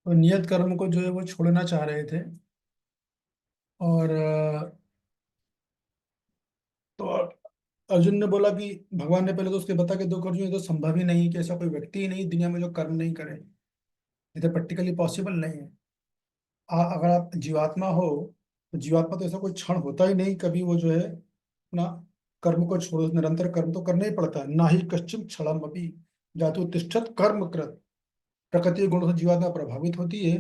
तो नियत कर्म को जो है वो छोड़ना चाह रहे थे। और तो अर्जुन ने बोला कि भगवान ने पहले तो उसके बता के दो कर, ये तो संभव ही नहीं है कि ऐसा कोई व्यक्ति ही नहीं दुनिया में जो कर्म नहीं करे। ये तो प्रैक्टिकली पॉसिबल नहीं है। अगर आप जीवात्मा हो तो जीवात्मा तो ऐसा कोई क्षण होता ही नहीं कभी वो जो है अपना कर्म को छोड़ो। निरंतर कर्म तो करना ही पड़ता है। ना ही कश्चित क्षणम अपि जातु तिष्ठत कर्म कृत। प्रकृति गुण से जीवात्मा प्रभावित होती है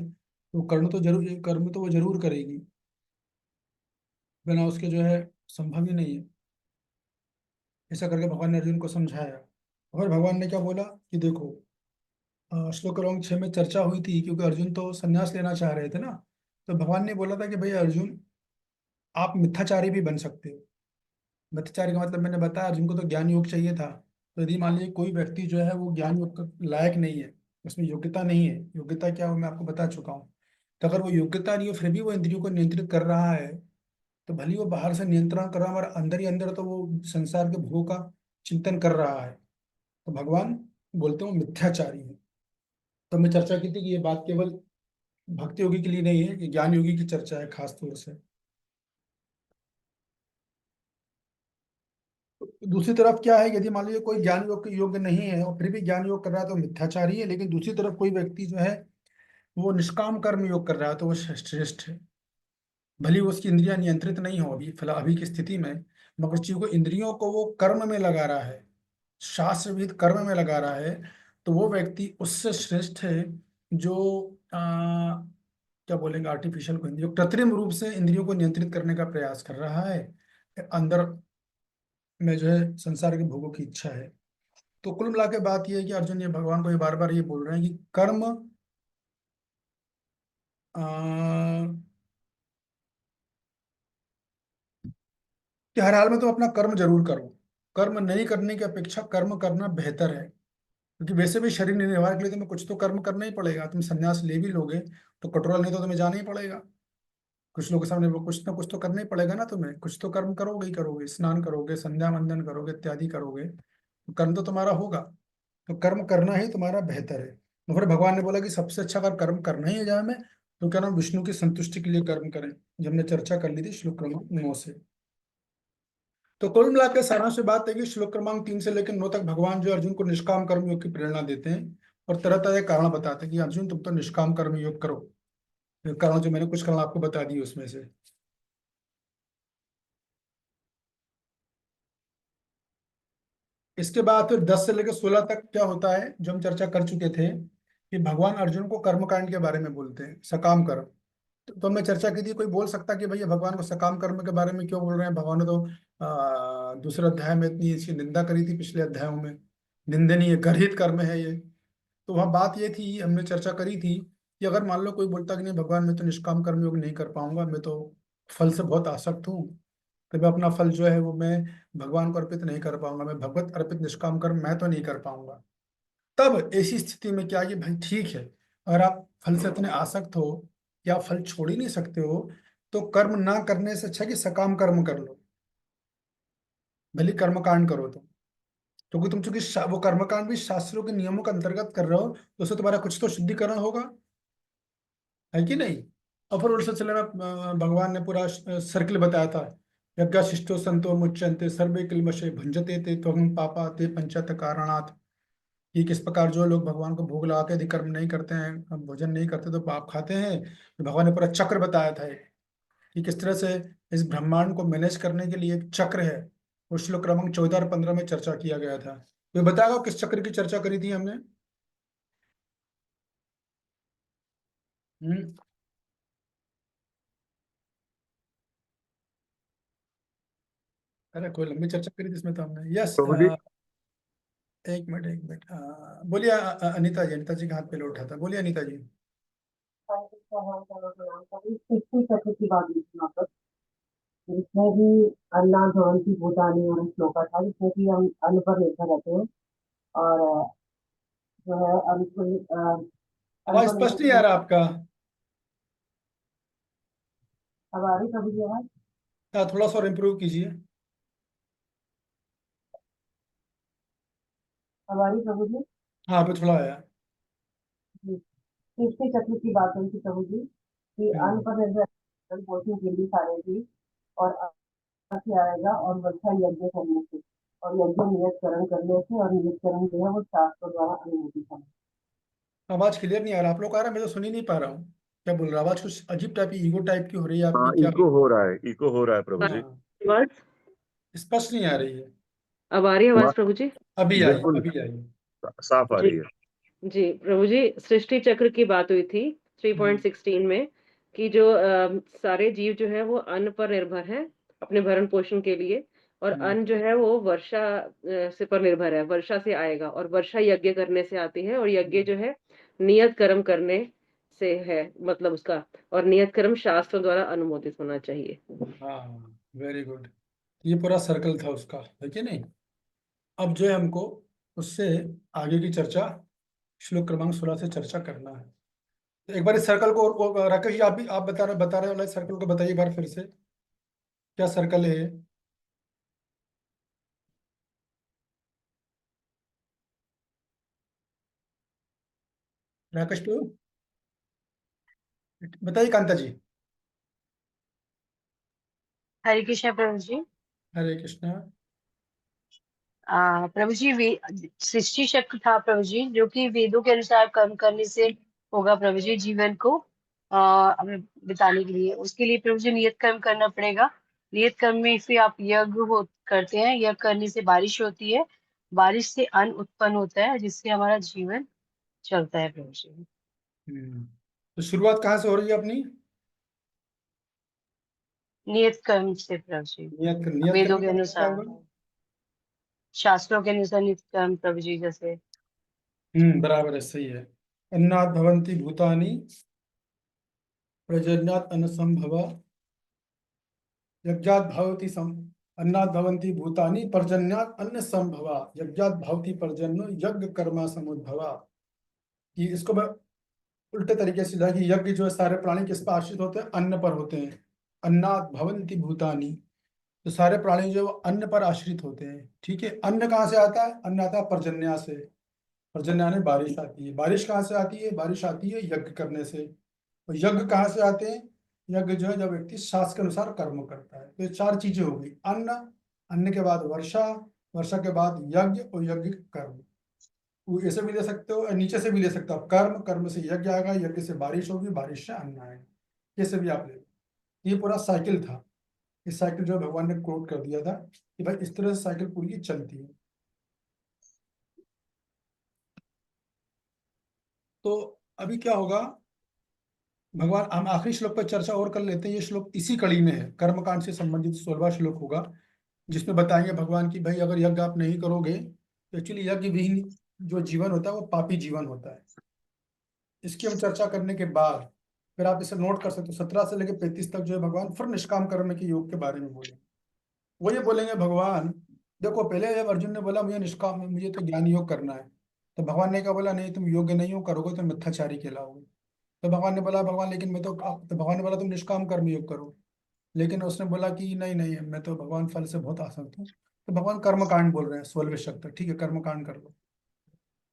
तो कर्म तो वो जरूर करेगी। बिना उसके जो है संभव ही नहीं है। ऐसा करके भगवान ने अर्जुन को समझाया। और भगवान ने क्या बोला कि देखो, श्लोक क्रमांक 6 में चर्चा हुई थी क्योंकि अर्जुन तो संन्यास लेना चाह रहे थे ना। तो भगवान ने बोला था कि भाई अर्जुन, आप मिथ्याचारी भी बन सकते हो। मिथ्याचारी का मतलब मैंने बताया, अर्जुन को तो ज्ञान योग चाहिए था। तो यदि मान लीजिए कोई व्यक्ति जो है वो ज्ञान योग का लायक नहीं है, उसमें योग्यता नहीं है, योग्यता क्या हो मैं आपको बता चुका हूँ। तो अगर वो योग्यता नहीं हो फिर भी वो इंद्रियों को नियंत्रित कर रहा है, तो भले ही वो बाहर से नियंत्रण कर रहा है, हमारे अंदर ही अंदर तो वो संसार के भोगों का चिंतन कर रहा है। तो भगवान बोलते हैं वो मिथ्याचारी है। तो हमने चर्चा की थी कि ये बात केवल भक्ति योगी के लिए नहीं है, ये ज्ञान योगी की चर्चा है खास तौर से। दूसरी तरफ क्या है, यदि मान लीजिए कोई ज्ञान योग के योग्य नहीं है और फिर भी ज्ञान योग कर रहा है तो मिथ्याचारी है। लेकिन दूसरी तरफ कोई व्यक्ति जो है वो निष्काम कर्म योग कर रहा है तो वो श्रेष्ठ है। भले ही उसकी इंद्रियां नियंत्रित नहीं हो अभी फिलहाल अभी की स्थिति में, मगर चूंकि को इंद्रियों को वो कर्म में लगा रहा है, शास्त्र विहित कर्म में लगा रहा है, तो वो व्यक्ति उससे श्रेष्ठ है जो क्या बोलेंगे आर्टिफिशियल को, हिंदी कृत्रिम रूप से इंद्रियों को नियंत्रित करने का प्रयास कर रहा है। अंदर में जो है संसार के भोगों की इच्छा है। तो कुल मिला के बात यह है कि अर्जुन ये भगवान को ये बार बार ये बोल रहे हैं कि कर्म आ, कि हर हाल में तुम अपना कर्म जरूर करो। कर्म नहीं करने की अपेक्षा कर्म करना बेहतर है, क्योंकि वैसे भी शरीर निर्वाह के लिए तुम्हें कुछ तो कर्म करना ही पड़ेगा। तुम संन्यास ले भी लोगे तो कटोरा नहीं तो तुम्हें जाना ही पड़ेगा। कुछ लोगों के सामने वो कुछ ना कुछ तो करना ही पड़ेगा ना, तुम्हें कुछ तो कर्म करोगे ही करोगे, स्नान करोगे, संध्या वंदन करोगे, इत्यादि करोगे, तो कर्म तो तुम्हारा होगा। तो कर्म करना ही तुम्हारा बेहतर है। तो फिर भगवान ने बोला कि सबसे अच्छा अगर कर्म करना ही है जहाँ में, तो क्या नाम विष्णु की संतुष्टि के लिए कर्म करें। जब हमने चर्चा कर ली थी श्लोक क्रमांक 9 से। तो कुल मिलाकर सारांश बात है कि श्लोक क्रमांक 3 से लेकर 9 तक भगवान जो अर्जुन को निष्काम कर्म योग की प्रेरणा देते हैं और तरह तरह के कारण बताते हैं कि अर्जुन तुम तो निष्काम कर्म योग करो। ये कारण जो मैंने कुछ कारण आपको बता दिए उसमें से। इसके बाद फिर 10 से लेकर 16 तक क्या होता है जो हम चर्चा कर चुके थे कि भगवान अर्जुन को कर्मकांड के बारे में बोलते हैं, सकाम कर्म। तो हमने चर्चा की थी, कोई बोल सकता कि भैया भगवान को सकाम कर्म के बारे में क्यों बोल रहे हैं, भगवान ने तो दूसरे अध्याय में इतनी इसकी निंदा करी थी, पिछले अध्यायों में निंदनीय गर्हित कर्म है ये। तो वहाँ बात ये थी, हमने चर्चा करी थी कि अगर मान लो कोई बोलता कि नहीं भगवान मैं तो निष्काम कर्म योग नहीं कर पाऊंगा, मैं तो फल से बहुत आसक्त हूँ, तो मैं अपना फल जो है वो मैं भगवान को अर्पित नहीं कर पाऊंगा, मैं भगवत अर्पित निष्काम कर्म मैं तो नहीं कर पाऊंगा। तब ऐसी स्थिति में क्या, ये भाई ठीक है, अगर आप फल से इतने आसक्त हो कि आप फल छोड़ ही नहीं सकते हो, तो कर्म ना करने से अच्छा कि सकाम कर्म कर लो, भले कर्मकांड करो तुम। क्योंकि तुम चूंकि वो कर्मकांड भी शास्त्रों के नियमों के अंतर्गत कर रहे हो, तो उससे तुम्हारा कुछ तो शुद्धिकरण होगा, है कि नहीं। और फिर उल्टा चले में भगवान ने पूरा सर्किल बताया था। यज्ञ शिष्टो संतो मुच्यन्ते सर्वे किल्मषे भंजते ते त्वं पापा ते पंचत कारणात्। कि किस प्रकार जो लोग भगवान को भोग लगा के यदि कर्म नहीं करते हैं, भोजन नहीं करते तो पाप खाते हैं। तो भगवान ने पूरा चक्र बताया था कि किस तरह से इस ब्रह्मांड को मैनेज करने के लिए एक चक्र है। वो श्लोक क्रमांक 14 और 15 में चर्चा किया गया था। तो बताएगा किस चक्र की चर्चा करी थी हमने। हम्म। अरे कोई लंबी चर्चा करी थी इसमें तो हमने, यस। प्रभु जी। एक मिनट एक मिनट, बोलिए अनीता जी, अनीता जी का हाथ पहले उठा था, बोलिए अनीता जी। इक्कीस तत्व की बात हुई थी वहाँ पर। जिसमें भी अन्ना भवन्ति भूतानि और श्लोका था, जिसमें कि हम अन्न पर निर्भर रहते हैं। और जो है अन्न आवाज पर स्पष्ट नहीं आ निर्भर। रहा आपका। अब आ रही प्रभु जी आवाज? थोड़ा सा और इम्प्रूव कीजिए। अब आ रही प्रभु जी? हाँ अभी थोड़ा आया। जी। सृष्टि चक्र की बात हुई थी प्रभु जी कि अन्न हम्म। पर निर्भर पोषण के लिए सारे जी और अन्न से आएगा और वर्षा यज्ञ करने से और यज्ञ नियत कर्म करने से और नियत कर्म जो है वो शास्त्र द्वारा अनुमोदित है। आवाज क्लियर नहीं आ रहा, आप लोग आ रहा है, मैं तो सुन ही नहीं पा रहा हूँ। क्या बोल रहा, आवाज कुछ अजीब टाइप की, ईगो टाइप की हो रही है आपकी, हाँ, क्या? इको हो रहा है प्रभु जी। हाँ, आवाज स्पष्ट नहीं आ रही है। अब आ रही है मा- आवाज प्रभु जी? अभी आई, बिल्कुल अभी आई। साफ आ जी रही है। जी प्रभु जी, सृष्टि चक्र की बात हुई थी हम्म। 3.16 में कि जो सारे जीव जो है वो अन्न पर निर्भर है अपने भरण पोषण के लिए। और हम्म। अन्न जो है वो वर्षा से पर निर्भर है, वर्षा से आएगा और वर्षा यज्ञ करने से आती है। और यज्ञ जो है नियत कर्म करने से है, मतलब उसका। और नियत कर्म शास्त्रों द्वारा अनुमोदित होना चाहिए। हाँ, वेरी गुड। ये पूरा सर्कल था उसका, है कि नहीं? अब जो है हमको उससे आगे की चर्चा श्लोक क्रमांक 16 से चर्चा करना है। तो एक बार इस सर्कल को राकेश जी, आप भी आप बता रहे वाला सर्कल को बताइए एक बार फिर से, क्या सर्कल है ये? राकेश तो बताइए, कांता जी। हरे कृष्ण प्रभु जी। हरे कृष्णा। प्रभु जी सृष्टि चक्र था प्रभु जी, जो कि वेदों के अनुसार कर्म करने से होगा प्रभु जी। जीवन को हमें बिताने के लिए, उसके लिए प्रभु जी नियत कर्म करना पड़ेगा। नियत कर्म में फिर आप यज्ञ हो करते हैं, यज्ञ करने से बारिश होती है, बारिश से अन्न उत्पन्न होता है, जिससे हमारा जीवन चलता है प्रभु जी। तो शुरुआत कहाँ से हो रही है अपनी? नियत कर्म से प्रभु जी, नियत वेदों करने के का मतलब क्या अनुसार, होगा? शास्त्रों के अनुसार नियत कर्म प्रभु जी। जैसे बराबर है, सही है। अन्नात् भवन्ति भूतानि प्रजन्यात् अन्न संभवा यज्ञात् भवति सम अन्नात् भवन्ति भूतानि पर्जन्यात् अन्न संभवा यज्ञात् भवति पर्जन्यो यज्ञ कर्मा समुद्भवा। कि इसको मैं उल्टे तरीके से जाए कि यज्ञ जो है सारे प्राणी किस पर आश्रित होते हैं? अन्न पर होते हैं। अन्नात् भवन्ति भूतानि, तो सारे प्राणी जो है वो अन्न पर आश्रित होते हैं। ठीक है, अन्न कहाँ से आता है? अन्न आता है पर्जन्या से। पर्जन्य यानी बारिश आती है। बारिश कहाँ से आती है? बारिश आती है यज्ञ करने से। तो यज्ञ कहाँ से आते हैं? यज्ञ जो है जब व्यक्ति शास्त्र के अनुसार कर्म करता है। तो ये चार चीजें हो गई, अन्न, अन्न के बाद वर्षा, वर्षा के बाद यज्ञ और यज्ञ कर्म। वो ऐसे भी ले सकते हो और नीचे से भी ले सकते हो आप, कर्म, कर्म से यज्ञ आएगा, यज्ञ से बारिश होगी, बारिश से अन्न आएगा। कैसे भी आप ले लो। ये पूरा साइकिल था। इस साइकिल जो भगवान ने कोट कर दिया था कि भाई इस तरह से साइकिल पूरी चलती है। तो अभी क्या होगा, भगवान, हम आखिरी श्लोक पर चर्चा और कर लेते हैं। ये श्लोक इसी कड़ी में है, कर्मकांड से संबंधित 16वां श्लोक होगा, जिसमें बताएंगे भगवान की भाई अगर यज्ञ आप नहीं करोगे तो एक्चुअली यज्ञ विहीन जो जीवन होता है वो पापी जीवन होता है। इसकी हम चर्चा करने के बाद फिर आप इसे नोट कर सकते हो, 17 से लेकर 35 तक जो है भगवान फिर निष्काम कर्म के योग के बारे में बोले। वो ये बोलेंगे भगवान, देखो पहले जब अर्जुन ने बोला मुझे निष्काम, मुझे तो ज्ञान योग करना है, तो भगवान ने क्या बोला? नहीं, तुम योग्य नहीं हो, करोगे तो मिथ्याचारी कहलाओगे। तो भगवान ने बोला, भगवान लेकिन मैं तो भगवान ने बोला तुम निष्काम कर्म योग करो। लेकिन उसने बोला कि नहीं नहीं, मैं तो भगवान फल से बहुत आसक्त हूँ। तो भगवान कर्म कांड बोल रहे हैं 16वें शब्द तक, ठीक है, कर्म कांड कर लो।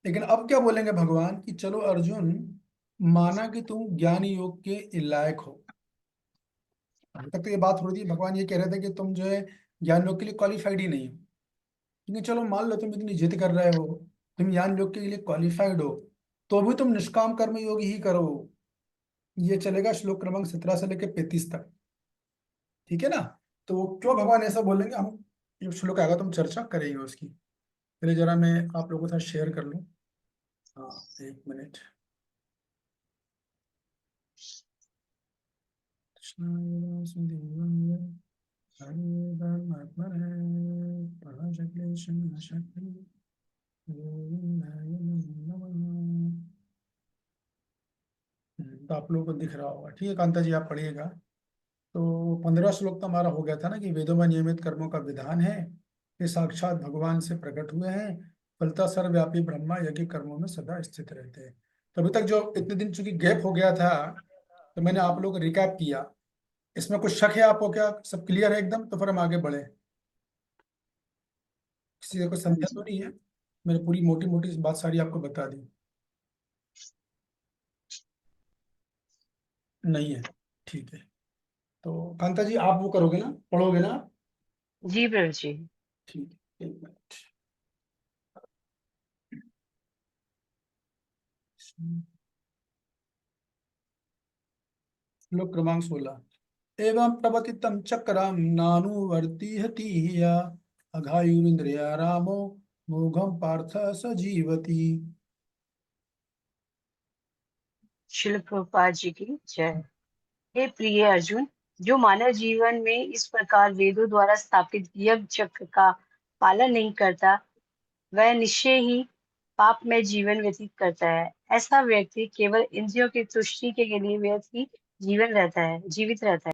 लेकिन अब क्या बोलेंगे भगवान कि चलो अर्जुन, माना कि तुम ज्ञान योग के लायक हो। अभी तक तो ये बात हो रही थी, भगवान ये कह रहे थे कि तुम जो है ज्ञान योग के लिए क्वालिफाइड ही नहीं हो। लेकिन चलो मान लो तुम इतनी जिद कर रहे हो, तुम ज्ञान योग के लिए क्वालिफाइड हो, तो भी तुम निष्काम कर्म योग ही करो। ये चलेगा श्लोक क्रमांक 17 से लेकर 35 तक, ठीक है ना? तो क्यों भगवान ऐसा बोलेंगे, हम जो श्लोक आएगा तुम चर्चा करेंगे उसकी। पहले जरा मैं आप लोगों के साथ शेयर कर लूँ। हाँ, एक मिनट। तो आप लोगों को दिख रहा होगा, ठीक है कांता जी, आप पढ़िएगा। तो 15वां श्लोक तो हमारा हो गया था ना कि वेदों में नियमित कर्मों का विधान है कि साक्षात भगवान से प्रकट हुए हैं, फलता सर्वव्यापी ब्रह्मा यज्ञ कर्मों में सदा स्थित रहते हैं। तो अभी तक जो इतने दिन चूंकि गैप हो गया था, तो मैंने आप लोगों को रिकैप किया। इसमें कुछ शक है आपको क्या? सब क्लियर है एकदम? तो फिर हम आगे बढ़े। किसी को कोई संदेह तो नहीं है? मैंने पूरी मोटी मोटी बात सारी आपको बता दी। नहीं है। ठीक है, तो कांता जी आप वो करोगे ना, पढ़ोगे ना? जी प्रभु जी। ठीक है, एक मिनट। श्लोक क्रमांक 16। एवं प्रवर्तितं चक्रं नानुवर्तिहति या अघायुरिन्द्रिया रामो मोघम पार्थ स जीवति। शिल प्रभुपाद जी की जय। हे प्रिय अर्जुन, जो मानव जीवन में इस प्रकार वेदों द्वारा स्थापित यज्ञ चक्र का पालन नहीं करता, वह निश्चय ही पाप में जीवन व्यतीत करता है। ऐसा व्यक्ति केवल इंद्रियों की तुष्टि के लिए व्यर्थ ही जीवित रहता है।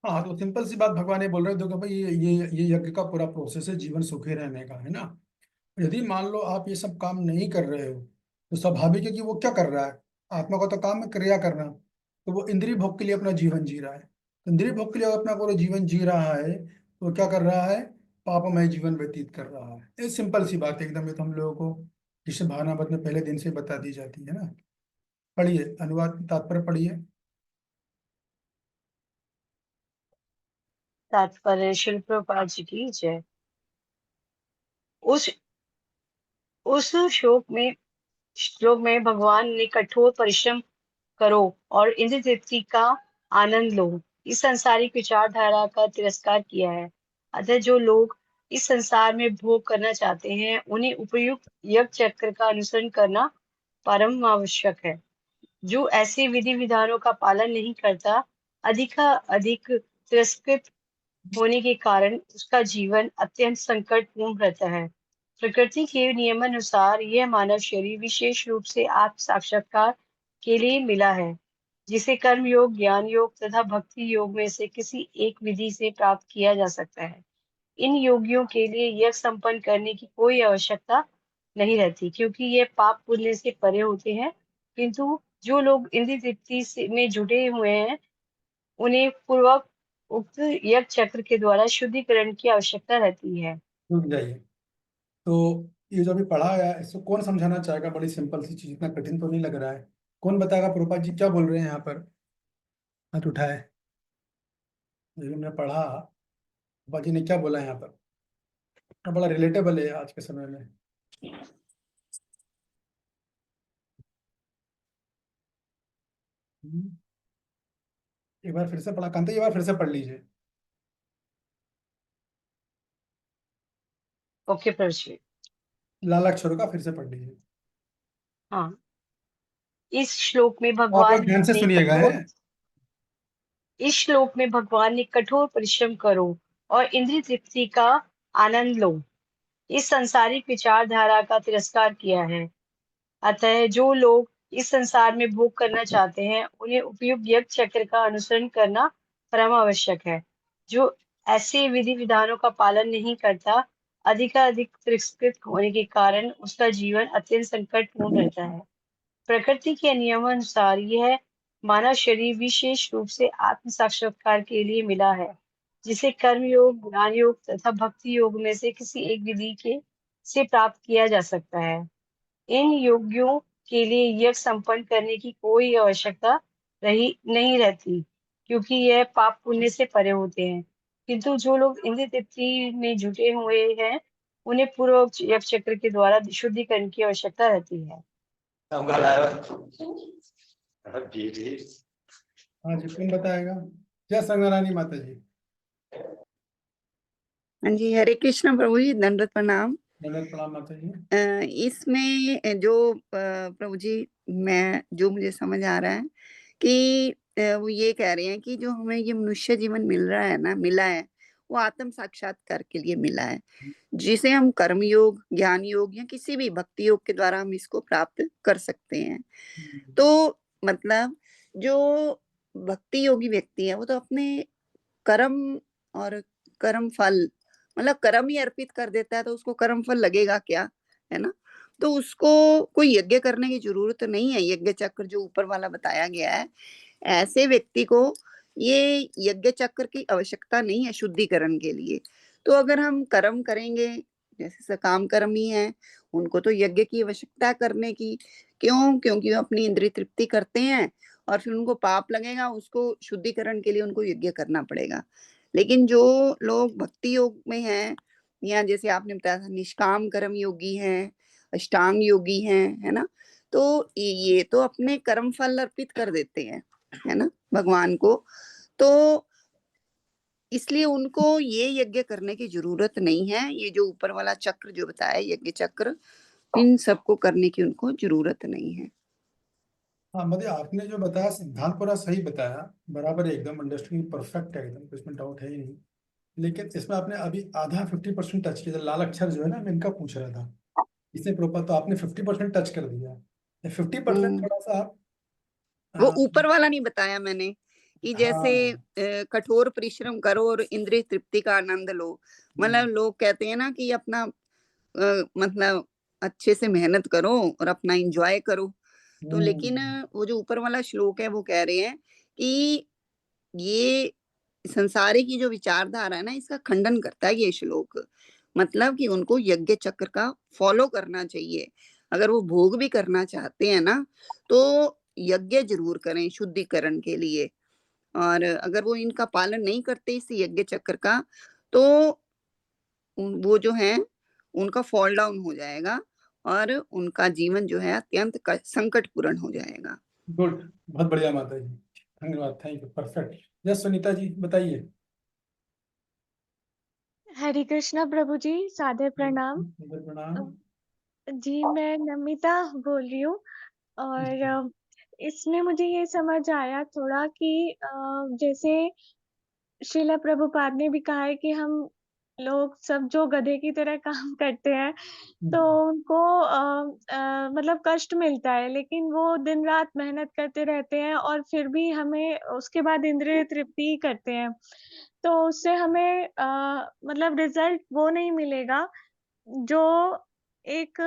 हाँ, तो सिंपल सी बात भगवान ये बोल रहे थे कि भाई ये यज्ञ का पूरा प्रोसेस है जीवन सुखी रहने का, है ना। यदि मान लो आप ये सब काम नहीं कर रहे हो तो स्वाभाविक है कि वो क्या कर रहा है, आत्मा का तो काम है क्रिया करना, तो वो इंद्रिय भोग के लिए अपना जीवन जी रहा है। तो इंद्रिय भोग के लिए अपना पूरा जीवन जी रहा है तो क्या कर रहा है, पापमय जीवन व्यतीत कर रहा है। ये सिंपल सी बात है एकदम, ये तो हम लोगों को जिसे भावनावत में पहले दिन से बता दी जाती है ना। पढ़िए, अनुवाद तात्पर्य पढ़िए। तात्पर्य शिल प्रभुपाद जी की जय। उस उस श्लोक में भगवान ने कठोर परिश्रम करो और इंद्रिय तृप्ति का आनंद लो, इस सांसारिक विचारधारा का तिरस्कार किया है। अतः जो लोग इस संसार में भोग करना चाहते हैं, उन्हें उपयुक्त यज्ञ चक्र का अनुसरण करना परम आवश्यक है। जो ऐसे विधि विधानों का पालन नहीं करता, अधिक तिरस्कृत होने के कारण उसका जीवन अत्यंत संकटपूर्ण रहता है। प्रकृति के नियमानुसार यह मानव शरीर विशेष रूप से आत्म साक्षात्कार के लिए मिला है, जिसे कर्म योग, ज्ञान योग तथा भक्ति योग में से किसी एक विधि से प्राप्त किया जा सकता है। इन योगियों के लिए यज्ञ संपन्न करने की कोई आवश्यकता नहीं रहती, क्योंकि ये पाप पुण्य से परे होते हैं। किंतु जो लोग इंद्रिय तृप्ति में जुटे हुए हैं, उन्हें पूर्वक उक्त यज्ञ चक्र के द्वारा शुद्धिकरण की आवश्यकता रहती है। रुक जाइए। तो ये जो अभी पढ़ा है इसको कौन समझाना चाहेगा? बड़ी सिंपल सी चीज, इतना कठिन तो नहीं लग रहा है। कौन बताएगा प्रभुपाद जी क्या बोल रहे हैं यहाँ पर? हाथ उठाए। ये हमने पढ़ा, प्रभुपाद जी ने क्या बोला है यहाँ पर? तो बड़ा रिलेटेबल है आज के समय में। एक बार फिर से पढ़ा कांता, एक बार फिर से पढ़ लीजिए। ओके प्रभु जी। लाल अक्षरों का फिर से पढ़ लीजिए। हाँ, इस श्लोक में आप लोग भगवान ध्यान से ने सुनिएगा कठोर है। इस श्लोक में भगवान ने कठोर परिश्रम करो और इंद्रिय तृप्ति का आनंद लो, इस सांसारिक विचारधारा का तिरस्कार किया है। अतः जो लोग इस संसार में भोग करना चाहते हैं, उन्हें उपयुक्त यज्ञ चक्र का अनुसरण करना परम आवश्यक है। जो ऐसे विधि विधानों का पालन नहीं करता, अधिक तिरस्कृत होने के कारण उसका जीवन अत्यंत संकटपूर्ण रहता है। प्रकृति के नियमानुसार यह मानव शरीर विशेष रूप से आत्म साक्षात्कार के लिए मिला है, जिसे कर्म योग, ज्ञान योग तथा भक्ति योग में से किसी एक विधि के से प्राप्त किया जा सकता है। इन योगियों के लिए यज्ञ संपन्न करने की कोई आवश्यकता नहीं रहती, क्योंकि यह पाप पुण्य से परे होते हैं। किंतु जो लोग इंद्रिय तृप्ति में जुटे हुए हैं, उन्हें पूर्वोक्त यज्ञ चक्र के द्वारा शुद्धिकरण की आवश्यकता रहती है। हाँ जी, कौन बताएगा? जय संगरानी माता जी। हाँ जी, हरे कृष्ण प्रभु जी, दंडवत प्रणाम। दंडवत प्रणाम माता जी। इसमें जो प्रभु जी, मैं जो मुझे समझ आ रहा है कि वो ये कह रहे हैं कि जो हमें ये मनुष्य जीवन मिला है, वो आत्म साक्षात्कार के लिए मिला है, जिसे हम कर्म योग, ज्ञान योग या किसी भी भक्ति योग के द्वारा हम इसको प्राप्त कर सकते हैं। तो मतलब जो भक्ति योगी व्यक्ति है, वो तो अपने कर्म और कर्म फल, मतलब कर्म ही अर्पित कर देता है, तो उसको कर्म फल लगेगा क्या, है ना। तो उसको कोई यज्ञ करने की जरूरत नहीं है। यज्ञ चक्र जो ऊपर वाला बताया गया है, ऐसे व्यक्ति को ये यज्ञ चक्र की आवश्यकता नहीं है शुद्धिकरण के लिए। तो अगर हम कर्म करेंगे, जैसे सकाम कर्मी है, उनको तो यज्ञ की आवश्यकता करने की। क्यों? क्योंकि वो अपनी इंद्रिय तृप्ति करते हैं और फिर उनको पाप लगेगा, उसको शुद्धिकरण के लिए उनको यज्ञ करना पड़ेगा। लेकिन जो लोग भक्ति योग में हैं, या जैसे आपने बताया था निष्काम कर्म योगी हैं, अष्टांग योगी हैं, है ना, तो ये तो अपने कर्म फल अर्पित कर देते हैं, है ना, भगवान को। तो इसलिए उनको ये यज्ञ करने की जरूरत नहीं है। ये जो ऊपर वाला चक्र जो बताया, यज्ञ चक्र, इन सबको करने की उनको जरूरत नहीं है। हाँ मतलब आपने जो बताया सिद्धांत पूरा सही बताया, बराबर है, एकदम अंडरस्टैंडिंग परफेक्ट है, एकदम कुछ में डाउट है ही नहीं। लेकिन इसमें आपने अभी आधा 50% टच किया था, लाल अक्षर जो है ना, मैं इनका पूछ रहा था, इससे प्रोपर तो आपने 50% टच कर दिया। 50% थोड़ा सा आप वो अ, ऊपर वाला नहीं बताया मैंने कि जैसे हाँ। कठोर परिश्रम करो और इंद्रिय तृप्ति का आनंद लो। मतलब लोग कहते हैं ना कि अपना मतलब अच्छे से मेहनत करो और अपना एंजॉय करो। तो लेकिन वो जो ऊपर वाला श्लोक है वो कह रहे हैं कि ये संसारी की जो विचारधारा है ना, इसका खंडन करता है ये श्लोक। मतलब कि उनको यज्ञ चक्र का फॉलो करना चाहिए। अगर वो भोग भी करना चाहते हैं ना, तो यज्ञ जरूर करें शुद्धिकरण के लिए। और अगर वो इनका पालन नहीं करते इस यज्ञ चक्र का, तो वो जो है उनका फॉल डाउन हो जाएगा और उनका जीवन जो है अत्यंत संकटपूर्ण हो जाएगा। गुड, बहुत बढ़िया माता जी, धन्यवाद, thank you, perfect. Yes Sunita ji बताइए। हरे कृष्णा प्रभु जी, सादर प्रणाम। प्रणाम। जी मैं नमिता बोल रही हूँ और इसमें मुझे ये समझ आया थोड़ा कि जैसे श्रीला प्रभुपाद ने भी कहा है कि हम लोग सब जो गधे की तरह काम करते हैं तो उनको मतलब कष्ट मिलता है, लेकिन वो दिन रात मेहनत करते रहते हैं और फिर भी हमें उसके बाद इंद्रिय तृप्ति ही करते हैं। तो उससे हमें मतलब रिजल्ट वो नहीं मिलेगा जो एक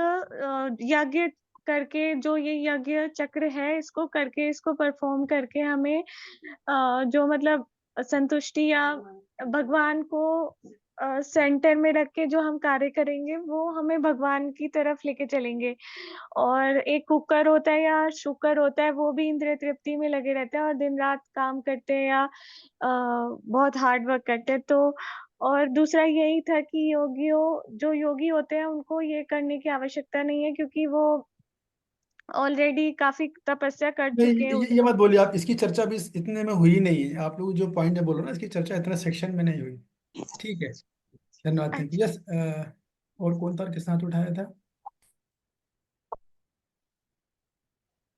यज्ञ करके, जो ये यज्ञ चक्र है इसको करके, इसको परफॉर्म करके हमें जो मतलब संतुष्टि या भगवान को सेंटर में रख के जो हम कार्य करेंगे वो हमें भगवान की तरफ लेके चलेंगे। और एक कुकर होता है या शुकर होता है, वो भी इंद्रिय तृप्ति में लगे रहते हैं और दिन रात काम करते हैं या बहुत हार्ड वर्क करते हैं। तो और दूसरा यही था कि जो योगी होते हैं उनको ये करने की आवश्यकता नहीं है, क्योंकि वो ऑलरेडी काफी तपस्या कर नहीं, चुके हैं ये मत बोलिए आप, इसकी चर्चा भी इतने में हुई नहीं है। आप लोग जो पॉइंट है बोलो ना, इसकी चर्चा इतना सेक्शन में नहीं हुई। ठीक है, धन्यवाद, थैंक यू। अच्छा। यस, और कौन था किसने हाथ उठाया था,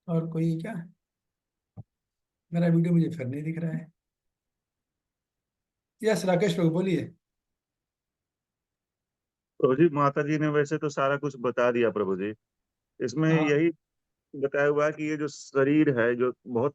और कोई क्या? मेरा वीडियो मुझे फिर नहीं दिख रहा है। यस राकेश लोग बोलिए। प्रभु जी, माता जी ने वैसे तो सारा कुछ बता दिया प्रभु जी। इसमें हाँ। यही बताया हुआ है कि ये जो शरीर है, जो बहुत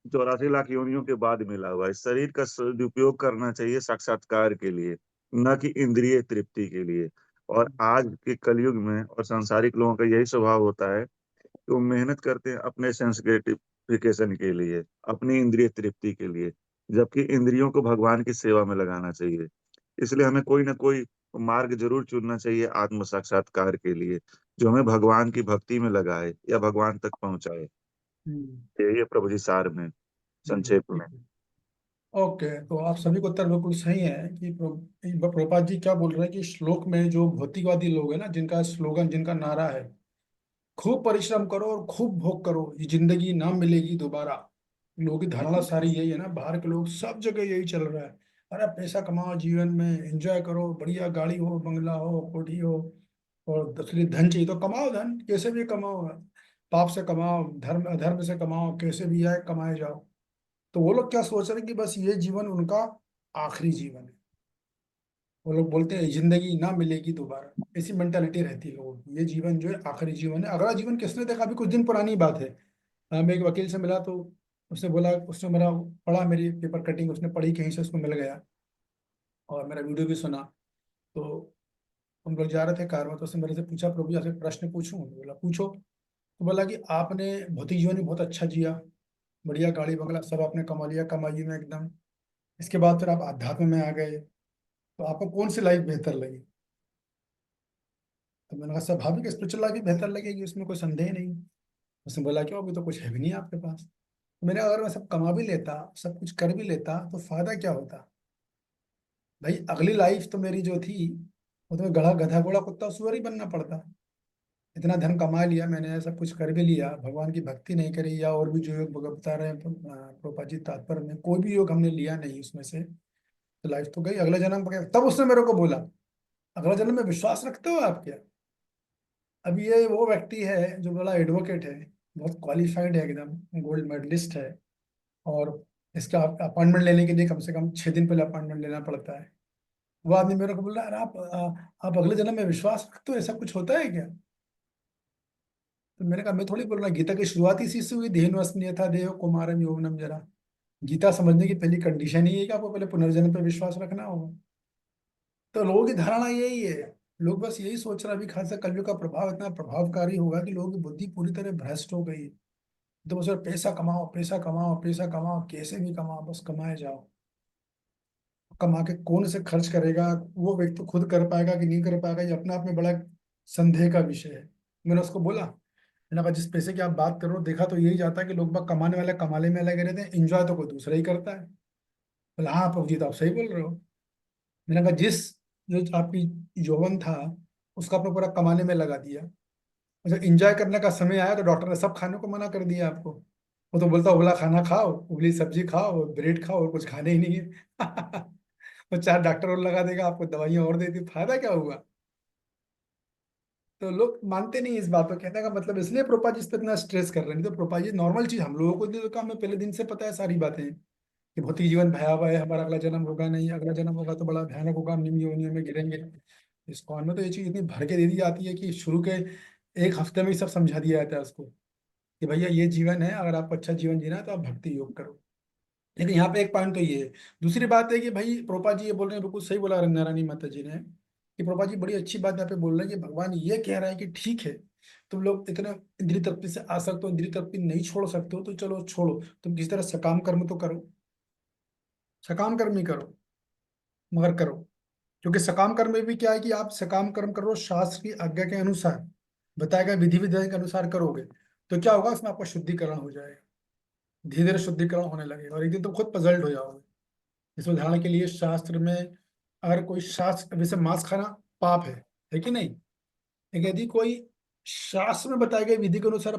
84 लाख योनियों के बाद मिला हुआ है, इस शरीर का सदुपयोग करना चाहिए साक्षात्कार के लिए, न कि इंद्रिय तृप्ति के लिए। और आज के कलयुग में और सांसारिक लोगों का यही स्वभाव होता है कि वो मेहनत करते हैं अपने सेंस ग्रेटिफिकेशन के लिए, अपनी इंद्रिय तृप्ति के लिए, जबकि इंद्रियों को भगवान की सेवा में लगाना चाहिए। इसलिए हमें कोई ना कोई मार्ग जरूर चुनना चाहिए आत्म साक्षात्कार के लिए, जो हमें भगवान की भक्ति में लगाए या भगवान तक पहुंचाए। यही है प्रभु जी सार में, संक्षेप में। ठीक है। ओके, तो आप सभी को उत्तर बिल्कुल सही है कि प्रभुपाद जी क्या बोल रहे हैं कि श्लोक में जो भौतिकवादी लोग हैं ना, जिनका स्लोगन, जिनका नारा है खूब परिश्रम करो और खूब भोग करो, ये जिंदगी ना मिलेगी दोबारा। लोगों की धारणा सारी यही है ना, बाहर के लोग सब जगह यही चल रहा है। अरे पैसा कमाओ, जीवन में एंजॉय करो, बढ़िया गाड़ी हो, बंगला हो, कोठी हो, और असली धन चाहिए तो कमाओ, धन कैसे भी कमाओ, पाप से कमाओ, धर्म अधर्म से कमाओ, कैसे भी आए कमाए जाओ। तो वो लोग क्या सोच रहे हैं कि बस ये जीवन उनका आखिरी जीवन है। वो लोग बोलते हैं जिंदगी ना मिलेगी दोबारा, ऐसी मेंटालिटी रहती है लोगों की, ये जीवन जो है आखिरी जीवन है। अगला जीवन किसने देखा? अभी कुछ दिन पुरानी बात है, मैं एक वकील से मिला तो उसने बोला, उसने मेरा पढ़ा, मेरी पेपर कटिंग उसने पढ़ी कहीं से, उसको मिल गया, और मेरा वीडियो भी सुना। तो हम लोग जा रहे थे कार में, तो उसने मेरे से पूछा, प्रभु जी आपसे प्रश्न पूछूं? बोला पूछो। तो बोला कि आपने भौतिक जीवन में बहुत अच्छा जिया, बढ़िया गाड़ी बंगला सब आपने कमा लिया, कमाई में एकदम, इसके बाद फिर आप आध्यात्म में आ गए, तो आपको कौन सी लाइफ बेहतर लगी? तो मैंने कहा स्वाभाविक स्पिरिचुअल लाइफ ही बेहतर लगेगी, उसमें कोई संदेह नहीं। उसने बोला क्यों, अभी तो कुछ है भी नहीं आपके पास। मैंने अगर मैं सब कमा भी लेता, सब कुछ कर भी लेता, तो फायदा क्या होता भाई? अगली लाइफ तो मेरी जो थी, वो तो गधा गधा घोड़ा कुत्ता सुअर ही बनना पड़ता। इतना धन कमा लिया मैंने, सब कुछ कर भी लिया, भगवान की भक्ति नहीं करी, या और भी जो योग बता रहे हैं प्रोपा जी तात्पर्य में, कोई भी योग हमने लिया नहीं उसमें से, तो लाइफ तो गई। अगले जन्म पर तब उसने मेरे को बोला, अगला जन्म में विश्वास रखते हो आप क्या? अब ये वो व्यक्ति है जो बड़ा एडवोकेट है, बहुत क्वालिफाइड है, एकदम गोल्ड मेडलिस्ट है, और इसका अपॉइंटमेंट लेने के लिए कम से कम 6 दिन पहले अपॉइंटमेंट लेना पड़ता है। वो आदमी मेरे को बोल रहा है, अरे आप अगले जन्म में विश्वास रखते हो, ऐसा कुछ होता है क्या? तो मैंने कहा मैं थोड़ी बोल रहा, गीता की शुरुआत इसी से हुई, देहन्वस्नीय था देह कुमारम यौवनम जरा। गीता समझने की पहली कंडीशन ही है कि आपको पहले पुनर्जन्म पे विश्वास रखना होगा। तो लोगों की धारणा यही है, लोग बस यही सोच रहे हैं, अभी खासा कलयुग का प्रभाव इतना प्रभावकारी होगा कि लोगों की बुद्धि पूरी तरह भ्रष्ट हो गई है। तो बस पैसा कमाओ, पैसा कमाओ, पैसा कमाओ, कैसे भी कमाओ, बस कमाए जाओ। कमा के कौन से खर्च करेगा, वो व्यक्ति खुद कर पाएगा कि नहीं कर पाएगा, ये अपने आप में बड़ा संदेह का विषय है। मैंने उसको बोला, मैंने कहा जिस पैसे की आप बात कर रहे हो, देखा तो यही जाता है कि लोग बाग कमाने वाले कमाने में लगे रहते हैं, एंजॉय तो कोई दूसरा ही करता है। बोला हाँ प्रभु जी, तो आप सही बोल रहे हो। मैंने कहा जिस जो आपकी यौवन था, उसका आपने पूरा कमाने में लगा दिया, जब इंजॉय करने का समय आया तो डॉक्टर ने सब खाने को मना कर दिया आपको। वो तो बोलता उबला खाना खाओ, उबली सब्जी खाओ, ब्रेड खाओ, और कुछ खाने ही नहीं है। तो 4 डॉक्टर और लगा देगा आपको, दवाइयां और दे दी, फायदा क्या हुआ? तो लोग मानते नहीं इस बात को, कहने का मतलब, इसलिए प्रोपा जी इस पर इतना स्ट्रेस कर रहे हैं। नहीं तो प्रोपा जी नॉर्मल चीज, हम लोगों को तो काम में पहले दिन से पता है सारी बातें, कि भौतिक जीवन भयावह है, हमारा अगला जन्म होगा नहीं, अगला जन्म होगा तो बड़ा भयानक होगा, हम निम्न योनियों में गिरेंगे। इस कौन में तो ये चीज इतनी भर के दे दी जाती है कि शुरू के 1 हफ्ते में ही सब समझा दिया जाता है उसको, कि भैया ये जीवन है, अगर आपको अच्छा जीवन जीना है तो आप भक्ति योग करो। लेकिन यहाँ पे एक पॉइंट तो ये है। दूसरी बात है कि भाई प्रोपा जी ये बोल रहे हैं, बिल्कुल सही बोला रंगनारायणी माता जी ने, कि प्रोपा जी बड़ी अच्छी बात यहाँ पे बोल रहे हैं कि भगवान ये कह रहा है कि ठीक है, तुम लोग इतने इंद्रिय तृप्ति से आ सकते हो, इंद्रिय तृप्ति नहीं छोड़ सकते हो, तो चलो छोड़ो, तुम किसी तरह सकाम कर्म तो करो, सकाम कर्म ही करो, मगर करो। क्योंकि सकाम कर्म में भी क्या है कि आप सकाम कर्म करो शास्त्र की आज्ञा के अनुसार, बताए गए विधि विधान के अनुसार करोगे, तो क्या होगा, उसमें आपका शुद्धिकरण हो जाएगा, धीरे धीरे शुद्धिकरण होने लगेगा, और एक दिन तो खुद पजल्ट हो जाओगे। इस उदाहरण के लिए शास्त्र में, अगर कोई शास्त्र, जैसे मांस खाना पाप है कि नहीं, लेकिन यदि कोई शास्त्र में बताए गए विधि के अनुसार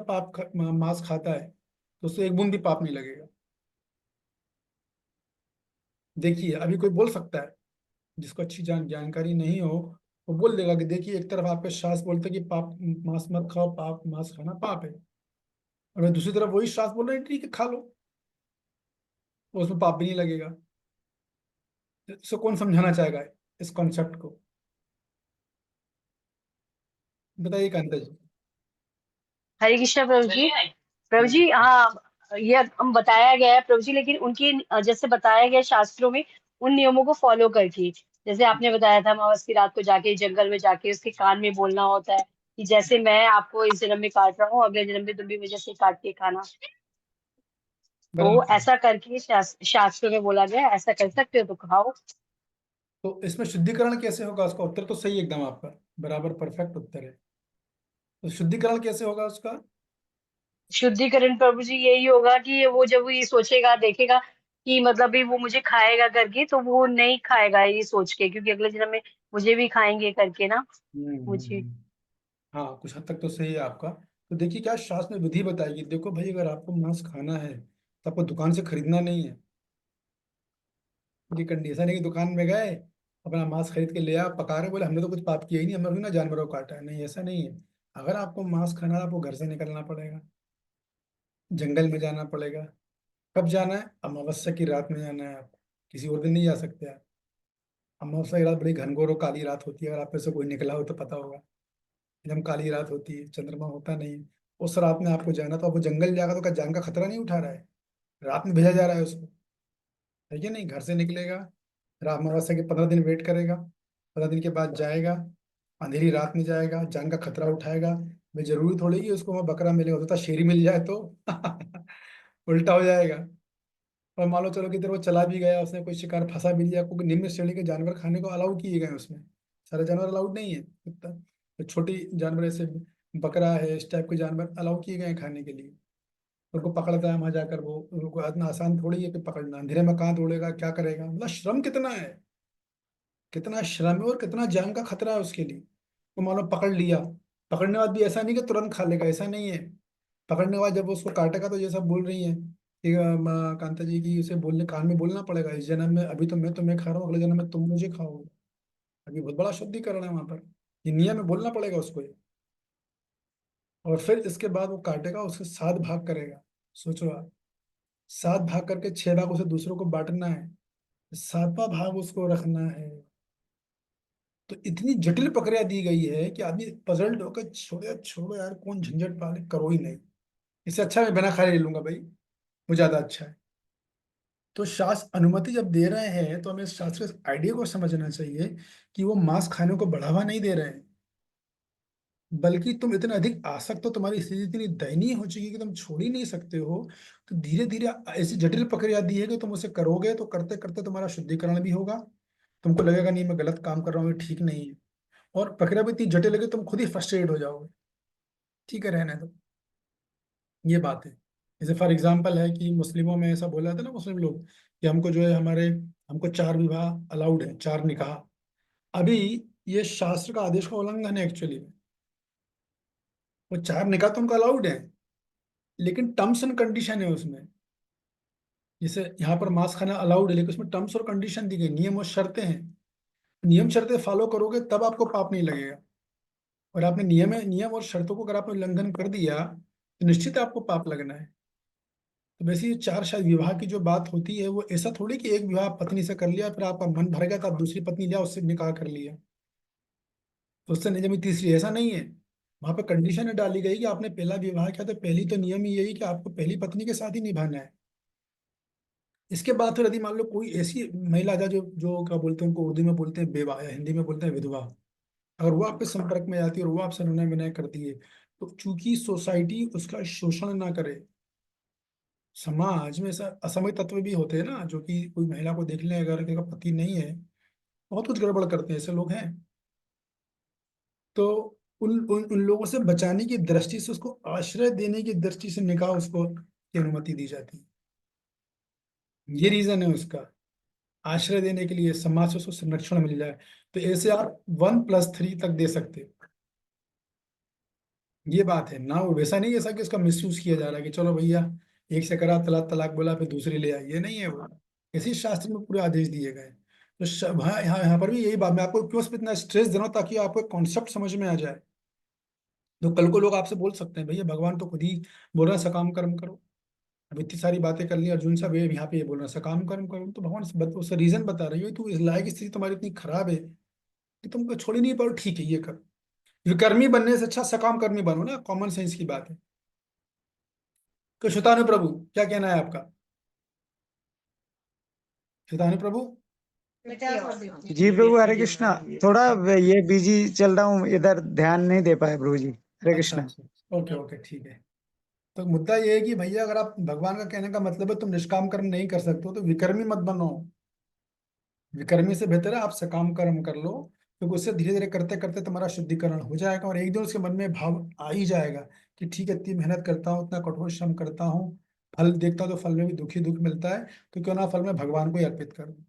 मांस खाता है, तो उससे एक बूंद भी पाप नहीं लगेगा। देखिए अभी कोई बोल सकता है, जिसको अच्छी जानकारी नहीं हो, वो बोल देगा कि देखिए एक तरफ आपके शास्त्र बोलते हैं कि पाप मांस मत खाओ, पाप मांस खाना पाप है, और मैं दूसरी तरफ वही शास्त्र बोल रहे हैं ठीक है खा लो, उसमें पाप भी नहीं लगेगा। इसको कौन समझाना चाहेगा इस कॉन्सेप्ट को? बताइए कांता जी। हरे कृष्णा प्रभु जी। प्रभु जी हाँ, ये हम बताया गया है प्रभु जी, लेकिन उनकी जैसे बताया गया शास्त्रों में, उन नियमों को फॉलो करके, जैसे आपने बताया था अमावस की रात को जाके जंगल में जाके उसके कान में बोलना होता है कि जैसे मैं आपको इस जन्म में काट रहा हूँ, अगले जन्म में तुम भी मुझे से काट के खाना। तो बराबर। ऐसा करके शास्त्रों में बोला गया, ऐसा कर सकते हो तो खाओ। तो इसमें शुद्धिकरण कैसे होगा? उसका उत्तर तो सही एकदम आपका, बराबर परफेक्ट उत्तर है। तो शुद्धिकरण कैसे होगा उसका? शुद्धिकरण प्रभु जी यही होगा कि वो जब वो ये सोचेगा देखेगा कि मतलब भी वो मुझे खाएगा करके, तो वो नहीं खाएगा ये सोच के, क्योंकि अगले जन्म में मुझे भी खाएंगे करके ना मुझे। हाँ कुछ हद तक तो सही है आपका। तो देखिए क्या शास्त्र में विधि बताएगी, देखो भाई अगर आपको मांस खाना है तो आपको दुकान से खरीदना नहीं है। ये कंडीशन है कि दुकान में गए, अपना मांस खरीद के ले आ, पका रहे, बोले हमने तो कुछ पाप किया ही नहीं, हमने ना जानवरों को काटा है, नहीं ऐसा नहीं है। अगर आपको मांस खाना है, आपको घर से निकलना पड़ेगा, जंगल में जाना पड़ेगा। कब जाना है? अमावस्या की रात में जाना है आपको, किसी और दिन नहीं जा सकते आप। अमावस्या की रात बड़ी घनघोर और काली रात होती है, अगर आप में से कोई निकला हो तो पता होगा, एकदम काली रात होती है, चंद्रमा होता नहीं है। उस रात में आपको जाना, तो आपको जंगल जाएगा तो क्या जान का खतरा नहीं उठा रहा है? रात में भेजा जा रहा है उसको, है कि नहीं? घर से निकलेगा, रात अमावस्या के 15 दिन वेट करेगा, 15 दिन के बाद जाएगा, अंधेरी रात में जाएगा, जान का खतरा उठाएगा। भाई जरूरी थोड़ी कि उसको वहाँ बकरा मिलेगा, होता शेरी मिल जाए तो उल्टा हो जाएगा। और मान लो चलो कि इधर वो चला भी गया, उसने कोई शिकार फंसा भी लिया, क्योंकि निम्न श्रेणी के जानवर खाने को अलाउ किए गए हैं उसमें, सारे जानवर अलाउड नहीं है, कुत्ता तो छोटी जानवर ऐसे बकरा है, इस टाइप के जानवर अलाउ किए गए हैं खाने के लिए। उनको पकड़ता है वहां जाकर, वो उनको इतना आसान थोड़ी है कि पकड़ना, अंधेरे में कहाँ दौड़ेगा, क्या करेगा, मतलब श्रम कितना है, कितना श्रम है और कितना जान का खतरा है उसके लिए। तो मान लो पकड़ लिया, पकड़ने के बाद भी ऐसा नहीं कि तुरंत खा लेगा, ऐसा नहीं है। पकड़ने के बाद जब उसको काटेगा तो ये सब बोल रही है कि कांता जी की उसे बोलने, कान में बोलना पड़ेगा, इस जन्म में अभी तो मैं खा रहा हूँ, अगले जन्म में तुम मुझे खाओगे। अभी बहुत बड़ा शुद्धिकरण है वहां पर, ये नियम में बोलना पड़ेगा उसको ये। और फिर इसके बाद वो काटेगा, उसके 7 भाग करेगा। सोचो आप, 7 भाग करके 6 भाग उसे दूसरों को बांटना है, 7वां भाग उसको रखना है। तो इतनी जटिल प्रक्रिया दी गई है कि आदमी पजल्ड होकर छोड़ो छोड़ो यार, कौन झंझट पाले, करो ही नहीं, इससे अच्छा मैं बिना खाए ले लूंगा भाई, वो ज्यादा अच्छा है। तो शास्त्र अनुमति जब दे रहे हैं तो हमें इस शास्त्र के आइडिया को समझना चाहिए कि वो मांस खाने को बढ़ावा नहीं दे रहे हैं, बल्कि तुम इतने अधिक आसक्त हो, तुम्हारी स्थिति इतनी दयनीय हो चुकी है कि तुम छोड़ ही नहीं सकते हो। तो धीरे धीरे ऐसी जटिल प्रक्रिया दी है कि तुम उसे करोगे तो करते करते तुम्हारा शुद्धिकरण भी होगा, तुमको लगेगा नहीं मैं गलत काम कर रहा हूँ, ये ठीक नहीं है। और प्रक्रिया भी इतनी जटिल लगे तुम खुद ही फ्रस्ट्रेट हो जाओगे, ठीक है रहने दो, ये बात है। जैसे फॉर एग्जाम्पल है कि मुस्लिमों में ऐसा बोला था ना, मुस्लिम लोग कि हमको जो है हमारे, हमको 4 विवाह अलाउड है, 4 निकाह। अभी ये शास्त्र का आदेश का उल्लंघन है एक्चुअली में। वो 4 निकाह तो उनको अलाउड है, लेकिन टर्म्स एंड कंडीशन है उसमें। जैसे यहाँ पर मांस खाना अलाउड है, लेकिन उसमें टर्म्स और कंडीशन दी गई, नियम और शर्तें हैं। नियम शर्तें फॉलो करोगे तब आपको पाप नहीं लगेगा, और आपने नियम और शर्तों को अगर आपने उल्लंघन कर दिया तो निश्चित आपको पाप लगना है। तो वैसे ये 4 शायद विवाह की जो बात होती है, वो ऐसा थोड़ी कि एक विवाह पत्नी से कर लिया फिर आपका मन भर गया तो आप दूसरी पत्नी लिया उससे निकाह कर लिया तो उससे नहीं जमी तीसरी, ऐसा नहीं है। वहां पर कंडीशन डाली गई कि आपने पहला विवाह किया तो पहली तो नियम ही यही कि आपको पहली पत्नी के साथ ही निभाना है। इसके बाद फिर यदि मान लो कोई ऐसी महिला आ जाए जो जो क्या बोलते हैं, उनको उर्दू में बोलते हैं बेवा, या हिंदी में बोलते हैं विधवा, अगर वो आपके संपर्क में आती है और वो आपसे निर्णय विनय करती है, तो चूंकि सोसाइटी उसका शोषण ना करे, समाज में ऐसा असमय तत्व भी होते हैं ना जो कि कोई महिला को देख लें अगर उसका पति नहीं है, बहुत कुछ गड़बड़ करते हैं, ऐसे लोग हैं। तो उन लोगों से बचाने की दृष्टि से, उसको आश्रय देने की दृष्टि से निकाह उसको की अनुमति दी जाती है। ये रीजन है उसका, आश्रय देने के लिए, समाज से उसको संरक्षण मिल जाए। तो ऐसे आप 1+3 तक दे सकते हो, ये बात है ना। वो वैसा नहीं ऐसा कि उसका मिसयूज किया जा रहा है कि चलो भैया एक से करा तलाक, तलाक बोला फिर दूसरी ले आई, ये नहीं है वो। इसी शास्त्र में पूरे आदेश दिए गए। तो हाँ, यहाँ पर भी यही बात, मैं आपको क्यों इस पे इतना स्ट्रेस दे रहा हूँ, ताकि आपको कॉन्सेप्ट समझ में आ जाए। तो कल को लोग आपसे बोल सकते हैं भैया भगवान तो खुद ही बोल रहा है सकाम कर्म करो, अब इतनी सारी बातें कर ली अर्जुन साहब, ये यहाँ पे ये बोल रहा है सकाम कर्म करो, तो भगवान उससे रीजन बता रही हो, तू इस लायक स्थिति तुम्हारी इतनी खराब है कि तुम छोड़ ही नहीं पाओ, ठीक है ये कर। विकर्मी बनने से अच्छा सकाम कर्मी बनो ना, कॉमन सेंस की बात है। तो शतानु प्रभु क्या कहना है आपका, शतानु प्रभु? जी प्रभु, हरे कृष्णा। थोड़ा ये बिजी चल रहा हूँ, इधर ध्यान नहीं दे पाए प्रभु जी। हरे अच्छा कृष्णा। अच्छा, ओके ओके ठीक है। तो मुद्दा ये है कि भैया अगर आप, भगवान का कहने का मतलब है तुम निष्काम कर्म नहीं कर सकते हो तो विकर्मी मत बनो। विकर्मी से बेहतर है आप सकाम कर्म कर लो, क्योंकि उससे धीरे धीरे करते करते तुम्हारा शुद्धिकरण हो जाएगा, और एक दिन उसके मन में भाव आ ही जाएगा कि ठीक है, इतनी मेहनत करता हूँ, इतना कठोर श्रम करता हूँ, फल देखता हूँ तो फल में भी दुखी दुख मिलता है, तो क्यों ना फल में भगवान को ही अर्पित करूँ।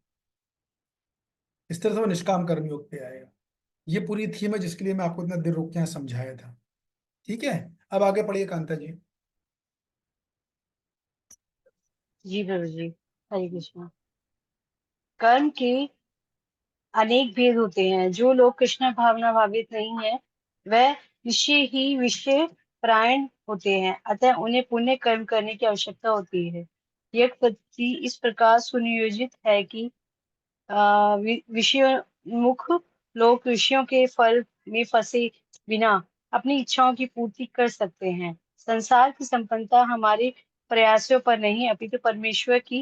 इस तरह से वो निष्काम कर्म योग पे आएगा। ये पूरी थीम है जिसके लिए मैं आपको इतना देर रोक के यहाँ समझाया था। ठीक है, अब आगे पढ़िए कांता जी। जी प्रभु जी, हरे कृष्णा। कर्म के अनेक भेद होते हैं। जो लोग कृष्ण भावना भावित नहीं है, वह विषय ही विषय परायण होते हैं, अतः उन्हें पुण्य कर्म करने की आवश्यकता होती है। यह पद्धति इस प्रकार सुनियोजित है कि विषयोन्मुख लोग विषयों के फल में फंसे बिना अपनी इच्छाओं की पूर्ति कर सकते हैं। संसार की संपन्नता हमारे प्रयासों पर नहीं, अपितु परमेश्वर की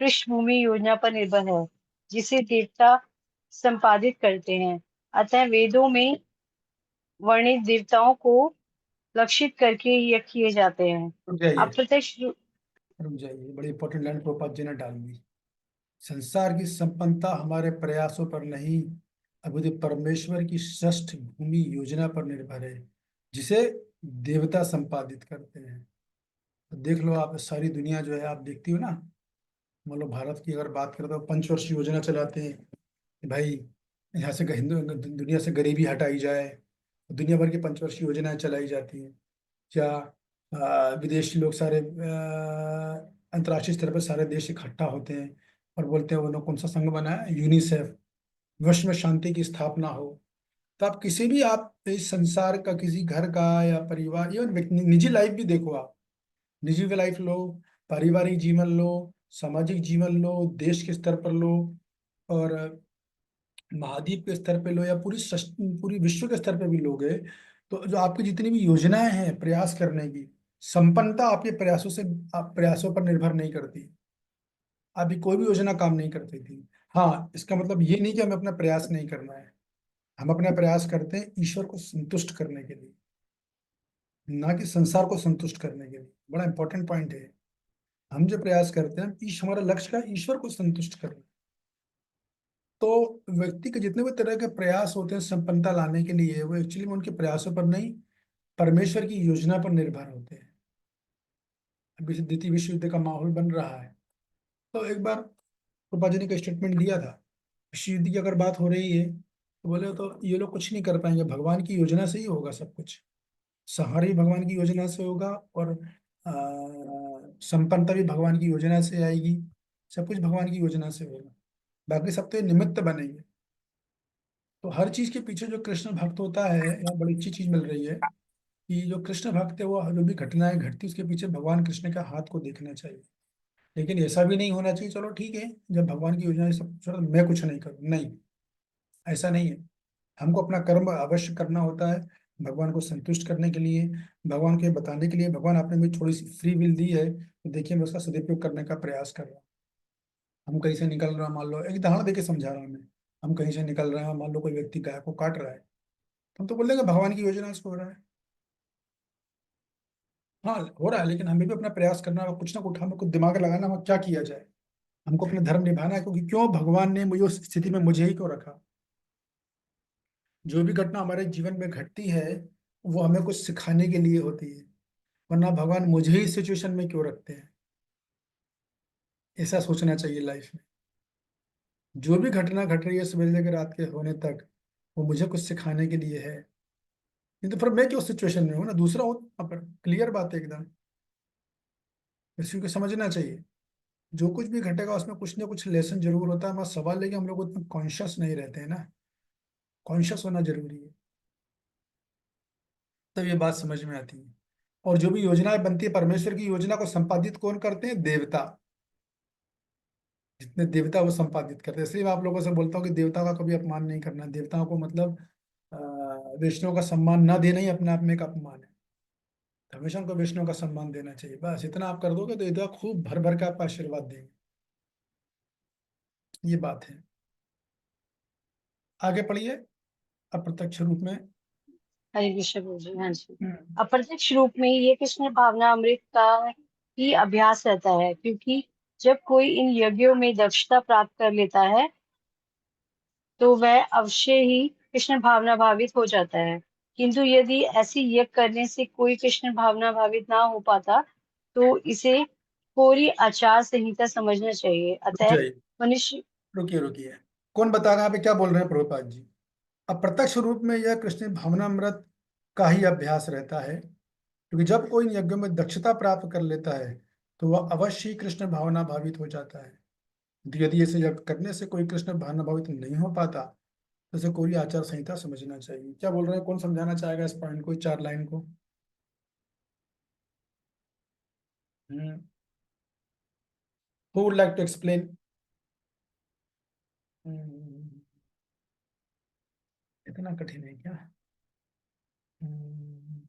पृष्ठभूमि योजना पर निर्भर है, जिसे देवता संपादित करते हैं। अतः वेदों में वर्णित देवताओं को लक्षित करके यह किए जाते हैं। रुक जाइए, अप्रत्यक्ष रुक जाइए, बड़ी इंपॉर्टेंट लाइन प्रभुपाद जी ने डाल दी। संसार की संपन्नता हमारे प्रयासों पर नहीं, अपितु परमेश्वर की षष्ठ भूमि योजना पर निर्भर है, जिसे देवता संपादित करते हैं। तो देख लो आप, सारी दुनिया जो है आप देखती हो ना, मतलब भारत की अगर बात करें तो पंचवर्षीय योजना चलाते हैं कि भाई यहाँ से हिंदू दुनिया से गरीबी हटाई जाए। दुनिया भर की पंचवर्षीय योजनाएं चलाई जाती हैं। क्या विदेशी लोग सारे अंतर्राष्ट्रीय स्तर पर सारे देश इकट्ठा होते हैं और बोलते हैं, वो लोग कौन सा संघ बना है, यूनिसेफ, विश्व में शांति की स्थापना हो। तो आप किसी भी, आप इस संसार का किसी घर का या परिवार, इवन निजी लाइफ भी देखो आप, निजी लाइफ लो, पारिवारिक जीवन लो, सामाजिक जीवन लो, देश के स्तर पर लो, और महाद्वीप के स्तर पे लो, या पूरी विश्व के स्तर पे भी लोगे, तो जो आपकी जितनी भी योजनाएं हैं प्रयास करने की, संपन्नता आपके प्रयासों से, आप प्रयासों पर निर्भर नहीं करती। अभी कोई भी योजना काम नहीं करती थी। हाँ, इसका मतलब ये नहीं कि हमें अपना प्रयास नहीं करना है। हम अपना प्रयास करते हैं ईश्वर को संतुष्ट करने के लिए, ना कि संसार को संतुष्ट करने के लिए। बड़ा इंपॉर्टेंट पॉइंट है। हम जो प्रयास करते हैं, हमारा लक्ष्य का ईश्वर को संतुष्ट करना। तो व्यक्ति के जितने भी तरह के प्रयास होते हैं संपन्नता लाने के लिए, वो एक्चुअली में उनके प्रयासों पर नहीं, परमेश्वर की योजना पर निर्भर होते हैं। अभी से द्वितीय विश्व युद्ध का माहौल बन रहा है, तो एक बार रूपा जी ने एक स्टेटमेंट दिया था, विश्व युद्ध की अगर बात हो रही है तो बोले तो ये लोग कुछ नहीं कर पाएंगे, भगवान की योजना से ही होगा सब कुछ। सहारा भी भगवान की योजना से होगा, और संपन्नता भी भगवान की योजना से आएगी। सब कुछ भगवान की योजना से होगा, बाकी सब तो ये निमित्त बनेंगे। तो हर चीज के पीछे जो कृष्ण भक्त होता है, यहाँ बड़ी अच्छी चीज मिल रही है कि जो कृष्ण भक्त है वो जो भी घटनाएं घटती उसके पीछे भगवान कृष्ण का हाथ को देखना चाहिए। लेकिन ऐसा भी नहीं होना चाहिए चलो ठीक है, जब भगवान की योजना है सब चलो मैं कुछ नहीं करूँ, नहीं, ऐसा नहीं है। हमको अपना कर्म अवश्य करना होता है, भगवान को संतुष्ट करने के लिए, भगवान के बताने के लिए। भगवान आपने मुझे थोड़ी सी फ्री विल दी है, तो देखिए मैं उसका सदुपयोग करने का प्रयास कर रहा हूँ। हम कहीं से निकल रहे हैं, मान लो एक उदाहरण देके समझा रहा हूँ मैं, हम कहीं से निकल रहे हैं, मान लो कोई व्यक्ति गाय को काट रहा है, हम तो बोल देंगे भगवान की योजना से हो रहा है। हाँ हो रहा है, लेकिन हमें भी अपना प्रयास करना है, कुछ ना कुछ हमें कुछ दिमाग लगाना है, क्या किया जाए। हमको अपना धर्म निभाना है, क्योंकि क्यों भगवान ने मुझे उस स्थिति में मुझे ही क्यों रखा। जो भी घटना हमारे जीवन में घटती है वो हमें कुछ सिखाने के लिए होती है, वरना भगवान मुझे ही सिचुएशन में क्यों रखते हैं। ऐसा सोचना चाहिए लाइफ में। जो भी घटना घट रही है सुबह से लेकर रात के होने तक, वो मुझे कुछ सिखाने के लिए है। नहीं तो फिर मैं क्यों सिचुएशन में हूँ ना, दूसरा हो पर क्लियर बात है एकदम। इसी को समझना चाहिए। जो कुछ भी घटेगा उसमें कुछ ना कुछ लेसन जरूर होता है। हमारा सवाल है कि हम लोग उतना कॉन्शियस नहीं रहते हैं ना, कॉन्शियस होना जरूरी है, तब ये बात समझ में आती है। और जो भी योजनाएं बनती है, परमेश्वर की योजना को संपादित कौन करते हैं, देवता। जितने देवता वो संपादित करते हैं। इसलिए मैं आप लोगों से बोलता हूँ कि देवताओं का कभी अपमान नहीं करना। देवताओं को मतलब वैष्णव का सम्मान न देना ही अपने आप में एक अपमान है। हमेशा उनको वैष्णव का सम्मान देना चाहिए। बस इतना आप कर दोगे तो देवता खूब भर भर के आपको आशीर्वाद देंगे। ये बात है। आगे पढ़िए अप्रत्यक्ष रूप में। हरे कृष्ण प्रभु जी। हाँ जी। हम्म, अप्रत्यक्ष रूप में ये कृष्ण भावना अमृत का ही अभ्यास रहता है, क्योंकि जब कोई इन यज्ञों में दक्षता प्राप्त कर लेता है तो वह अवश्य ही कृष्ण भावना भावित हो जाता है। किंतु यदि ऐसी यज्ञ करने से कोई कृष्ण भावना भावित ना हो पाता तो इसे पूरी आचार संहिता समझना चाहिए। रुक अतः जाइए, मनुष्य। रुकिए रुकिए। कौन बताएगा यहाँ पे क्या बोल रहे हैं प्रभुपाद जी। अप्रत्यक्ष रूप में यह कृष्ण भावनामृत का ही अभ्यास रहता है, क्योंकि जब कोई इन यज्ञों में दक्षता प्राप्त कर लेता है तो वह अवश्य ही कृष्ण भावना भावित हो जाता है। तो यदि ऐसे यज्ञ करने से कोई कृष्ण भावना भावित नहीं हो पाता तो इसे कोई आचार संहिता समझना चाहिए। क्या बोल रहे हैं, कौन समझाना चाहेगा इस पॉइंट को, 4 लाइन को। Who would like to explain. इतना कठिन है क्या। हम्म,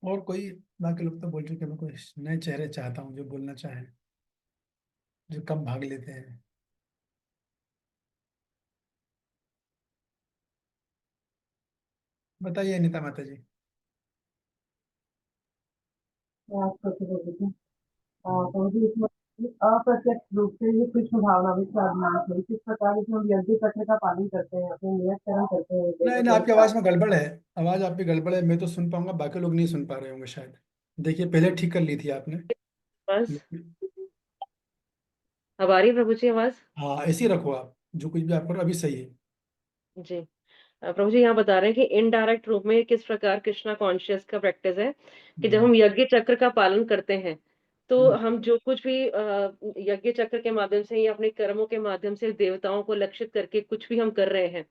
और कोई, बाकी लोग तो बोल चुके, मैं कोई नए चेहरे चाहता हूँ जो बोलना चाहे, जो कम भाग लेते हैं। बताइए अनिता माता जी। मैं आपको तो बोल देती हूँ। तो जी इसमें अप्रत्यक्ष रूप से ये कृष्ण भावना में साधना है। किस प्रकार इसमें हम यज्ञ चक्र का पालन करते हैं, अपने नियत कर्म करते हैं नहीं वेदों नहीं, के आपकी अनुसार। आवाज में गड़बड़ है। आवाज आपकी गड़बड़ है, मैं तो सुन पाऊंगा, बाकी लोग नहीं सुन पा रहे होंगे शायद। देखिए पहले ठीक कर ली थी आपने। बस अब आ रही है प्रभु जी आवाज? हाँ ऐसे ही रखो आप, जो कुछ भी आप करो अभी सही है। जी। प्रभु जी यहाँ बता रहे हैं कि इनडायरेक्ट रूप में किस प्रकार कृष्णा कॉन्शियस का प्रैक्टिस है कि जब हम यज्ञ चक्र का पालन करते हैं तो हम जो कुछ भी यज्ञ चक्र के माध्यम से या अपने कर्मों के माध्यम से देवताओं को लक्षित करके कुछ भी हम कर रहे हैं,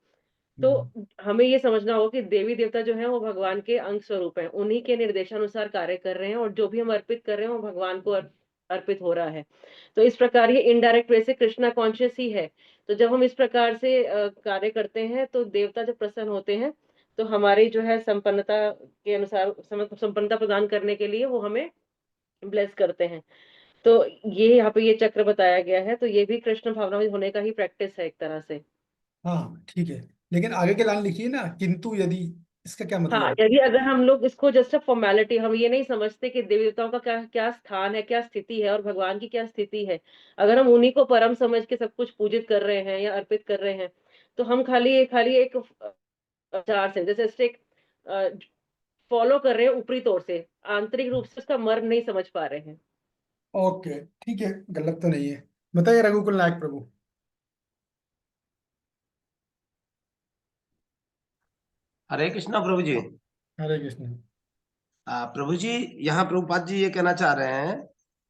तो हमें ये समझना होगा कि देवी देवता जो है वो भगवान के अंग स्वरूप है, उन्हीं के निर्देशानुसार कार्य कर रहे हैं और जो भी हम अर्पित कर रहे हैं वो भगवान को अर्पित हो रहा है। तो इस प्रकार ये इनडायरेक्ट वे से कृष्णा कॉन्शियस ही है। तो जब हम इस प्रकार से कार्य करते हैं तो देवता जब प्रसन्न होते हैं तो हमारी जो है संपन्नता के अनुसार संपन्नता प्रदान करने के लिए वो हमें ब्लेस करते हैं। तो ये यहाँ पे ये चक्र बताया गया है, तो ये भी कृष्ण भावना में होने का ही प्रैक्टिस है एक तरह से। हाँ ठीक है, लेकिन आगे के लाइन लिखिए ना, किंतु यदि, इसका क्या मतलब हाँ, है? यदि अगर हम लोग इसको जस्ट अ फॉर्मेलिटी, हम ये नहीं समझते कि देवी देवताओं का क्या क्या स्थान है, क्या स्थिति है और भगवान की क्या स्थिति है, अगर हम उन्हीं को परम समझ के सब कुछ पूजित कर रहे हैं या अर्पित कर रहे हैं, तो हम खाली खाली एक विचार से जैसे एक फॉलो कर रहे हैं ऊपरी तौर से, आंतरिक रूप से उसका मर्म नहीं समझ पा रहे हैं। ओके ठीक है, गलत तो नहीं है। बताइए रघुकुल नायक प्रभु। हरे कृष्णा प्रभु जी। हरे कृष्ण। प्रभु जी, यहाँ प्रभुपाद जी ये कहना चाह रहे हैं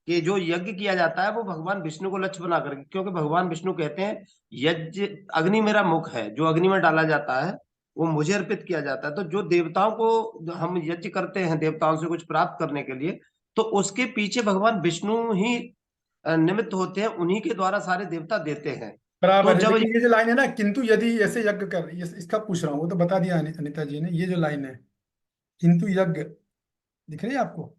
कि जो यज्ञ किया जाता है वो भगवान विष्णु को लक्ष्य बना करके, क्योंकि भगवान विष्णु कहते हैं यज्ञ अग्नि मेरा मुख है, जो अग्नि में डाला जाता है वो मुझे अर्पित किया जाता है। तो जो देवताओं को हम यज्ञ करते हैं देवताओं से कुछ प्राप्त करने के लिए, तो उसके पीछे भगवान विष्णु ही निमित्त होते हैं, उन्हीं के द्वारा सारे देवता देते हैं। तो बराबर है, जब लेकिन ये जो लाइन है ना, किंतु यदि ऐसे यज्ञ कर, इसका पूछ रहा हूँ, वो तो बता दिया अनिता जी ने, ये जो लाइन है किंतु यज्ञ, दिख रही है आपको?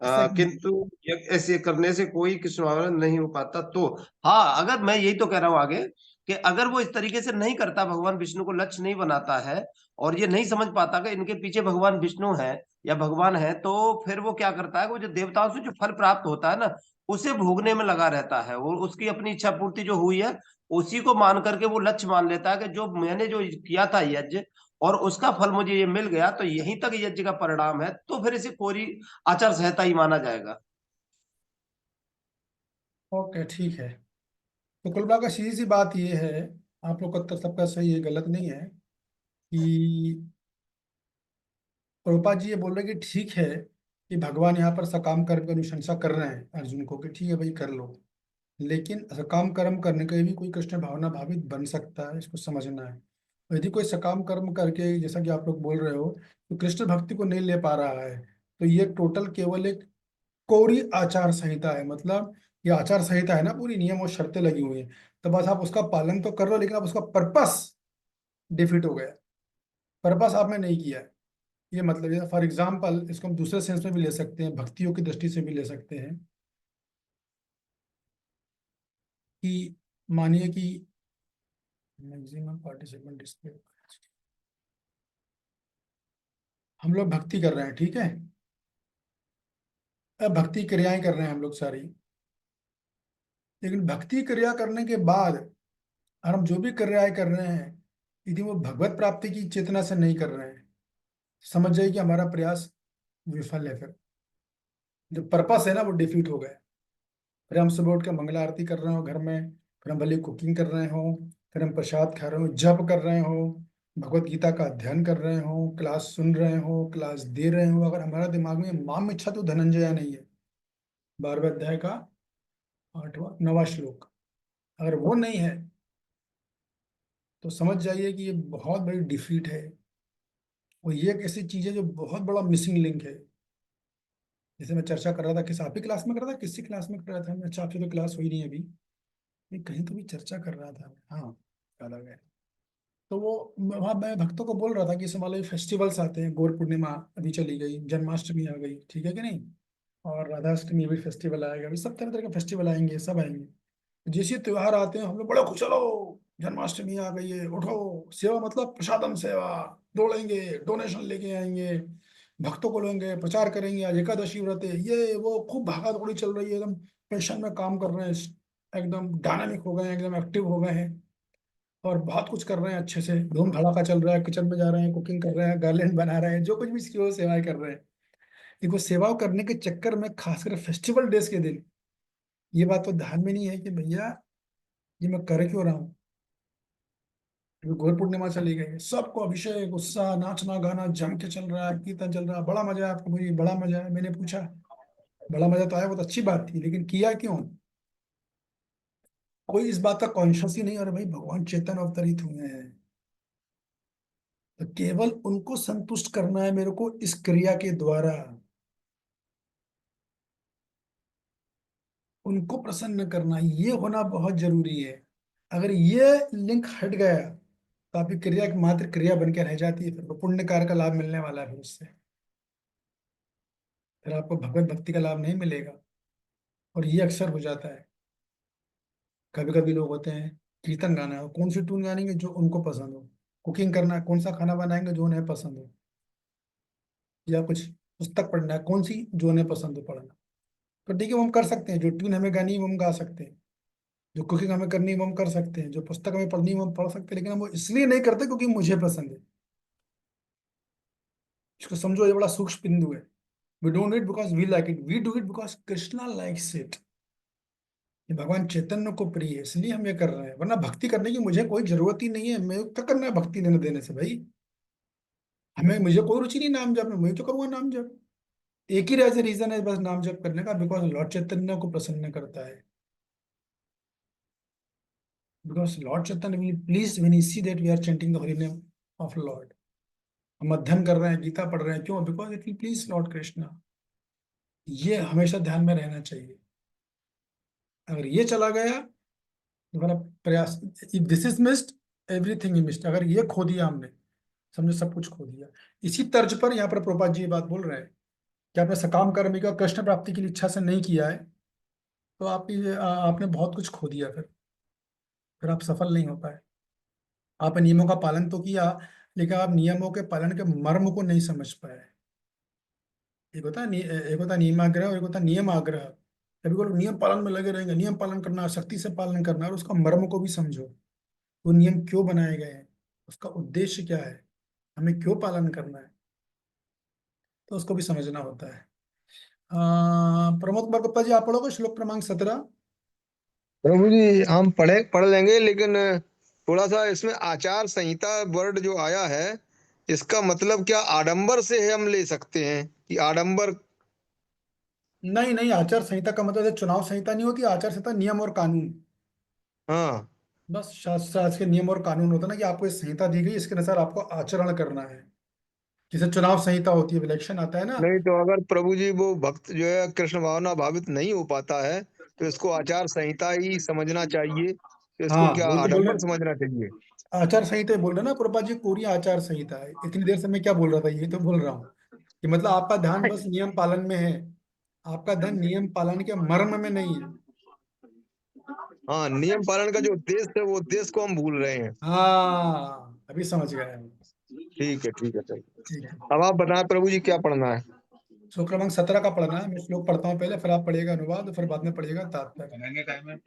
इसका किंतु ऐसे करने से कोई कृष्ण नहीं हो पाता। तो हाँ, अगर मैं यही तो कह रहा हूँ आगे कि अगर वो इस तरीके से नहीं करता, भगवान विष्णु को लक्ष्य नहीं बनाता है और ये नहीं समझ पाता कि इनके पीछे भगवान विष्णु है या भगवान है, तो फिर वो क्या करता है, वो जो देवताओं से जो फल प्राप्त होता है ना, उसे भोगने में लगा रहता है। वो उसकी अपनी इच्छा पूर्ति जो हुई है उसी को मान करके वो लक्ष्य मान लेता है कि जो मैंने जो किया था यज्ञ और उसका फल मुझे ये मिल गया, तो यहीं तक यज्ञ का परिणाम है, तो फिर इसे कोरी आचार संहिता ही माना जाएगा। ओके ठीक है। तो कुल मिलाकर सीधी सी बात ये है, आप लोग का तो सबका सही है, गलत नहीं है, कि प्रभुपाद जी ये बोल रहे हैं कि ठीक है कि भगवान यहाँ पर सकाम कर्म की अनुशंसा कर रहे हैं अर्जुन को, कि ठीक है भाई कर लो, लेकिन सकाम कर्म करने के भी कोई कृष्ण भावना भावित बन सकता है, इसको समझना है। और यदि कोई सकाम कर्म करके, जैसा कि आप लोग बोल रहे हो, तो कृष्ण भक्ति को नहीं ले पा रहा है, तो ये टोटल केवल एक कोरी आचार संहिता है। मतलब ये आचार संहिता है ना, पूरी नियम और शर्तें लगी हुई हैं, तो बस आप उसका पालन तो कर लो, लेकिन आप उसका पर्पस डिफीट हो गया, पर्पस आपने नहीं किया है। ये मतलब, फॉर एग्जाम्पल इसको हम दूसरे सेंस में भी ले सकते हैं, भक्तियों की दृष्टि से भी ले सकते हैं, कि मानिए कि मैक्सिमम पार्टिसिपेंट डिस्प्ले, हम लोग भक्ति कर रहे हैं, ठीक है, अब भक्ति क्रियाएं कर रहे हैं हम लोग सारी, लेकिन भक्ति क्रिया करने के बाद और हम जो भी क्रियाएं कर रहे हैं यदि वो भगवत प्राप्ति की चेतना से नहीं कर रहे हैं, समझ जाइए कि हमारा प्रयास विफल है। फिर जो पर्पस है ना वो डिफीट हो गया। फिर हम सुबह उठ के मंगला आरती कर रहे हो घर में, फिर हम भले कुकिंग कर रहे हो, फिर हम प्रसाद खा रहे हो, जप कर रहे हो, भगवत गीता का अध्ययन कर रहे हो, क्लास सुन रहे हो, क्लास दे रहे हो, अगर हमारा दिमाग में माम इच्छा तो धनंजय नहीं है, 12वें अध्याय का 9वां श्लोक, अगर वो नहीं है तो समझ जाइए कि ये बहुत बड़ी डिफीट है। और ये एक ऐसी चीज है जो बहुत बड़ा मिसिंग लिंक है। जैसे मैं चर्चा कर रहा था, किस आप ही क्लास में कर रहा था, किसी क्लास में कर रहा था, अच्छा आपसे तो क्लास हुई नहीं अभी, नहीं कहीं तो भी चर्चा कर रहा था, हाँ याद आ गया। तो वो वहाँ मैं भक्तों को बोल रहा था कि इस वाले फेस्टिवल्स आते हैं, गौर पूर्णिमा अभी चली गई, जन्माष्टमी आ गई, ठीक है कि नहीं, और राधाष्टमी भी फेस्टिवल आएगा, अभी सब तरह तरह के फेस्टिवल आएंगे, सब आएंगे। जैसे त्योहार आते हैं हम लोग बड़े खुश, चलो जन्माष्टमी आ गई है, उठो सेवा, मतलब प्रसादम सेवा, दौड़ेंगे, डोनेशन लेके आएंगे, भक्तों को लेंगे, प्रचार करेंगे, आज एकादशी व्रत है, ये वो खूब भागा दौड़ी चल रही है, एकदम पैशन में काम कर रहे हैं, एकदम डायनामिक हो गए हैं, एकदम एक्टिव हो गए हैं। और बहुत कुछ कर रहे हैं, अच्छे से धूम धड़ाका चल रहा है, किचन में जा रहे हैं, कुकिंग कर रहे हैं, गार्लैंड बना रहे हैं, जो कुछ भी इसकी वो सेवाएं कर रहे हैं। देखो सेवा करने के चक्कर में खासकर फेस्टिवल डेज के दिन ये बात तो ध्यान में नहीं है कि भैया ये मैं कर क्यों रहा हूँ। अभी गौर पूर्णिमा चली गई, सबको अभिषेक उत्साह, नाचना गाना जम के चल रहा है, कीर्तन चल रहा है, बड़ा मजा है आपको, मुझे बड़ा मजा है। मैंने पूछा, बड़ा मजा तो आया, बहुत अच्छी बात थी, लेकिन किया क्यों? कोई इस बात का कॉन्शियस ही नहीं। और भाई भगवान चेतन अवतरित हुए हैं, तो केवल उनको संतुष्ट करना है मेरे को इस क्रिया के द्वारा, उनको प्रसन्न करना, ये होना बहुत जरूरी है। अगर ये लिंक हट गया तो आपकी क्रिया एक मात्र क्रिया बन के रह जाती है, फिर वो पुण्य कार्य का लाभ मिलने वाला है, फिर उससे फिर आपको भगवत भक्ति का लाभ नहीं मिलेगा। और ये अक्सर हो जाता है। कभी कभी लोग होते हैं, कीर्तन गाना है, कौन सी टून गाएंगे जो उनको पसंद हो, कुकिंग करना है, कौन सा खाना बनाएंगे जो उन्हें पसंद हो, या कुछ पुस्तक पढ़ना है, कौन सी जो उन्हें पसंद हो पढ़ना, तो ठीक है वो हम कर सकते हैं। जो ट्यून हमें गानी है वो हम गा सकते हैं, जो कुकिंग हमें करनी है वो हम कर सकते हैं, जो पुस्तक हमें पढ़नी है वो हम पढ़ सकते हैं, लेकिन हम वो इसलिए नहीं करते क्योंकि मुझे पसंद है। इसको समझो, ये बड़ा सूक्ष्म बिंदु है। We don't it because we like it, we do it because Krishna likes it. ये भगवान चैतन्य को प्रिय है, इसलिए हम ये कर रहे हैं, वरना भक्ति करने की मुझे कोई जरूरत ही नहीं है। मैं क्या करना है भक्ति लेने देने से भाई? मुझे कोई रुचि नहीं नाम जप में, मैं तो करूंगा नाम जप। एक ही रीजन है बस नाम जप करने का, बिकॉज लॉर्ड चैतन्य को प्रसन्न करता है। Because Lord Chaitanya will please when he see that we are chanting the holy name of Lord. हम अध्ययन कर रहे हैं, गीता पढ़ रहे हैं, क्यों? Because it will please Lord Krishna. ये हमेशा ध्यान में रहना चाहिए। अगर ये चला गया तो हमारा प्रयास, if this is missed everything is missed. अगर ये खो दिया हमने, समझो सब कुछ खो दिया। इसी तर्ज पर यहाँ पर प्रभुपाद जी ये बात बोल रहे हैं कि आपने सकाम कर्म का कृष्ण प्राप्ति की इच्छा से नहीं किया है, तो आपने बहुत कुछ खो दिया। फिर आप सफल नहीं हो पाए। आपने नियमों का पालन तो किया, लेकिन आप नियमों के पालन के मर्म को नहीं समझ पाए। एक होता है नियमाग्रह और एक होता है नियम आग्रह। कभी को लोग नियम पालन में लगे रहेंगे, नियम पालन करना, सख्ती से पालन करना, और उसका मर्म को भी समझो। वो नियम क्यों बनाए गए हैं, उसका उद्देश्य क्या है, हमें क्यों पालन करना है, तो उसको भी समझना होता है। प्रमोद कुमार गुप्ता जी, आप पढ़ोगे श्लोक क्रमांक 17? प्रभु जी हम पढ़ लेंगे, लेकिन थोड़ा सा इसमें आचार संहिता वर्ड जो आया है, इसका मतलब क्या आडंबर से हम ले सकते हैं कि आडंबर? नहीं नहीं, आचार संहिता का मतलब है चुनाव संहिता नहीं होती। आचार संहिता नियम और कानून, हाँ बस शास्त्र के नियम और कानून होता है ना, कि आपको ये संहिता दी गई, इसके अनुसार आपको आचरण करना है। जैसे चुनाव संहिता होती है, इलेक्शन आता है ना। नहीं तो अगर प्रभु जी वो भक्त जो है कृष्ण भावना भावित नहीं हो पाता है, तो इसको आचार संहिता ही समझना चाहिए, तो इसको हाँ क्या वही तो बोल आडंबर रहे, समझना चाहिए? आचार संहिता ही बोल रहे ना प्रभुपाद जी, पूरी आचार संहिता है। इतनी देर से मैं क्या बोल रहा था, ये तो बोल रहा हूँ कि मतलब आपका ध्यान बस नियम पालन में है, आपका ध्यान नियम पालन के मर्म में नहीं है। हाँ, नियम पालन का जो उद्देश्य है वो उद्देश्य को हम भूल रहे हैं। हाँ अभी समझ गए हम। ठीक है ठीक है, चलिए ठीक है, अब आप बताएं प्रभु जी क्या पढ़ना है। श्लोक क्रमांक 17 का पढ़ना है। मैं श्लोक पढ़ता हूँ पहले, फिर आप पढ़िएगा अनुवाद, फिर बाद में पढ़िएगा तात्पर्य।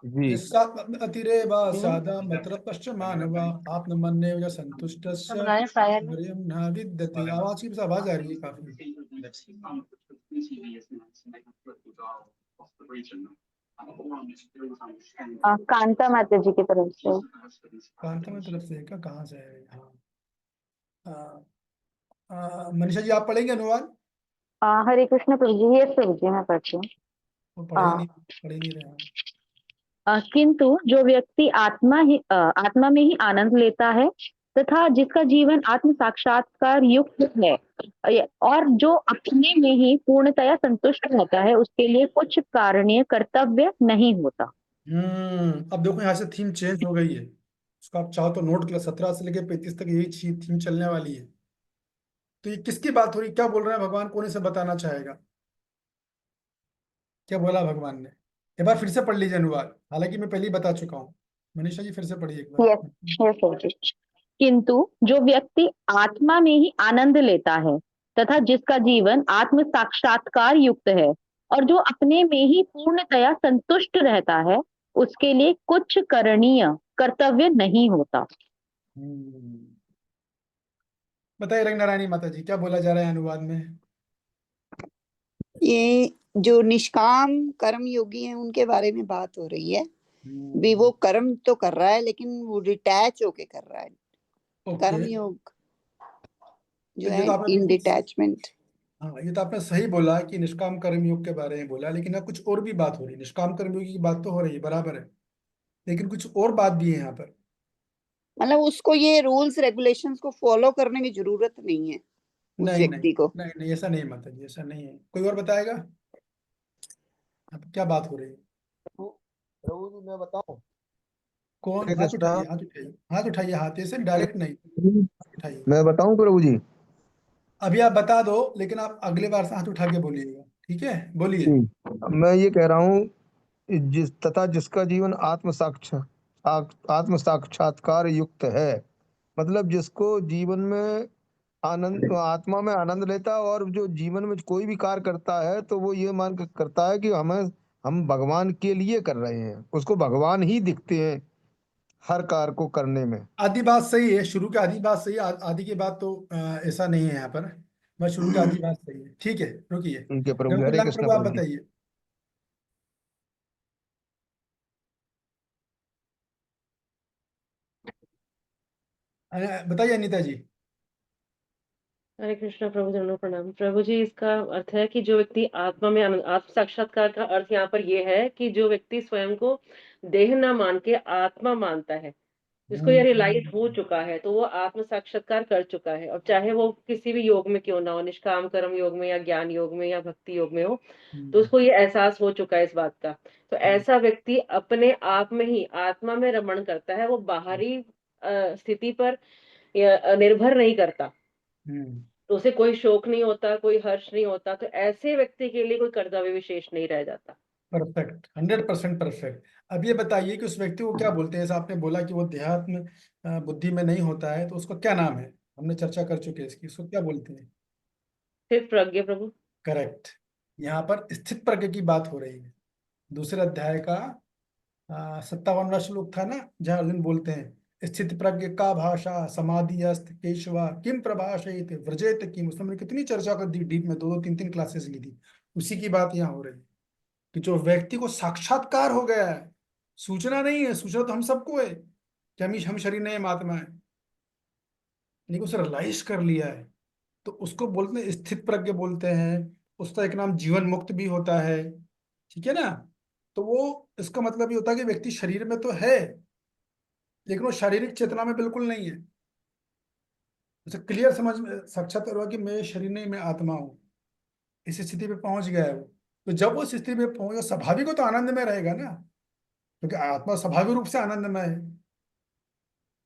जी अतिरेवा सादा मत्रपश्च मानवा आत्मन्नेव संतुष्टस्य बनाए फ्रायर में। मरियम न विद्यते। आवाज की आवाज आ रही है काफी। कांता माता जी की तरफ से। कांता में तरफ से क्या, कहाँ से है? हाँ, मनीषा जी आप पढ़ेंगे अनुवाद? हरे कृष्ण प्रभु जी, ये प्रभु जी मैं पढ़ती हूँ। वो पढ़ ही नहीं रहे हैं। किंतु जो व्यक्ति आत्मा में ही आनंद लेता है तथा जिसका जीवन आत्म साक्षात्कार युक्त है और जो अपने में ही पूर्णतया संतुष्ट रहता है, उसके लिए कुछ कारणीय कर्तव्य नहीं होता। अब देखो यहाँ से थीम चेंज हो गई है। उसको आप चाहो तो नोट कर, 17 से लेकर 35 तक यही थीम चलने वाली है। तो ये किसकी बात हो रही, क्या बोल रहे हैं भगवान, कौन इसे बताना चाहेगा? क्या बोला भगवान ने? एक बार फिर से पढ़ लीजिए अनुवाद, हालांकि मैं पहले ही बता चुका हूँ। मनीषा जी फिर से पढ़िए एक बार। यस यस प्रभु जी। किंतु जो व्यक्ति आत्मा में ही आनंद लेता है तथा जिसका जीवन आत्म साक्षात्कार युक्त है और जो अपने में ही पूर्णतया संतुष्ट रहता है, उसके लिए कुछ करणीय कर्तव्य नहीं होता। बताइए रंगनारायणी माता जी, क्या बोला जा रहा है अनुवाद में? ये जो निष्काम कर्म योगी हैं उनके बारे में बात हो रही है। भी वो कर्म तो कर रहा है लेकिन वो डिटैच होके कर रहा है। कर्म ओके, योग जो तो ये है तो आपने इन बिल्कुल डिटैचमेंट। हाँ, ये तो आपने सही बोला कि निष्काम कर्मयोग के बारे में बोला, लेकिन यहाँ कुछ और भी बात हो रही है। निष्काम कर्मयोगी की बात तो हो रही है, बराबर है, लेकिन कुछ और बात भी है यहाँ पर। मतलब उसको ये रूल्स रेगुलेशंस को फॉलो करने की जरूरत नहीं है उस नहीं नहीं व्यक्ति को। नहीं नहीं, ऐसा नहीं माता जी, ऐसा नहीं है। कोई और बताएगा अब क्या बात हो रही है? प्रभु जी मैं बताऊं? कौन? हरे हाथ कृष्णा। उठाइए, हाथ उठाइए, हाथ उठाइए, हाथ ऐसे डायरेक्ट नहीं, हाथ उठाइए। मैं बताऊं प्रभु जी? अभी आप बता दो, लेकिन आप अगले बार से हाथ उठा के बोलिएगा, ठीक है? बोलिए। मैं ये कह रहा हूँ जिसका जीवन आत्म साक्षात्कार युक्त है, मतलब जिसको जीवन में आत्मा में आनंद लेता है, और जो जीवन में कोई भी कार्य करता है तो वो ये मान कर करता है कि हम भगवान के लिए कर रहे हैं, उसको भगवान ही दिखते हैं हर कार्य को करने में। आधी बात सही है, शुरू की आधी बात सही है, आधी की बात तो ऐसा नहीं है यहाँ पर। बस शुरू की आधी बात सही है, ठीक है, रुकिए। उनके प्रभु जी, हरे रघुनाथ कृष्ण प्रभु, आप प्रभु जी। बताइए। बताइए अनीता जी। हरे कृष्णा प्रभु, दंडों प्रणाम प्रभु जी। इसका अर्थ है कि जो व्यक्ति आत्मा में आत्म साक्षात्कार का अर्थ यहाँ पर यह है कि जो व्यक्ति स्वयं को देह न मान के आत्मा मानता है, जिसको ये रियलाइज हो चुका है, तो वो आत्म साक्षात्कार कर चुका है। और चाहे वो किसी भी योग में क्यों ना हो, निष्काम कर्म योग में या ज्ञान योग में या भक्ति योग में हो, तो उसको ये एहसास हो चुका है इस बात का। तो ऐसा व्यक्ति अपने आप में ही आत्मा में रमण करता है, वो बाहरी स्थिति पर निर्भर नहीं करता। तो उसे कोई शोक नहीं होता, कोई हर्ष नहीं होता। तो ऐसे व्यक्ति के लिए कोई कर्तव्य विशेष नहीं रह जाता। Perfect, 100% perfect. अब ये बताइए कि उस व्यक्ति को क्या बोलते हैं? जैसे आपने बोला कि वो देहात्म बुद्धि में नहीं होता है, तो उसका क्या नाम है? हमने चर्चा कर चुके हैं इसकी, उसको क्या बोलते हैं? सिर्फ प्रज्ञा प्रभु। करेक्ट। यहाँ पर स्थित प्रज्ञ की बात हो रही है। दूसरे अध्याय का 57वां श्लोक था ना, जहाँ अर्जुन बोलते हैं स्थित प्रज्ञ का भाषा समाधि अस्त केशवा किम प्रभाषेत व्रजेत किम। उसमें हमने कितनी चर्चा कर दी डीप में, 2-2 3-3 क्लासेस ली थी। उसी की बात यहाँ हो रही है कि जो व्यक्ति को साक्षात्कार हो गया है, सूचना नहीं है, सूचना तो हम सबको है कि हम शरीर नहीं, हम आत्मा है, लेकिन उसे रियलाइज कर लिया है, तो उसको बोलते हैं स्थित प्रज्ञ बोलते हैं। उसका एक नाम जीवन मुक्त भी होता है, ठीक है ना? तो वो इसका मतलब ये होता है कि व्यक्ति शरीर में तो है, लेकिन वो शारीरिक चेतना में बिल्कुल नहीं है। उसे क्लियर समझ में साक्षात्कार हुआ कि मैं शरीर नहीं, मैं आत्मा हूँ। इस स्थिति पे पहुंच गया है वो। तो जब वो इस स्थिति पे पहुंच गया, स्वाभाविक हो तो आनंद में रहेगा ना, क्योंकि आत्मा स्वाभाविक रूप से आनंद में है।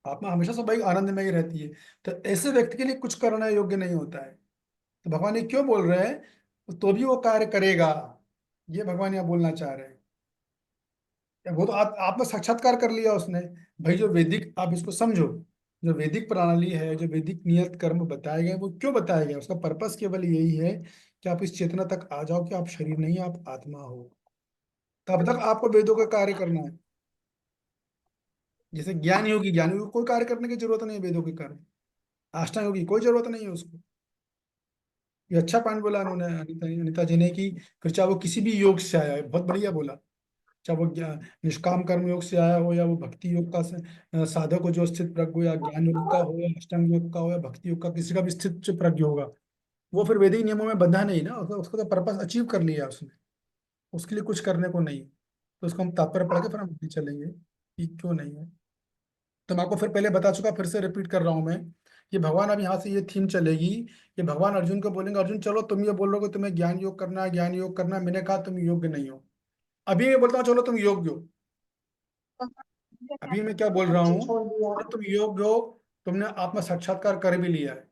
आत्मा हमेशा स्वाभाविक आनंद में ही रहती है। तो ऐसे व्यक्ति के लिए कुछ करना योग्य नहीं होता है। तो भगवान ये क्यों बोल रहे हैं? तो भी वो कार्य करेगा, ये भगवान यहाँ बोलना चाह रहे हैं। वो तो आत्म साक्षात्कार कर लिया उसने। भाई जो वैदिक, आप इसको समझो, जो वैदिक प्रणाली है, जो वैदिक नियत कर्म बताए गए, वो क्यों बताए गए? उसका पर्पस केवल यही है कि आप इस चेतना तक आ जाओ कि आप शरीर नहीं, आप आत्मा हो। तब तक आपको वेदों का कार्य करना है। जैसे ज्ञान योगी को कोई कार्य करने की जरूरत नहीं है वेदों के कारण। आष्टांग योगी कोई जरूरत नहीं है उसको। ये अच्छा पॉइंट बोला उन्होंने, अनिता जी ने, कि फिर चाहे वो किसी भी योग से आया है, बहुत बढ़िया बोला। चाहे वो निष्काम कर्म योग से आया हो, या वो भक्ति योग का साधक हो जो स्थित प्रज्ञ हो, या ज्ञान योग का हो, या अष्टांग योग का हो, या भक्ति योग का, किसी का भी स्थित से प्रज्ञ होगा, वो फिर वैदिक नियमों में बंधा नहीं ना। उसका तो पर्पस अचीव कर लिया उसने, उसके लिए कुछ करने को नहीं। तो उसको हम तात्पर्य पढ़ के फिर हम आगे चलेंगे कि क्यों नहीं है। तो मैं आपको फिर पहले बता चुका, फिर से रिपीट कर रहा हूं मैं कि भगवान अब यहाँ से ये थीम चलेगी कि भगवान अर्जुन को बोलेंगे, अर्जुन चलो तुम ये बोल रहे हो कि तुम्हें ज्ञान योग करना है, ज्ञान योग करना है। मैंने कहा तुम योग्य नहीं हो। अभी मैं बोलता हूँ चलो तुम योग्य हो। अभी मैं क्या बोल रहा हूँ? छोड़ दिया। चलो तुम योग्य हो, तुमने आत्म साक्षात्कार कर भी लिया है,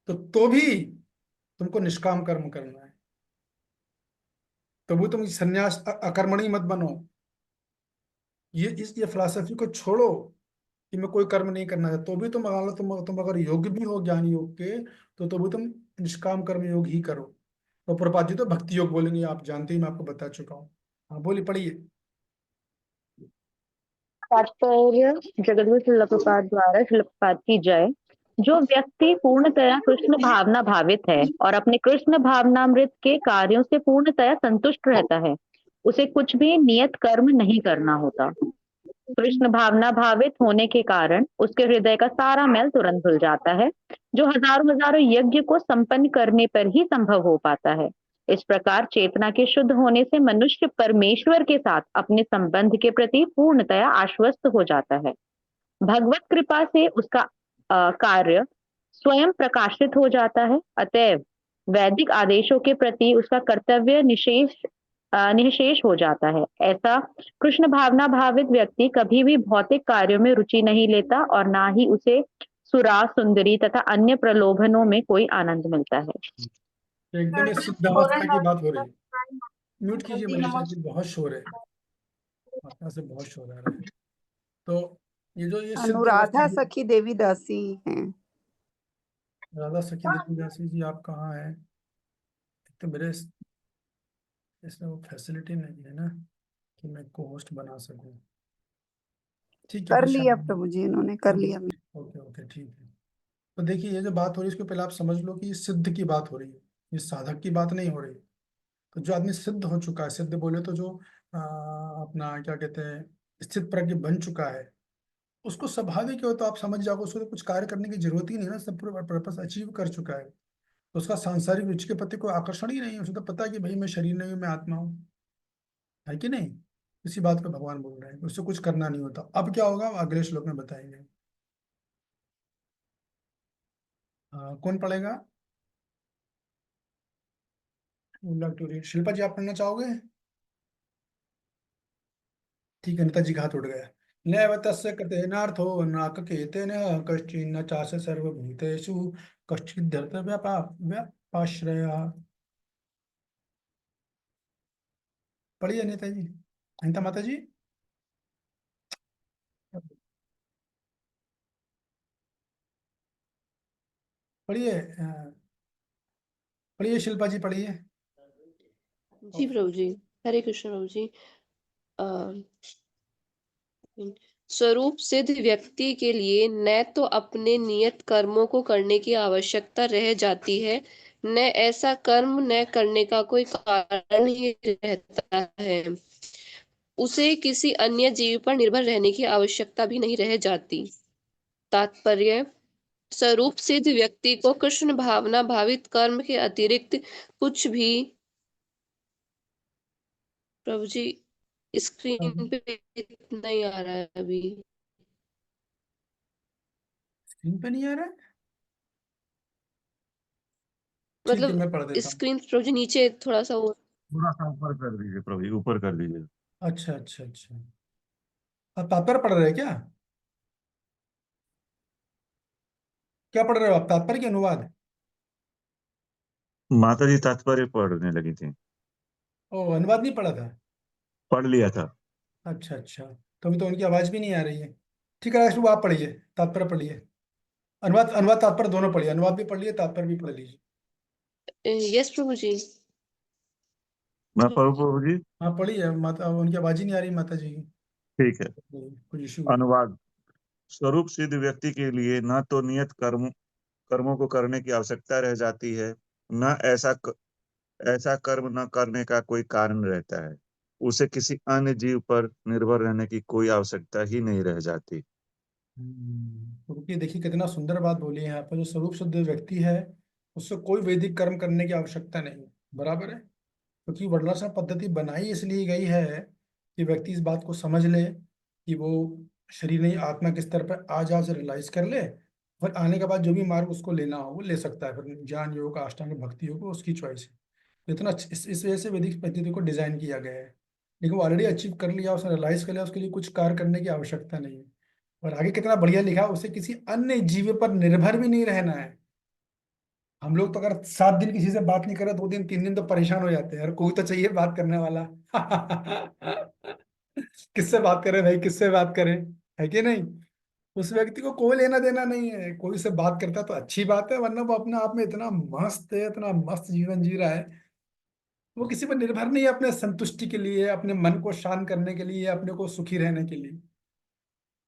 तो भी तुमको निष्काम कर्म करना है। तो वो तुम संन्यास अकर्मणी मत बनो। ये फिलॉसफी को छोड़ो कि मैं कोई कर्म नहीं करना चाहता। तो भी तुम अगर तुम अगर योग्य भी हो ज्ञान योग के, तो भी तुम निष्काम कर्म योग ही करो। तो प्रपात जी तो भक्ति योग बोलेंगे, आप जानते ही, मैं आपको बता चुका हूँ। हाँ बोलिए, पढ़िए। तात्पर्य जगद्गुरु श्रील प्रभुपाद द्वारा श्रील प्रभुपाद की जय। जो व्यक्ति पूर्णतया कृष्ण भावना भावित है और अपने कृष्ण भावनामृत के कार्यों से पूर्णतया संतुष्ट रहता है, उसे कुछ भी नियत कर्म नहीं करना होता। कृष्ण भावना भावित होने के कारण उसके हृदय का सारा मैल तुरंत धुल जाता है, जो हजारों हजारों यज्ञ को संपन्न करने पर ही संभव हो पाता है। इस प्रकार चेतना के शुद्ध होने से मनुष्य परमेश्वर के साथ अपने संबंध के प्रति पूर्णतया आश्वस्त हो जाता है। भगवत कृपा से उसका कार्य स्वयं प्रकाशित हो जाता है। अतएव वैदिक आदेशों के प्रति उसका कर्तव्य निशेष हो जाता है। ऐसा कृष्ण भावना भावित व्यक्ति कभी भी भौतिक कार्यों में रुचि नहीं लेता और ना ही उसे सुरा, सुंदरी तथा अन्य प्रलोभनों में कोई आनंद मिलता है। एकदम ये सिद्ध अवस्था की बात हो रही है। म्यूट कीजिए मनीषा जी, बहुत शोर है, अपना से बहुत शोर आ रहा है। तो ये जो ये सिद्ध अनुराधा अवस्था, सखी देवी दासी हैं। राधा सखी देवी दासी जी आप कहाँ हैं? तो मेरे इसमें वो फैसिलिटी नहीं है ना कि मैं को होस्ट बना सकूं। ठीक है, कर फिर लिया शाम प्रभु जी, इन्होंने कर लिया। ओके ओके ठीक है। तो देखिए ये जो बात हो रही है इसको पहले आप समझ लो कि ये सिद्ध की बात हो रही है, ये साधक की बात नहीं हो रही। तो जो आदमी सिद्ध हो चुका है, सिद्ध बोले तो जो अपना क्या कहते हैं स्थित प्रज्ञ बन चुका है, उसको स्वाभाविक हो तो आप समझ जाओगे, उसको तो कुछ कार्य करने की जरूरत ही नहीं है ना, सब पूरा पर्पस अचीव कर चुका है। तो उसका सांसारिक रुचि के प्रति कोई आकर्षण ही नहीं है, उसे तो पता है कि भाई मैं शरीर नहीं हूँ, मैं आत्मा हूँ, है कि नहीं। इसी बात को भगवान बोल रहे हैं, उससे कुछ करना नहीं होता। अब क्या होगा अगले श्लोक में बताएंगे। कौन पढ़ेगा? शिल्पा जी आप पढ़ना चाहोगे? ठीक है, नेता जी का हाथ उठ गया। नैव तस्य कृतेनार्थो नाककेतेन कश्चिन्न चास्य सर्वभूतेषु कश्चित् व्यापाश्रयः। पढ़िए नेता जी, अनिता माता जी। पढ़िए पढ़िए शिल्पा जी पढ़िए। जी प्रभु जी, हरे कृष्ण प्रभु जी। स्वरूप सिद्ध व्यक्ति के लिए न तो अपने नियत कर्मों को करने की आवश्यकता रह जाती है, न ऐसा कर्म न करने का कोई कारण ही रहता है। उसे किसी अन्य जीव पर निर्भर रहने की आवश्यकता भी नहीं रह जाती। तात्पर्य स्वरूप सिद्ध व्यक्ति को कृष्ण भावना भावित कर्म के अतिरिक्त कुछ भी, प्रभु जी स्क्रीन पे इतना ही आ रहा है अभी, स्क्रीन पे नहीं आ रहा है? ठीक है मतलब मैं पढ़ देता हूँ। स्क्रीन प्रभु जी नीचे थोड़ा सा वो थोड़ा सा ऊपर कर दीजिए प्रभु जी, ऊपर कर दीजिए। अच्छा अच्छा अच्छा, आप तात्पर्य पढ़ रहे हैं क्या? क्या पढ़ रहे हो आप, तात्पर्य की अनुवाद? माता जी तात्पर्य पढ़ने लगी थी। ओ, अनुवाद नहीं पढ़ा था? पढ़ लिया था। अच्छा अच्छा, तो अभी तो उनकी आवाज भी नहीं आ रही है। ठीक है राष्ट्र, आप पढ़िए, तात्पर्य पढ़िए। अनुवाद अनुवाद तात्पर्य दोनों पढ़िए, अनुवाद भी पढ़ लिए तात्पर्य भी पढ़ लीजिए। यस प्रभु जी। मैं पढ़ू प्रभु जी? हाँ पढ़िए, माता उनकी आवाज ही नहीं आ रही माता जी की। ठीक है। कोई इशू है? अनुवाद। स्वरूप सिद्ध व्यक्ति के लिए न तो नियत कर्मों को करने की आवश्यकता रह जाती है, न ऐसा कर्म न करने का कोई कारण रहता है। उसे किसी अन्य जीव पर निर्भर रहने की कोई आवश्यकता ही नहीं रह जाती। तो रुकिए, देखिए कितना सुंदर बात बोली है यहाँ पर। जो स्वरूप शुद्ध व्यक्ति है उससे कोई वैदिक कर्म करने की आवश्यकता नहीं, बराबर है। क्योंकि वर्णाश्रम पद्धति बनाई इसलिए गई है कि व्यक्ति इस बात को समझ ले कि वो शरीर नहीं आत्मा के स्तर पर आ जा रियलाइज कर ले, फिर आने के बाद जो भी मार्ग उसको लेना हो वो ले सकता है। फिर ज्ञान योग अष्टांग भक्ति योग उसकी चॉइस है। इतना इस वजह से वैदिक पद्धति को डिजाइन किया गया है। लेकिन वो ऑलरेडी अचीव कर लिया, उसने रियलाइज कर लिया, उसके लिए कुछ कार्य करने की आवश्यकता नहीं है। और आगे कितना बढ़िया लिखा, उसे किसी अन्य जीव पर निर्भर भी नहीं रहना है। हम लोग तो अगर 7 दिन किसी से बात नहीं करे, 2 दिन 3 दिन तो परेशान हो जाते हैं, यार कोई तो चाहिए बात करने वाला। किससे बात करें भाई, किससे बात करें, है कि नहीं। उस व्यक्ति को कोई लेना देना नहीं है, कोई से बात करता है तो अच्छी बात है, वरना वो अपने आप में इतना मस्त है, इतना मस्त जीवन जी रहा है। वो किसी पर निर्भर नहीं है अपने संतुष्टि के लिए, अपने मन को शांत करने के लिए, अपने को सुखी रहने के लिए।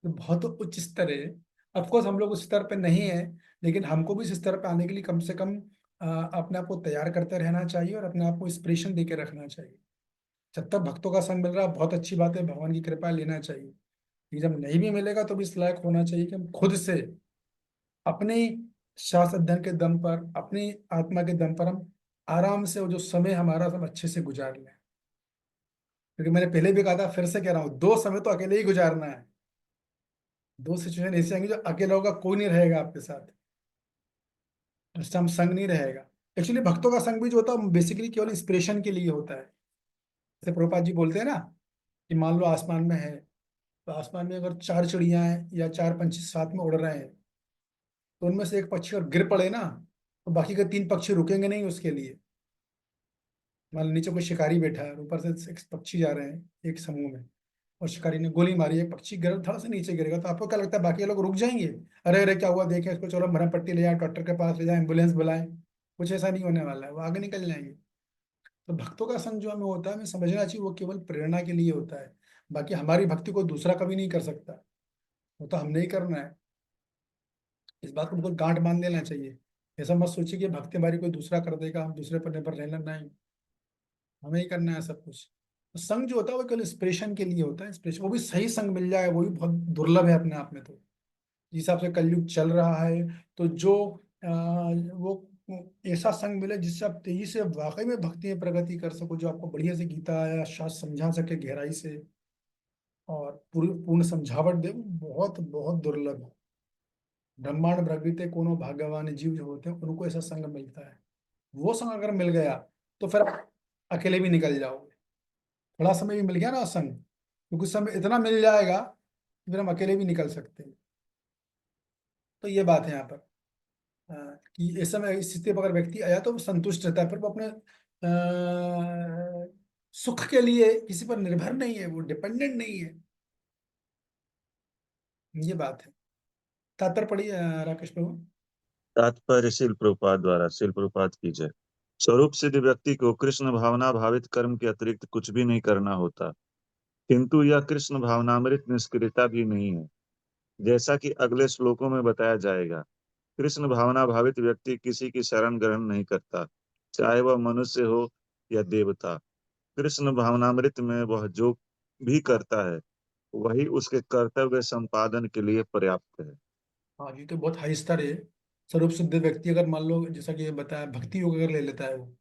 तो बहुत उच्च स्तर है। ऑफकोर्स हम लोग उस स्तर पे नहीं है, लेकिन हमको भी इस स्तर पे आने के लिए कम से कम अपने आप को तैयार करते रहना चाहिए और अपने आप को इंस्पिरेशन दे के रखना चाहिए। जब तक भक्तों का संग मिल रहा है बहुत अच्छी बात है, भगवान की कृपा लेना चाहिए। लेकिन जब नहीं भी मिलेगा तो भी इस लायक होना चाहिए कि हम खुद से अपने शास्त्र अध्ययन के दम पर, अपनी आत्मा के दम पर हम आराम से वो जो समय हमारा सब अच्छे से गुजार लें। क्योंकि मैंने पहले भी कहा था, फिर से कह रहा हूँ, 2 समय तो अकेले ही गुजारना है। 2 सिचुएशन ऐसी आएंगी जो अकेला होगा, कोई नहीं रहेगा आपके साथ, उस टाइम संग नहीं रहेगा। एक्चुअली भक्तों का संग भी जो होता है बेसिकली केवल इंस्पिरेशन के लिए होता है। जैसे प्रभुपाद जी बोलते हैं ना कि मान लो आसमान में है, तो आसमान में अगर 4 चिड़िया हैं या 4 पंछी साथ में उड़ रहे हैं, तो उनमें से एक पक्षी अगर गिर पड़े ना, तो बाकी के 3 पक्षी रुकेंगे नहीं उसके लिए। मान लो नीचे कोई शिकारी बैठा है और ऊपर से एक पक्षी जा रहे हैं एक समूह में, और शिकारी ने गोली मारी, एक पक्षी गिर थोड़ा सा नीचे गिरेगा, तो आपको क्या लगता है बाकी लोग रुक जाएंगे? अरे अरे क्या हुआ, देखें इसको, चलो मरहम पट्टी ले जाए, डॉक्टर के पास ले जाए, एम्बुलेंस बुलाएं। कुछ ऐसा नहीं होने वाला है, वो आगे निकल जाएंगे। तो भक्तों का संग जो हमें होता है, हमें समझना चाहिए वो केवल प्रेरणा के लिए होता है। बाकी हमारी भक्ति को दूसरा कभी नहीं कर सकता, वो तो हमने ही करना है। इस बात को बिल्कुल गांठ बांध लेना चाहिए। ऐसा मत सोचिए कि भक्ति हमारी कोई दूसरा कर देगा, हम दूसरे पर निर्भर रहना, नहीं, हमें ही करना है सब कुछ। तो संग जो होता है वो केवल इंस्पिरेशन के लिए होता है। इंस्पिरेशन, वो भी सही संग मिल जाए वो भी बहुत दुर्लभ है अपने आप में। तो जिस हिसाब से कलयुग चल रहा है, तो जो वो ऐसा संग मिले जिससे आप तेजी से वाकई में भक्ति में प्रगति कर सको, जो आपको बढ़िया से गीता या शास्त्र समझा सके गहराई से और पूरी पूर्ण समझावट दे, वो बहुत बहुत दुर्लभ है। ब्रह्मांड भ्रमिते कोनो भाग्यवान जीव जो होते हैं उनको ऐसा संग मिलता है। वो संग अगर मिल गया तो फिर आप अकेले भी निकल जाओगे। थोड़ा समय भी मिल गया ना संग, तो कुछ समय इतना मिल जाएगा कि फिर हम अकेले भी निकल सकते हैं। तो ये बात है यहाँ पर, कि इस समय इस स्थिति पर अगर व्यक्ति आया तो वो संतुष्ट रहता है, फिर वो अपने सुख के लिए किसी पर निर्भर नहीं है, वो डिपेंडेंट नहीं है। ये बात है। तात्पर्य पढ़िए राकेश प्रभु। तात्पर्य शिल प्रभुपाद द्वारा, शिल प्रभुपाद की जय। स्वरूप सिद्ध व्यक्ति को कृष्ण भावना भावित कर्म के अतिरिक्त कुछ भी नहीं करना होता, किंतु यह कृष्ण भावनामृत निष्क्रियता भी नहीं है, जैसा कि अगले श्लोकों में बताया जाएगा। कृष्ण भावना भावित व्यक्ति किसी की शरण ग्रहण नहीं करता, चाहे वह मनुष्य हो या देवता। कृष्ण भावनामृत में वह जो भी करता है वही उसके कर्तव्य संपादन के लिए पर्याप्त है। हाँ, ये तो बहुत हाई स्तर है। स्वरूप सिद्ध व्यक्ति अगर मान लो जैसा कि ये बताया, भक्ति योग अगर ले लेता है, वो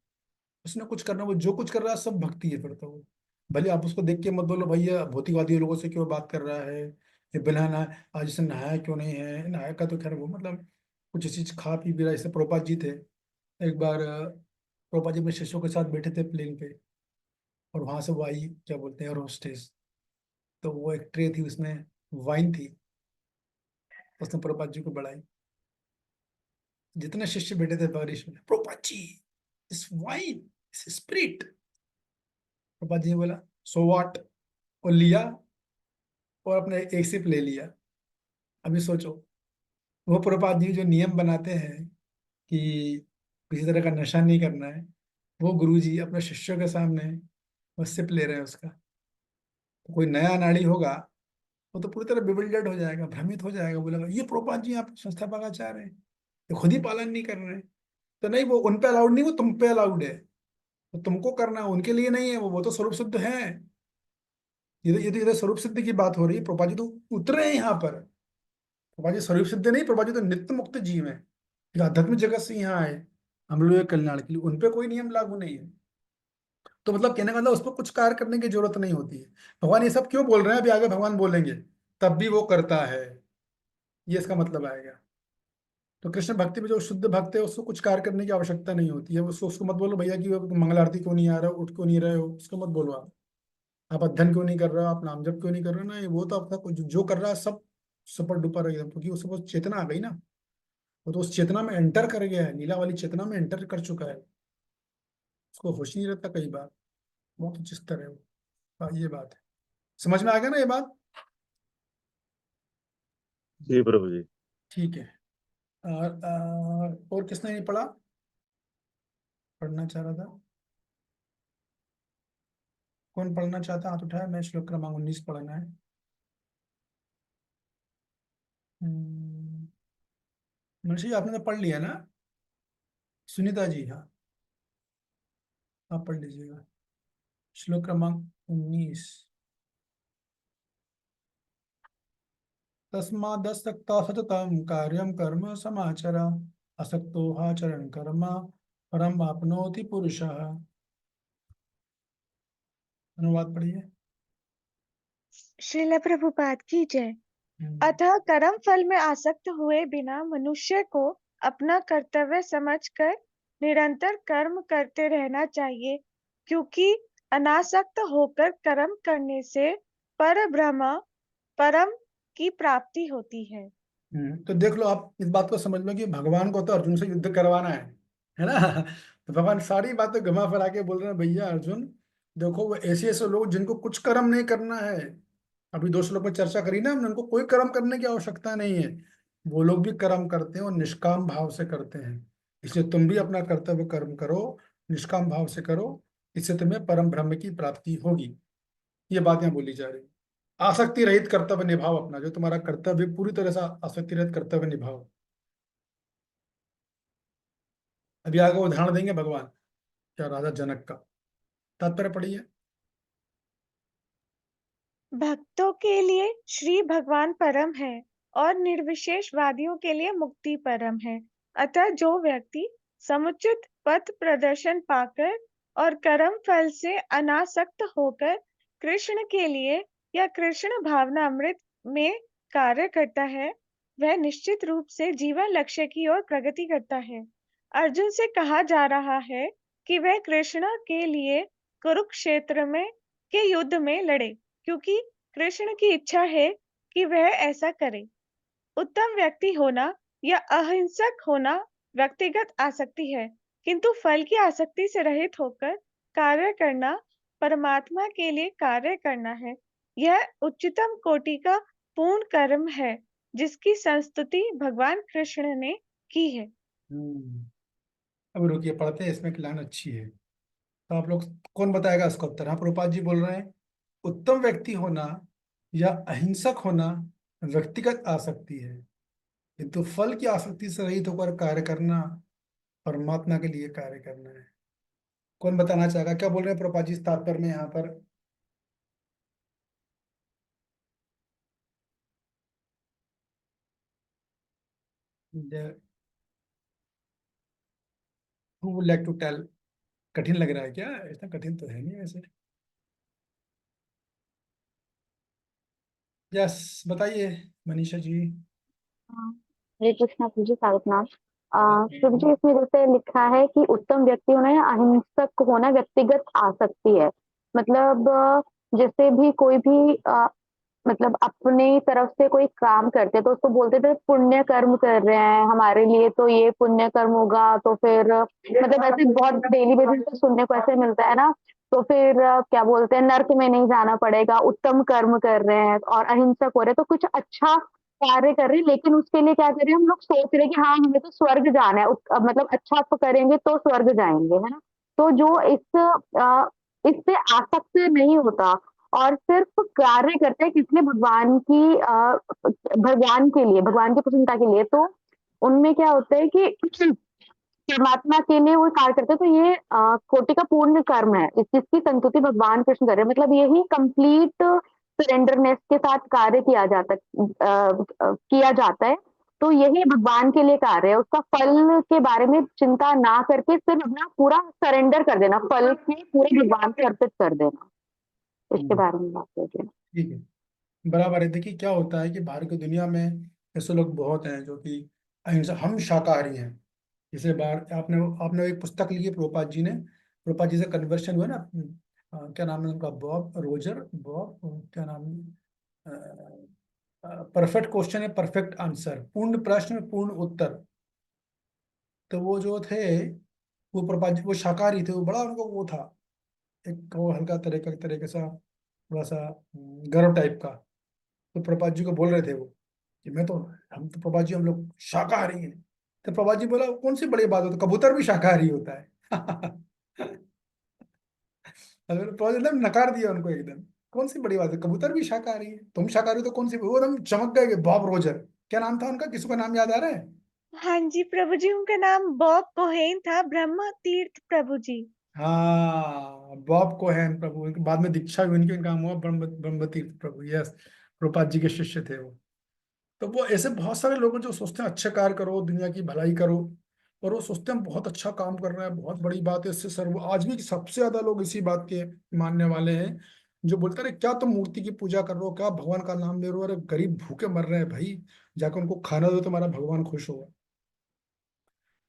उसने कुछ करना, वो जो कुछ कर रहा है सब भक्ति है फिर तो वो। भले आप उसको देख के मत बोलो भैया भौतिकवादी लोगों से क्यों बात कर रहा है, ये बिना ना आज से नहाया क्यों नहीं है, नहाया का तो खैर वो मतलब कुछ चीज खा पी भी रहा है। जैसे प्रोपा जी थे, एक बार प्रोपा जी अपने शिष्यों के साथ बैठे थे प्लेन पे, और वहां से वो आई, क्या बोलते हैं, एयर होस्टेस। तो वो एक ट्रे थी, उसमें वाइन थी, उसने प्रोपा जी को बढ़ाई। जितने शिष्य बैठे थे बारिश में, प्रोपा जी इस वाइन, इस स्पिरिट। प्रोपा जी ने बोला सो व्हाट, और लिया और अपने एक सिप ले लिया। अभी सोचो, वो प्रभुपाद जी जो नियम बनाते हैं कि किसी तरह का नशा नहीं करना है, वो गुरु जी अपने शिष्यों के सामने वो सिप ले रहे हैं उसका। तो कोई नया नाड़ी होगा वो तो पूरी तरह बिविल्डर्ड हो जाएगा, भ्रमित हो जाएगा, बोलेगा ये प्रभुपाद जी आप संस्थापक आचार्य हैं, ये खुद ही पालन नहीं कर रहे हैं। तो नहीं, वो उन पे अलाउड नहीं, वो तुम पे अलाउड है। तो तुमको करना है, उनके लिए नहीं है। वो तो स्वरूप सिद्ध है। ये तो स्वरूप सिद्ध की बात हो रही है। प्रभुपाद जी तो उतरे हैं यहाँ पर। प्रभा जी स्वरूप सिद्ध नहीं, प्रभा जी तो नित्य मुक्त जीव है, जो आध्यात्मिक जगत से यहाँ आए हम लोग के कल्याण के लिए। उन पे कोई नियम लागू नहीं है। तो मतलब कहने का मतलब उस पर कुछ कार्य करने की जरूरत नहीं होती है। भगवान ये सब क्यों बोल रहे हैं, अभी आगे भगवान बोलेंगे, तब भी वो करता है, ये इसका मतलब आएगा। तो कृष्ण भक्ति में जो शुद्ध भक्त है उसको कुछ कार्य करने की आवश्यकता नहीं होती है। उसको उसको मत बोलो भैया कि तुम मंगल आरती क्यों नहीं आ रहे हो, उठ क्यों नहीं रहे हो, उसको मत बोलो। आप अध्ययन क्यों नहीं कर रहे हो, आप नाम जप क्यों नहीं कर रहे हो, ना वो तो आपका जो कर रहा है सब सुपर डुपर एकदम, क्योंकि उसको बहुत चेतना आ गई ना। वो तो उस चेतना में एंटर कर गया है, नीला वाली चेतना में एंटर कर चुका है। उसको होश नहीं रहता कई बार, बहुत उच्च स्तर है वो। हाँ, ये बात है। समझ में आ गया ना ये बात? जी प्रभु जी। ठीक है। और किसने नहीं पढ़ा, पढ़ना चाह रहा था? कौन पढ़ना चाहता, हाथ उठाया। मैं श्लोक क्रमांक 19 पढ़ना है। मनीषा जी, आपने तो पढ़ लिया ना? सुनीता जी, हाँ, आप पढ़ लीजिएगा श्लोक क्रमांक 19। तस्मादसक्ता सततं कार्यं कर्म समाचर, असक्तो आचरण कर्म परम आपनोति पुरुषः। अनुवाद पढ़िए। श्रील प्रभुपाद की जय। अतः कर्म फल में आसक्त हुए बिना मनुष्य को अपना कर्तव्य समझकर निरंतर कर्म करते रहना चाहिए, क्योंकि अनासक्त होकर कर्म करने से परम की प्राप्ति होती है। तो देख लो, आप इस बात को समझ लो कि भगवान को तो अर्जुन से युद्ध करवाना है ना? तो भगवान सारी बातें घुमा फिरा के बोल रहे हैं, भैया अर्जुन देखो, वो ऐसे ऐसे लोग जिनको कुछ कर्म नहीं करना है, अभी 2 श्लोक में चर्चा करी ना हमने, उनको कोई कर्म करने की आवश्यकता नहीं है। वो लोग भी कर्म करते हैं और निष्काम भाव से करते हैं। इसलिए तुम भी अपना कर्तव्य कर्म करो, निष्काम भाव से करो, इससे तुम्हें परम ब्रह्म की प्राप्ति होगी। ये बातें बोली जा रही। आसक्ति रहित कर्तव्य निभाओ अपना, जो तुम्हारा कर्तव्य पूरी तरह से आसक्ति रहित कर्तव्य निभाओ। अभी आगे उदाहरण देंगे भगवान, क्या राजा जनक का। तात्पर्य पढ़िए। भक्तों के लिए श्री भगवान परम है और निर्विशेष वादियों के लिए मुक्ति परम है। अतः जो व्यक्ति समुचित पथ प्रदर्शन पाकर और कर्म फल से अनासक्त होकर कृष्ण के लिए या कृष्ण भावना अमृत में कार्य करता है, वह निश्चित रूप से जीवन लक्ष्य की ओर प्रगति करता है। अर्जुन से कहा जा रहा है कि वह कृष्ण के लिए कुरुक्षेत्र में के युद्ध में लड़े, क्योंकि कृष्ण की इच्छा है कि वह ऐसा करे। उत्तम व्यक्ति होना या अहिंसक होना व्यक्तिगत आसक्ति है, किंतु फल की आसक्ति से रहित होकर कार्य करना परमात्मा के लिए कार्य करना है। यह उच्चतम कोटि का पूर्ण कर्म है, जिसकी संस्तुति भगवान कृष्ण ने की है। अब रुकिए, पढ़ते हैं, इसमें लाइन अच्छी है। तो आप लोग, कौन बताएगा इसका उत्तर? हाँ, प्रभुपाद जी बोल रहे हैं, उत्तम व्यक्ति होना या अहिंसक होना व्यक्तिगत आसक्ति है, किंतु फल की आसक्ति से रहित होकर कार्य करना परमात्मा के लिए कार्य करना है। कौन बताना चाहेगा? क्या बोल रहे हैं प्रभुपाद जी इस तात्पर्य में यहाँ पर? Who would like to tell? कठिन लग रहा है क्या? इतना कठिन तो है नहीं वैसे। यस, बताइए मनीषा जी। हरे कृष्णा प्रभु जी, स्वागत नाम। प्रभु जी, इसमें जैसे लिखा है कि उत्तम व्यक्ति होना या अहिंसक होना व्यक्तिगत आसक्ति है। मतलब जैसे भी कोई भी मतलब अपनी तरफ से कोई काम करते तो उसको बोलते थे पुण्य कर्म कर रहे हैं, हमारे लिए तो ये पुण्य कर्म होगा, तो फिर मतलब ऐसे बहुत डेली बेसिस पे सुनने को ऐसे मिलता है ना। तो फिर क्या बोलते हैं, नर्क में नहीं जाना पड़ेगा, उत्तम कर्म कर रहे हैं और अहिंसक हो रहे हैं, तो कुछ अच्छा कार्य कर रहे हैं, लेकिन उसके लिए क्या कर रहे हैं, हम लोग सोच रहे हैं कि हाँ हमें तो स्वर्ग जाना है, मतलब अच्छा करेंगे तो स्वर्ग जाएंगे, है ना। तो जो इससे आसक्त नहीं होता और सिर्फ कार्य करते हैं किसने, भगवान के लिए, भगवान की प्रसन्नता के लिए, तो उनमें क्या होता है कि परमात्मा के लिए वो कार्य करते हैं। तो ये कोटि का पूर्ण कर्म है, जिसकी संतुति भगवान कृष्ण कर रहे हैं। मतलब यही कंप्लीट सरेंडरनेस के साथ कार्य किया जाता है। तो यही भगवान के लिए कार्य है, उसका फल के बारे में चिंता ना करके सिर्फ अपना पूरा सरेंडर कर देना, फल के पूरे भगवान को अर्पित कर देना, इसके बारे में बात करते हैं। ठीक है, बराबर है। देखिए क्या होता है कि बाहर की दुनिया में ऐसे लोग बहुत हैं जो कि अहिंसा, हम शाकाहारी हैं। जैसे बाहर आपने आपने एक पुस्तक ली है प्रभुपाद जी ने, प्रभुपाद जी से कन्वर्शन हुआ ना, क्या नाम है उनका, बॉब, क्या नाम है, परफेक्ट क्वेश्चन है परफेक्ट आंसर, पूर्ण प्रश्न पूर्ण उत्तर। तो वो जो थे, वो प्रभुपाद जी वो शाकाहारी थे, वो बड़ा उनको वो था, एक वो हल्का तरीके सा, थोड़ा सा गर्व टाइप का। तो प्रभुपाद जी को बोल रहे थे वो कि हम तो प्रभुपाद जी हम लोग शाकाहारी हैं। तो प्रभुपाद जी बोला, कौन सी बड़ी बात हो, तो कबूतर भी शाकाहारी होता है। प्रभुपाद जी एकदम नकार दिया उनको एकदम, कौन सी बड़ी बात है, कबूतर भी शाकाहारी है, तुम शाकाहारी हो तो कौन सी, वो एकदम चमक गए कि बॉब रोजर। क्या नाम था उनका, किसी का नाम याद आ रहा है? हाँ जी प्रभु जी, उनका नाम बॉब कोहेन था, ब्रह्म तीर्थ प्रभु जी। हाँ, बॉब कोहेन प्रभु, उनके बाद में दीक्षा भी उनकी, उनका नाम हुआ ब्रह्मतीर्थ प्रभु। यस, प्रभुपाद जी के शिष्य थे वो। तो वो ऐसे बहुत सारे लोग हैं जो सोचते हैं अच्छे कार्य करो, दुनिया की भलाई करो, और वो सोचते हैं बहुत अच्छा काम कर रहे हैं, बहुत बड़ी बात है, इससे सर्व। आज भी सबसे ज्यादा लोग इसी बात के मानने वाले हैं, जो बोलते रहे क्या तुम मूर्ति की पूजा कर रहे हो, क्या भगवान का नाम ले रहे हो, अरे गरीब भूखे मर रहे हैं भाई, जाकर उनको खाना दो, तुम्हारा भगवान खुश होगा।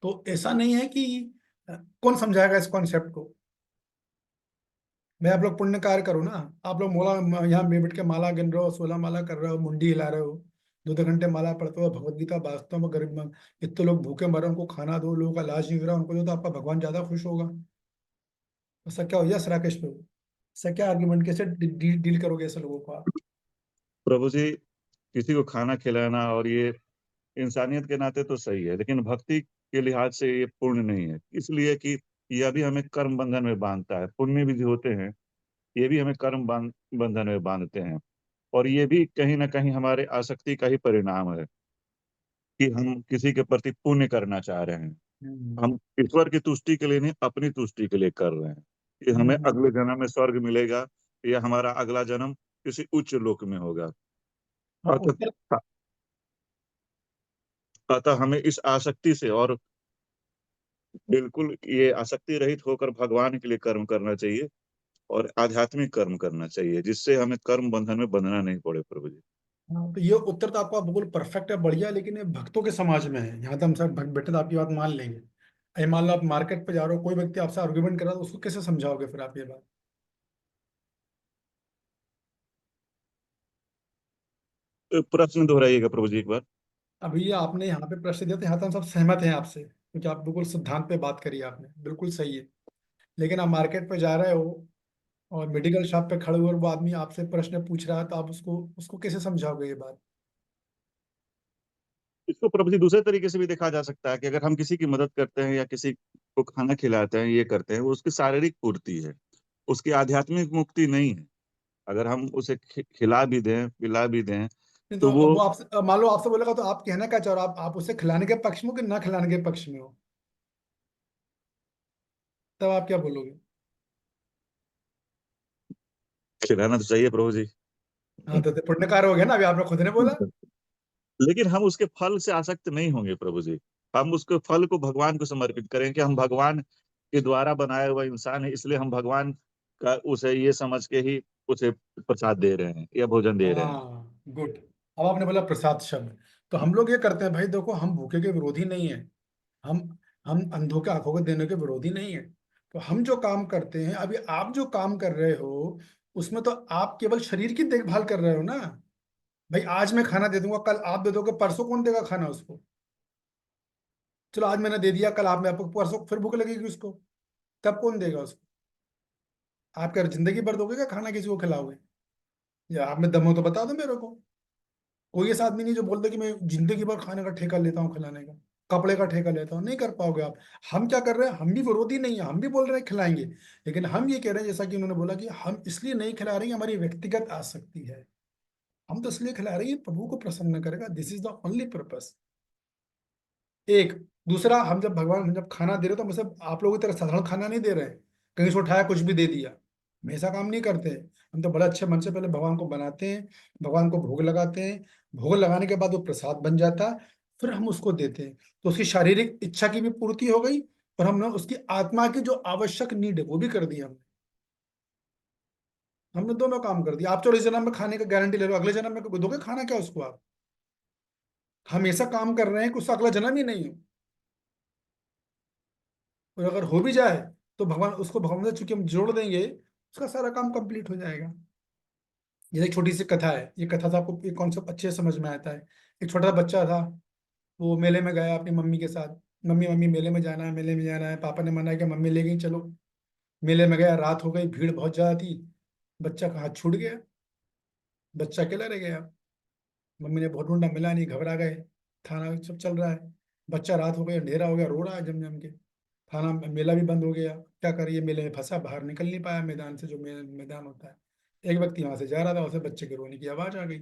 तो ऐसा नहीं है कि कौन समझाएगा इस कॉन्सेप्ट को। मैं आप लोग पुण्य कार्य करो ना, आप लोग मोला यहाँ में बैठ के माला गिन रहे हो, 16 माला कर रहे हो, मुंडी हिला रहे हो, 2-2 घंटे माला पढ़ते हो, भगवत गीता वास्तव में गरीब में इतने लोग भूखे मर रहे हैं, उनको खाना दो, लोगों का इलाज नहीं हो रहा, उनको दो, तो आपका भगवान ज्यादा खुश होगा। ऐसा क्या हो, यस राकेश प्रभु, ऐसा क्या आर्ग्यूमेंट, कैसे डील करोगे ऐसे लोगों को आप? प्रभु जी, किसी को खाना खिलाना और ये इंसानियत के नाते तो सही है, लेकिन भक्ति के लिहाज से ये पूर्ण नहीं है, इसलिए कि यह भी हमें कर्म बंधन में बांधता है। पुण्य भी जो होते हैं ये भी हमें बंधन में बांधते हैं, और ये भी कहीं ना कहीं हमारे आसक्ति का ही परिणाम है कि हम किसी के प्रति पुण्य करना चाह रहे हैं। हम ईश्वर की तुष्टि के लिए नहीं, अपनी तुष्टि के लिए कर रहे हैं कि हमें अगले जन्म में स्वर्ग मिलेगा, या हमारा अगला जन्म किसी उच्च लोक में होगा। हाँ, अतः अतः हमें इस आसक्ति से, और बिल्कुल ये आसक्ति रहित होकर भगवान के लिए कर्म करना चाहिए, और आध्यात्मिक कर्म करना चाहिए, जिससे हमें कर्म बंधन में बंधना नहीं पड़े प्रभु जी। हाँ, तो ये उत्तर तो आपका बिल्कुल परफेक्ट है, बढ़िया है, लेकिन ये भक्तों के समाज में है। यहाँ तो हम सब भक्त बैठे तो आपकी बात मान लेंगे। ये मान लो आप मार्केट पे जा रहे हो, कोई व्यक्ति आपसे आर्ग्यूमेंट कर रहा है, तो उसको कैसे समझाओगे फिर आप ये बात? प्रश्न दोहराइएगा प्रभु जी एक बार। अभी ये आपने यहाँ पे प्रश्न दिया, तो यहाँ तो हम सब सहमत हैं आपसे, क्योंकि आप बिल्कुल सिद्धांत पे बात करी आपने, बिल्कुल सही है। लेकिन आप मार्केट पे जा रहे हो और मेडिकल शॉप पे खड़े हुए और वो आदमी आपसे प्रश्न पूछ रहा है, तो आप उसको उसको कैसे समझाओगे ये बात? इसको प्रभु जी दूसरे तरीके से भी देखा जा सकता है कि अगर हम किसी की मदद करते हैं या किसी को खाना खिलाते हैं, ये करते हैं, वो उसकी शारीरिक पूर्ति है, उसकी आध्यात्मिक मुक्ति नहीं है। अगर हम उसे खिला भी दें, पिला भी दें, नहीं तो तो वो वो आपसे मान लो आपसे बोलेगा, तो आप कहना क्या चाह रहे हो, आप उसे खिलाने के पक्ष में हो कि ना खिलाने के पक्ष में हो? तब आप क्या बोलोगे? खिलाना तो चाहिए प्रभु जी। हाँ, तो पुण्यकार हो गया ना, अभी आपने खुद ने बोला। लेकिन हम उसके फल से आसक्त नहीं होंगे प्रभु जी। हम उसके फल को भगवान को समर्पित करें कि हम भगवान के द्वारा बनाया हुआ इंसान है, इसलिए हम भगवान का उसे ये समझ के ही उसे प्रसाद दे रहे हैं या भोजन दे रहे हैं। हाँ, गुड। अब आपने बोला प्रसाद शब्द, तो हम लोग ये करते हैं भाई, देखो हम भूखे के विरोधी नहीं है, हम हम अंधों के आंखों को देने के विरोधी नहीं है। तो हम जो काम करते हैं, अभी आप जो काम कर रहे हो, उसमें तो आप केवल शरीर की देखभाल कर रहे हो ना। भाई आज मैं खाना दे दूंगा, कल आप दे दोगे, परसों कौन देगा खाना उसको? चलो आज मैंने दे दिया, कल आप में आपको, परसों फिर भूख लगेगी उसको, तब कौन देगा उसको? आप क्या जिंदगी भर दोगे क्या खाना किसी को खिलाओगे? या आप में दम हो तो बता दो मेरे को। कोई ऐसा आदमी नहीं जो बोलते कि मैं जिंदगी भर खाने का ठेका लेता हूँ, खिलाने का, कपड़े का ठेका लेता हूँ, नहीं कर पाओगे आप। हम क्या कर रहे हैं, हम भी विरोधी नहीं है, हम भी बोल रहे हैं खिलाएंगे, लेकिन हम ये कह रहे हैं, जैसा कि उन्होंने बोला कि हम इसलिए नहीं खिला रहे हैं, हमारी व्यक्तिगत आसक्ति है, हम तो इसलिए खिला रहे हैं प्रभु को प्रसन्न करेगा, this is the only purpose. एक दूसरा, हम जब खाना दे रहे हो, तो हम सब आप लोगों की तरह साधारण खाना नहीं दे रहे हैं, कहीं से उठाया कुछ भी दे दिया, हम ऐसा काम नहीं करते हैं। हम तो बड़े अच्छे मन से पहले भगवान को बनाते हैं, भगवान को भोग लगाते हैं, भोग लगाने के बाद वो प्रसाद बन जाता है, फिर हम उसको देते हैं, तो उसकी शारीरिक इच्छा की भी पूर्ति हो गई, और हमने उसकी आत्मा की जो आवश्यक नीड है वो भी कर दी हमने। हमने दोनों काम कर दिया। आप चलो इस जन्म में खाने का गारंटी ले लो, अगले जन्म में दोगे खाना क्या उसको आप? हम ऐसा काम कर रहे हैं कि उसका अगला जन्म ही नहीं हो, और अगर हो भी जाए तो भगवान उसको, भगवान से चूंकि हम जोड़ देंगे, उसका सारा काम कंप्लीट हो जाएगा। ये एक छोटी सी कथा है, ये कथा से आपको एक कॉन्सेप्ट अच्छे से समझ में आता है। एक छोटा सा बच्चा था, वो मेले में गया अपनी मम्मी के साथ, मम्मी मम्मी मेले में जाना है, मेले में जाना है, पापा ने मना किया, मम्मी ले गई चलो। मेले में गया, रात हो गई, भीड़ बहुत ज्यादा थी, बच्चा का हाथ छूट गया, बच्चा अकेला रह गया। मम्मी ने बहुत ढूंढा, मिला नहीं, घबरा गए, थाना सब चल रहा है, बच्चा, रात हो गई, अंधेरा हो गया, रो रहा है जम जम के, थाना मेला भी बंद हो गया, क्या करिए, मेले में फंसा, बाहर निकल नहीं पाया मैदान से, जो मैदान होता है। एक व्यक्ति वहां से जा रहा था, उसे बच्चे के रोने की आवाज आ गई,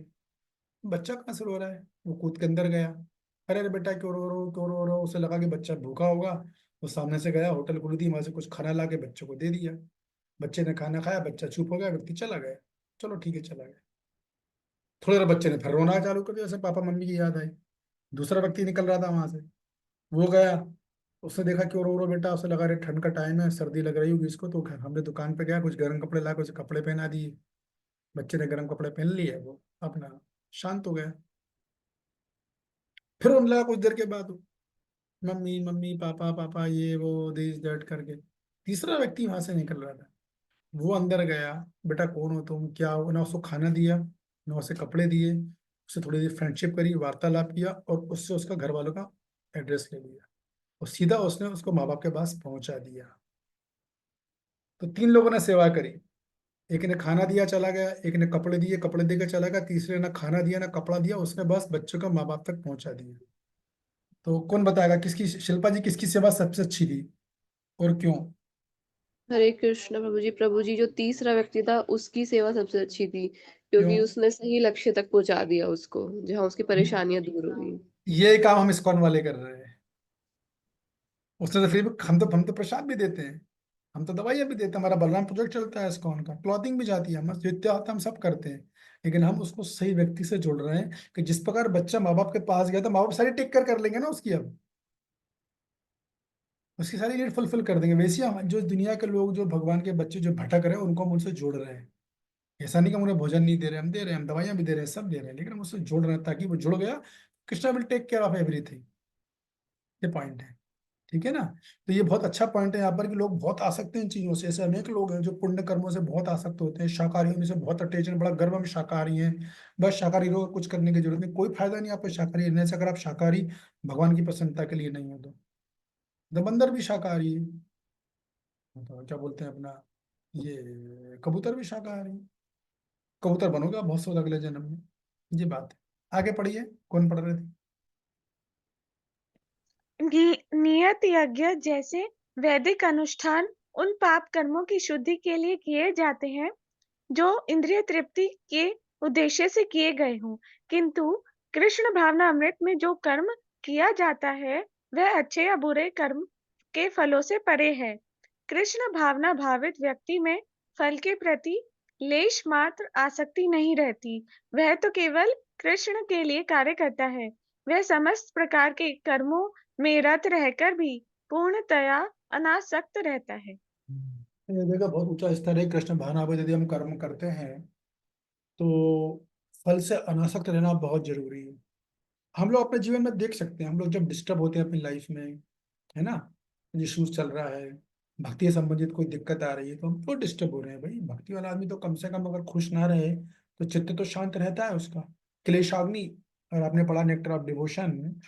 बच्चा कहाँ से रो रहा है, वो कूद के अंदर गया। अरे अरे बेटा क्यों रो रो क्यों रो रो, उसे लगा कि बच्चा भूखा होगा। वो सामने से गया, होटल खुली थी, वहां से कुछ खाना ला के बच्चे को दे दिया। बच्चे ने खाना खाया, बच्चा चुप हो गया, व्यक्ति चला गया। चलो ठीक है, चला गया। थोड़ी देर बच्चे ने फिर रोना चालू कर दिया, जैसे पापा मम्मी की याद आई। दूसरा व्यक्ति निकल रहा था वहां से, वो गया। उसने देखा क्यों रो रो बेटा, उसे लगा अरे ठंड का टाइम है, सर्दी लग रही होगी इसको, तो हमने दुकान पे गया, कुछ गर्म कपड़े ला के उसे कपड़े पहना दिए। बच्चे ने गर्म कपड़े पहन लिए, वो अपना शांत हो गया। फिर उन लगा कुछ देर के बाद मम्मी मम्मी पापा पापा ये वो दिस दैट करके। तीसरा व्यक्ति वहां से निकल रहा था, वो अंदर गया। बेटा कौन हो तुम, क्या हो, ना उसको खाना दिया ना उसे कपड़े दिए। उससे थोड़ी देर फ्रेंडशिप करी, वार्तालाप किया, और उससे उसका घर वालों का एड्रेस ले लिया, और सीधा उसने उसको माँ बाप के पास पहुंचा दिया। तो 3 लोगों ने सेवा करी। एक ने खाना दिया चला गया, एक ने कपड़े दिए कपड़े देकर चला गया, तीसरे ने खाना दिया ना कपड़ा दिया, उसने बस बच्चों को माँ बाप तक पहुंचा दिया। तो कौन बताएगा किसकी, शिल्पा जी किसकी सेवा सबसे अच्छी थी और क्यों? हरे कृष्ण प्रभु जी जो तीसरा व्यक्ति था उसकी सेवा सबसे अच्छी थी, क्यों? क्योंकि उसने सही लक्ष्य तक पहुंचा दिया उसको, जहाँ उसकी परेशानियां दूर हुई। ये काम हम इस्कॉन वाले कर रहे हैं। उसने तो फिर भी हम तो प्रसाद भी देते हैं, हम तो दवाइयाँ भी देते हैं, हमारा बलराम प्रोजेक्ट चलता है इस्कॉन का, क्लॉथिंग भी जाती है, हम जितना होता है हम सब करते हैं। लेकिन हम उसको सही व्यक्ति से जोड़ रहे हैं कि जिस प्रकार बच्चा माँ बाप के पास गया तो माँ बाप सारी टेक केयर कर लेंगे ना उसकी, अब उसकी सारी नीड फुलफिल कर देंगे। वैसे ही हम जो दुनिया के लोग, जो भगवान के बच्चे जो भटक रहे हैं, उनको हम उनसे जोड़ रहे हैं। ऐसा नहीं कि हम उन्हें भोजन नहीं दे रहे, हम दे रहे हैं, हम दवाइयाँ भी दे रहे हैं, सब दे रहे हैं, लेकिन हम उससे जोड़ रहे हैं ताकि वो जुड़ गया, Krishna will take care of everything. ये पॉइंट है, ठीक है ना? तो ये बहुत अच्छा पॉइंट है यहाँ पर कि लोग बहुत आसक्त हैं इन चीजों से। ऐसे अनेक लोग हैं जो पुण्य कर्मों से बहुत आसक्त होते हैं, शाकाहारियों में से बहुत अटैचमेंट, बड़ा गर्व में शाकाहारी हैं। बस शाकाहारी रहो, कुछ करने की जरूरत नहीं, कोई फायदा नहीं आपको शाकाहारी रहने से, अगर आप शाकाहारी भगवान की प्रसन्नता के लिए नहीं हो तो। दबंदर भी शाकाहारी है, तो क्या बोलते हैं अपना, ये कबूतर भी शाकाहारी है। कबूतर बनोगे आप बहुत सौ अगले जन्म में, ये बात है। आगे पढ़िए, कौन पढ़ रहे थे? नियत यज्ञ जैसे वैदिक अनुष्ठान उन पाप कर्मों की शुद्धि के लिए किए जाते हैं जो इंद्रिय तृप्ति के उद्देश्य से किए गए हों, किंतु कृष्ण भावना अमृत में जो कर्म किया जाता है वह अच्छे या बुरे कर्म के फलों से परे है। कृष्ण भावना भावित व्यक्ति में फल के प्रति लेश मात्र आसक्ति नहीं रहती। वह तो केवल कृष्ण के लिए कार्य करता है। वह समस्त प्रकार के कर्मों में रत रहकर भी पूर्णतया अनासक्त रहता है। ये देखो बहुत ऊंचा स्तर है। कृष्ण भावना पर यदि हम कर्म करते हैं तो फल से अनासक्त रहना बहुत जरूरी है। हम लोग अपने जीवन में देख सकते हैं, हम लोग जब डिस्टर्ब होते हैं अपनी लाइफ में, है ना, इश्यूज चल रहा है, भक्ति से संबंधित कोई दिक्कत आ रही है, तो हम तो डिस्टर्ब हो रहे हैं। भाई भक्ति वाला आदमी तो कम से कम अगर खुश ना रहे तो चित्त तो शांत रहता है उसका। क्लेशाग्नि, और आपने पढ़ा नेक्टर ऑफ डिवोशन,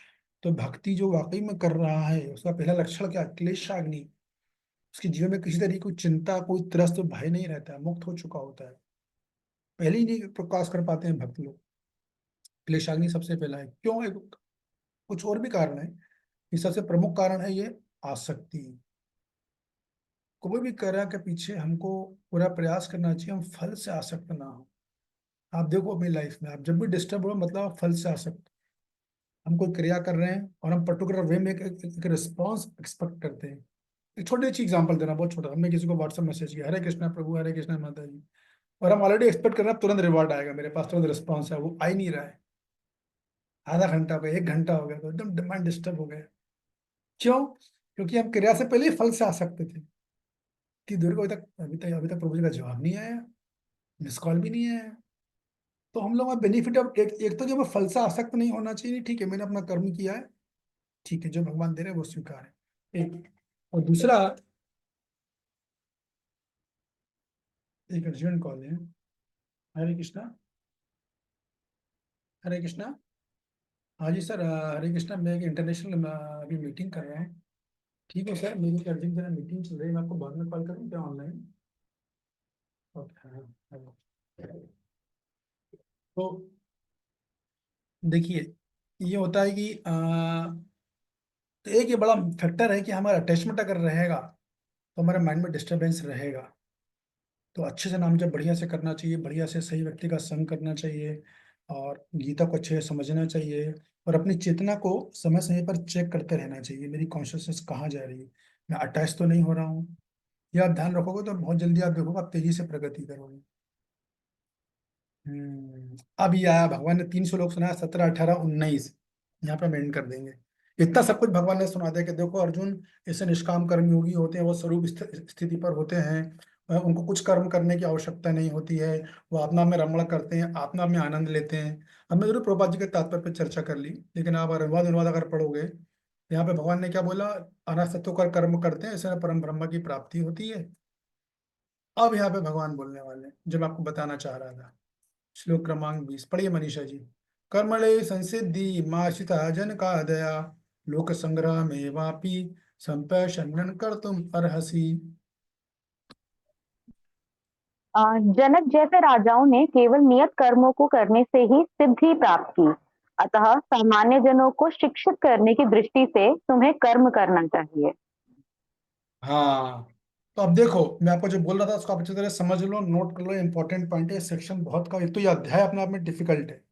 तो भक्ति जो वाकई में कर रहा है उसका पहला लक्षण क्या है? क्लेशाग्नि। उसके जीवन में किसी तरीके की चिंता, कोई त्रस्त भय नहीं रहता है, मुक्त हो चुका होता है। पहले ही नहीं प्रकाश कर पाते हैं भक्त लोग। क्लेशाग्नि सबसे पहला है। क्यों है? कुछ और भी कारण है, इस सबसे प्रमुख कारण है ये आसक्ति। कोई भी कार्य के पीछे हमको पूरा प्रयास करना चाहिए हम फल से आसक्त ना हो। आप देखो अपनी लाइफ में, आप जब भी डिस्टर्ब हो मतलब आप फल से आसक्त। हम कोई क्रिया कर रहे हैं और हम पर्टिकुलर वे में एक रिस्पॉन्स एक्सपेक्ट करते हैं। एक छोटी सी एग्जांपल देना, बहुत छोटा। हमने किसी को व्हाट्सएप मैसेज किया, हरे कृष्णा प्रभु, हरे कृष्णा माता जी, और हम ऑलरेडी एक्सपेक्ट कर रहे हैं तुरंत रिवॉर्ड आएगा, मेरे पास तुरंत रिस्पॉन्स है, वो आ ही नहीं रहा है। आधा घंटा हो गया, 1 घंटा हो गया, तो एकदम डिमांड डिस्टर्ब हो गया। क्यों? क्योंकि हम क्रिया से पहले ही फल से आसक्त थे कि दूर को अभी तक प्रभु जी का जवाब नहीं आया, मिस कॉल भी नहीं आया। तो हम लोग का बेनिफिट अब एक तो जब फल से आसक्त नहीं होना चाहिए, ठीक है मैंने अपना कर्म किया है, ठीक है जो भगवान दे रहे हैं वो स्वीकार है, एक। और दूसरा, एक अर्जेंट कॉल है। हरे कृष्णा, हरे कृष्णा। हाँ जी सर, हरे कृष्णा, मैं एक इंटरनेशनल अभी मीटिंग कर रहा हूँ। ठीक है सर, मेरी एक अर्जेंट जरा मीटिंग चल रही है, मैं आपको बाद में कॉल करूँ क्या ऑनलाइन? ओके हाँ हाँ। तो देखिए, ये होता है कि तो एक ये बड़ा फैक्टर है कि हमारा अटैचमेंट अगर रहेगा तो हमारे माइंड में डिस्टरबेंस रहेगा। तो अच्छे से नाम जब बढ़िया से करना चाहिए, बढ़िया से सही व्यक्ति का संग करना चाहिए, और गीता को अच्छे से समझना चाहिए और अपनी चेतना को समय समय पर चेक करते रहना चाहिए, मेरी कॉन्शियसनेस कहाँ जा रही है, मैं अटैच तो नहीं हो रहा हूँ। ये आप ध्यान रखोगे तो बहुत जल्दी आप देखोगे, आप तेजी से प्रगति करोगे। अब ये आया, भगवान ने 300 लोग सुनाया, 17, 18, 19, यहाँ पे हम एंड कर देंगे। इतना सब कुछ भगवान ने सुना दिया कि देखो अर्जुन, ऐसे निष्काम कर्म योगी होते हैं, वो स्वरूप स्थिति पर होते हैं, उनको कुछ कर्म करने की आवश्यकता नहीं होती है, वो आत्मा में रमण करते हैं, आत्मा में आनंद लेते हैं। हमने जरूर प्रभुपाद जी के तात्पर्य पर चर्चा कर ली, लेकिन आप अनुवाद अनुवाद अगर पढ़ोगे, यहाँ पे भगवान ने क्या बोला, अनासक्तों का कर्म करते हैं, ऐसे परम ब्रह्म की प्राप्ति होती है। अब यहाँ पे भगवान बोलने वाले हैं, जो मैं आपको बताना चाह रहा था। श्लोक क्रमांक 20 पढ़िए मनीषा जी। कर्मणे संसिद्धि माशिता जन का दया, लोक संग्रह में वापी संपैशन्नन कर तुम अर्हसी। जनक जैसे राजाओं ने केवल नियत कर्मों को करने से ही सिद्धि प्राप्त की, अतः सामान्य जनों को शिक्षित करने की दृष्टि से तुम्हें कर्म करना चाहिए। हाँ, तो अब देखो मैं आपको जो बोल रहा था उसको आप अच्छी तरह समझ लो, नोट कर लो, इंपॉर्टेंट पॉइंट है, सेक्शन बहुत का। एक तो ये अध्याय अपने आप में डिफिकल्ट है,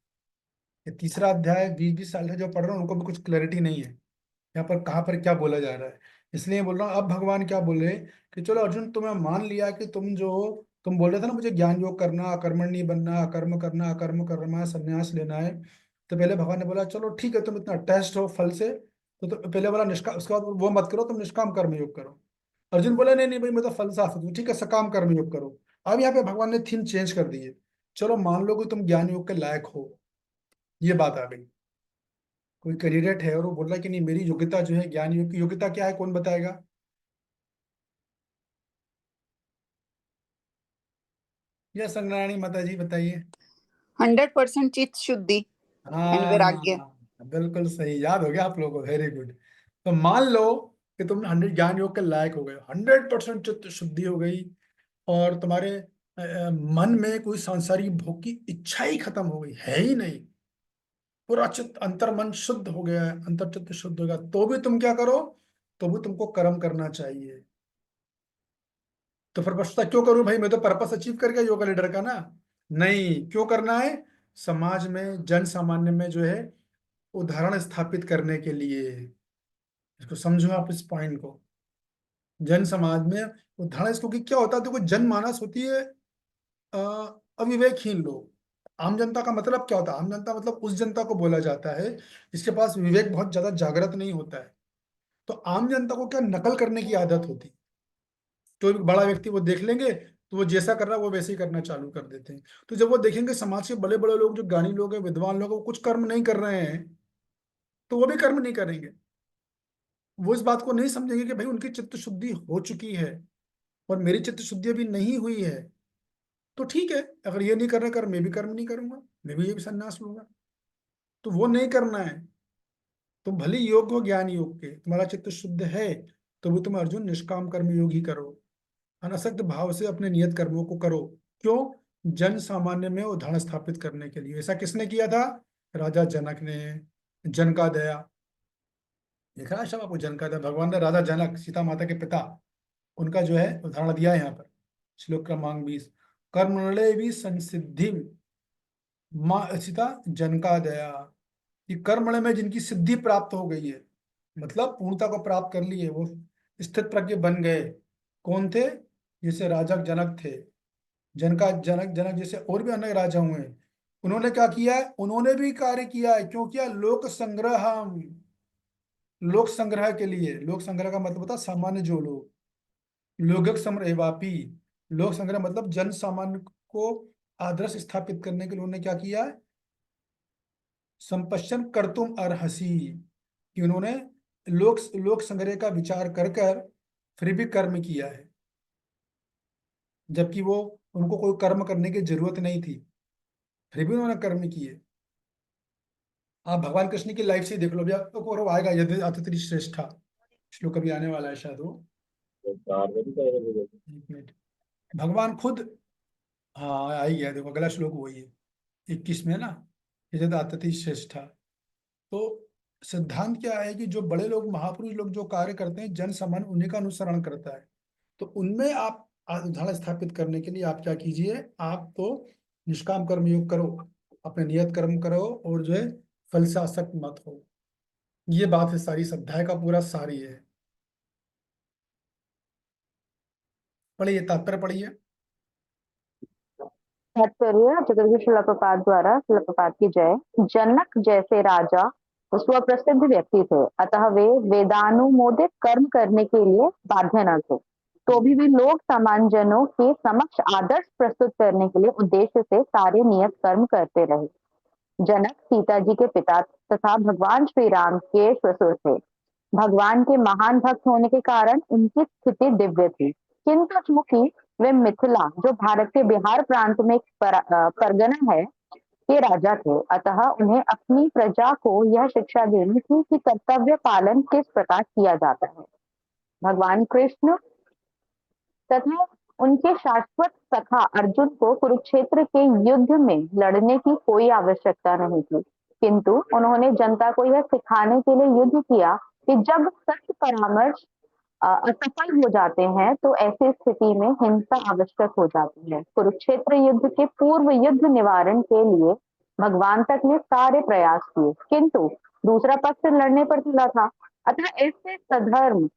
ये तीसरा अध्याय 20-20 साल से जो पढ़ रहे हैं उनको भी कुछ क्लैरिटी नहीं है यहाँ पर कहाँ पर क्या बोला जा रहा है। इसलिए बोल रहा हूँ, अब भगवान क्या बोले कि चलो अर्जुन, तुम्हें मान लिया कि तुम बोल रहे थे ना मुझे ज्ञान योग करना, अकर्मण्य बनना, अकर्म करना, अकर्म करना, संन्यास लेना है। तो पहले भगवान ने बोला चलो ठीक है, तुम इतना अटैच्ड हो फल से, तो पहले बोला निष्काम, उसके बाद वो मत करो, तुम निष्काम कर्म योग करो। अर्जुन बोला नहीं नहीं भाई, मैं तो फल से आसक्त हूँ, ठीक है सकाम कर्म योग करो। अब यहाँ पे भगवान ने थीम चेंज कर दी है, चलो मान लो कि तुम ज्ञान योग के लायक हो, ये बात आ गई। कोई कैंडिडेट है और वो बोल रहा है कि नहीं मेरी योग्यता जो है, ज्ञान योग की योग्यता क्या है, कौन बताएगा? या संग्राणी माता जी बताइए। 100% चित्त शुद्धि एंड वैराग्य। हाँ बिल्कुल सही, याद हो गया आप लोगों को, वेरी गुड। तो मान लो कि तुम 100 ज्ञान योग के लायक हो गए, 100% चित्त शुद्धि हो गई, और तुम्हारे मन में कोई सांसारिक भोग की इच्छा ही खत्म हो गई, है ही नहीं, पूरा चित्त अंतर मन शुद्ध हो गया है, अंतर चित्त शुद्ध हो गया, तो भी तुम क्या करो, तो भी तुमको कर्म करना चाहिए। तो फिर प्रश्न क्यों करूं भाई, मैं तो पर्पस अचीव कर गया योगा लीडर का ना। नहीं, क्यों करना है, समाज में जन सामान्य में जो है उदाहरण स्थापित करने के लिए। इसको समझो आप इस पॉइंट को, जन समाज में उदाहरण। क्योंकि क्या होता है, देखो जनमानस होती है अ, अविवेकहीन लोग। आम जनता का मतलब क्या होता है, आम जनता मतलब उस जनता को बोला जाता है जिसके पास विवेक बहुत ज्यादा जागृत नहीं होता है। तो आम जनता को क्या, नकल करने की आदत होती है। तो एक बड़ा व्यक्ति वो देख लेंगे, तो वो जैसा कर रहा है वो वैसे ही करना चालू कर देते हैं। तो जब वो देखेंगे समाज के बड़े बड़े लोग, जो ज्ञानी लोग हैं, विद्वान लोग हैं, वो कुछ कर्म नहीं कर रहे हैं, तो वो भी कर्म नहीं करेंगे। वो इस बात को नहीं समझेंगे कि भाई उनकी चित्त शुद्धि हो चुकी है और मेरी चित्त शुद्धि अभी नहीं हुई है, तो ठीक है, अगर ये नहीं कर रहे कर्म, मैं भी कर्म नहीं करूंगा, मैं भी ये भी संन्यास लूंगा। तो वो नहीं करना है। तुम भले योग हो ज्ञान योग के, तुम्हारा चित्त शुद्ध है, तो वो तुम अर्जुन निष्काम कर्म योग ही करो, अनासक्त भाव से अपने नियत कर्मों को करो। क्यों? जन सामान्य में उदाहरण स्थापित करने के लिए। ऐसा किसने किया था? राजा जनक ने। जन का दया, देखा ना सब आपको, जन का दया, भगवान ने राजा जनक, सीता माता के पिता, उनका जो है उदाहरण दिया है यहाँ पर। श्लोक क्रमांक 20, कर्मणे भी संसिद्धि माँ सीता जन का दया। ये कर्मण में जिनकी सिद्धि प्राप्त हो गई है, मतलब पूर्णता को प्राप्त कर ली है, वो स्थित प्रज्ञ बन गए। कौन थे? जैसे राजा जनक थे, जनक जनक जैसे और भी अनेक राजा हुए हैं। उन्होंने क्या किया है? उन्होंने भी कार्य किया है। क्यों किया? लोक संग्रह के लिए। लोक संग्रह का मतलब होता है सामान्य जो लोग, लोगक समरेवापी। लोक संग्रह मतलब जन सामान्य को आदर्श स्थापित करने के लिए उन्होंने क्या किया है? संपश्चन कर्तुम अर्हसी, कि उन्होंने लोक संग्रह का विचार कर कर फिर भी कर्म किया है, जबकि वो उनको कोई कर्म करने की जरूरत नहीं थी, फिर भी उन्होंने कर्म किए। आप भगवान कृष्ण की लाइफ से ही देख लो भैया, तो आएगा यदि अतिथि श्रेष्ठा, श्लोक अभी आने वाला है शायद वो, एक मिनट, भगवान खुद, हाँ आ ही गया, देखो अगला श्लोक वही है 21 में ना, यदि अतिथि श्रेष्ठा। तो सिद्धांत क्या है कि जो बड़े लोग, महापुरुष लोग जो कार्य करते हैं, जन सामान्य उन्हीं का अनुसरण करता है। तो उनमें आप उदाहरण स्थापित करने के लिए आप क्या कीजिए, आप तो निष्काम कर्म योग करो, अपने नियत कर्म करो और जो है फल से आसक्त मत हो। ये बात है, सारी अध्याय का पूरा सार ये है। पढ़िए, तात्पर्य पढ़िए। तात्पर्य चतुर्थ शिला प्रपात द्वारा, शिला प्रपात की जय। जनक जैसे राजा स्वप्रसिद्ध व्यक्ति थे, अतः वे वेदानुमोदित कर्म करने के लिए बाध्य न थे। तो भी लोग सामान्य जनों के समक्ष आदर्श प्रस्तुत करने के लिए उद्देश्य से सारे नियत कर्म करते रहे। जनक सीता जी के पिता तथा भगवान श्री राम के ससुर थे। भगवान के महान भक्त होने के कारण उनकी स्थिति दिव्य थी, किंतु चूंकि वे मिथिला, जो भारत के बिहार प्रांत में एक परगना है, के राजा थे, अतः उन्हें अपनी प्रजा को यह शिक्षा देनी थी कि कर्तव्य पालन किस प्रकार किया जाता है। भगवान कृष्ण तथा उनके शाश्वत सखा अर्जुन को कुरुक्षेत्र के युद्ध में लड़ने की कोई आवश्यकता नहीं थी, किंतु उन्होंने जनता को यह सिखाने के लिए युद्ध किया कि जब सत्य परामर्श असफल हो जाते हैं तो ऐसी स्थिति में हिंसा आवश्यक हो जाती है। कुरुक्षेत्र युद्ध के पूर्व युद्ध निवारण के लिए भगवान तक ने सारे प्रयास किए, किंतु दूसरा पक्ष लड़ने पर तुला था, अतः ऐसे सधर्म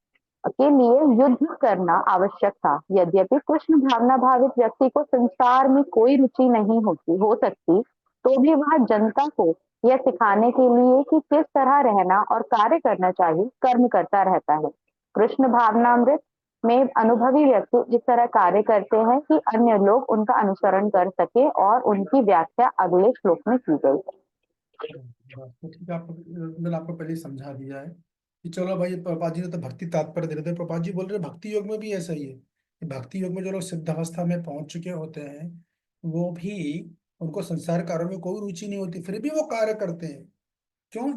के लिए युद्ध करना आवश्यक था। यद्यपि कृष्ण भावना भावित व्यक्ति को संसार में कोई रुचि नहीं हो सकती, तो भी वह जनता को यह सिखाने के लिए कि किस तरह रहना और कार्य करना चाहिए, कर्म करता रहता है। कृष्ण भावनामृत में अनुभवी व्यक्ति इस तरह कार्य करते हैं कि अन्य लोग उनका अनुसरण कर सके, और उनकी व्याख्या अगले श्लोक में की गई है। तो ठीक है, मैंने आपको पहले ही समझा दिया है कि चलो भाई, प्रभुपाद जी ने तो भक्ति तात्पर्य दे रहे थे। प्रभुपाद जी बोल रहे भक्ति योग में भी ऐसा ही है कि भक्ति योग में जो लोग सिद्ध अवस्था में पहुंच चुके होते हैं, वो भी, उनको संसार कार्यों में कोई रुचि नहीं होती, फिर भी वो कार्य करते हैं। क्यों?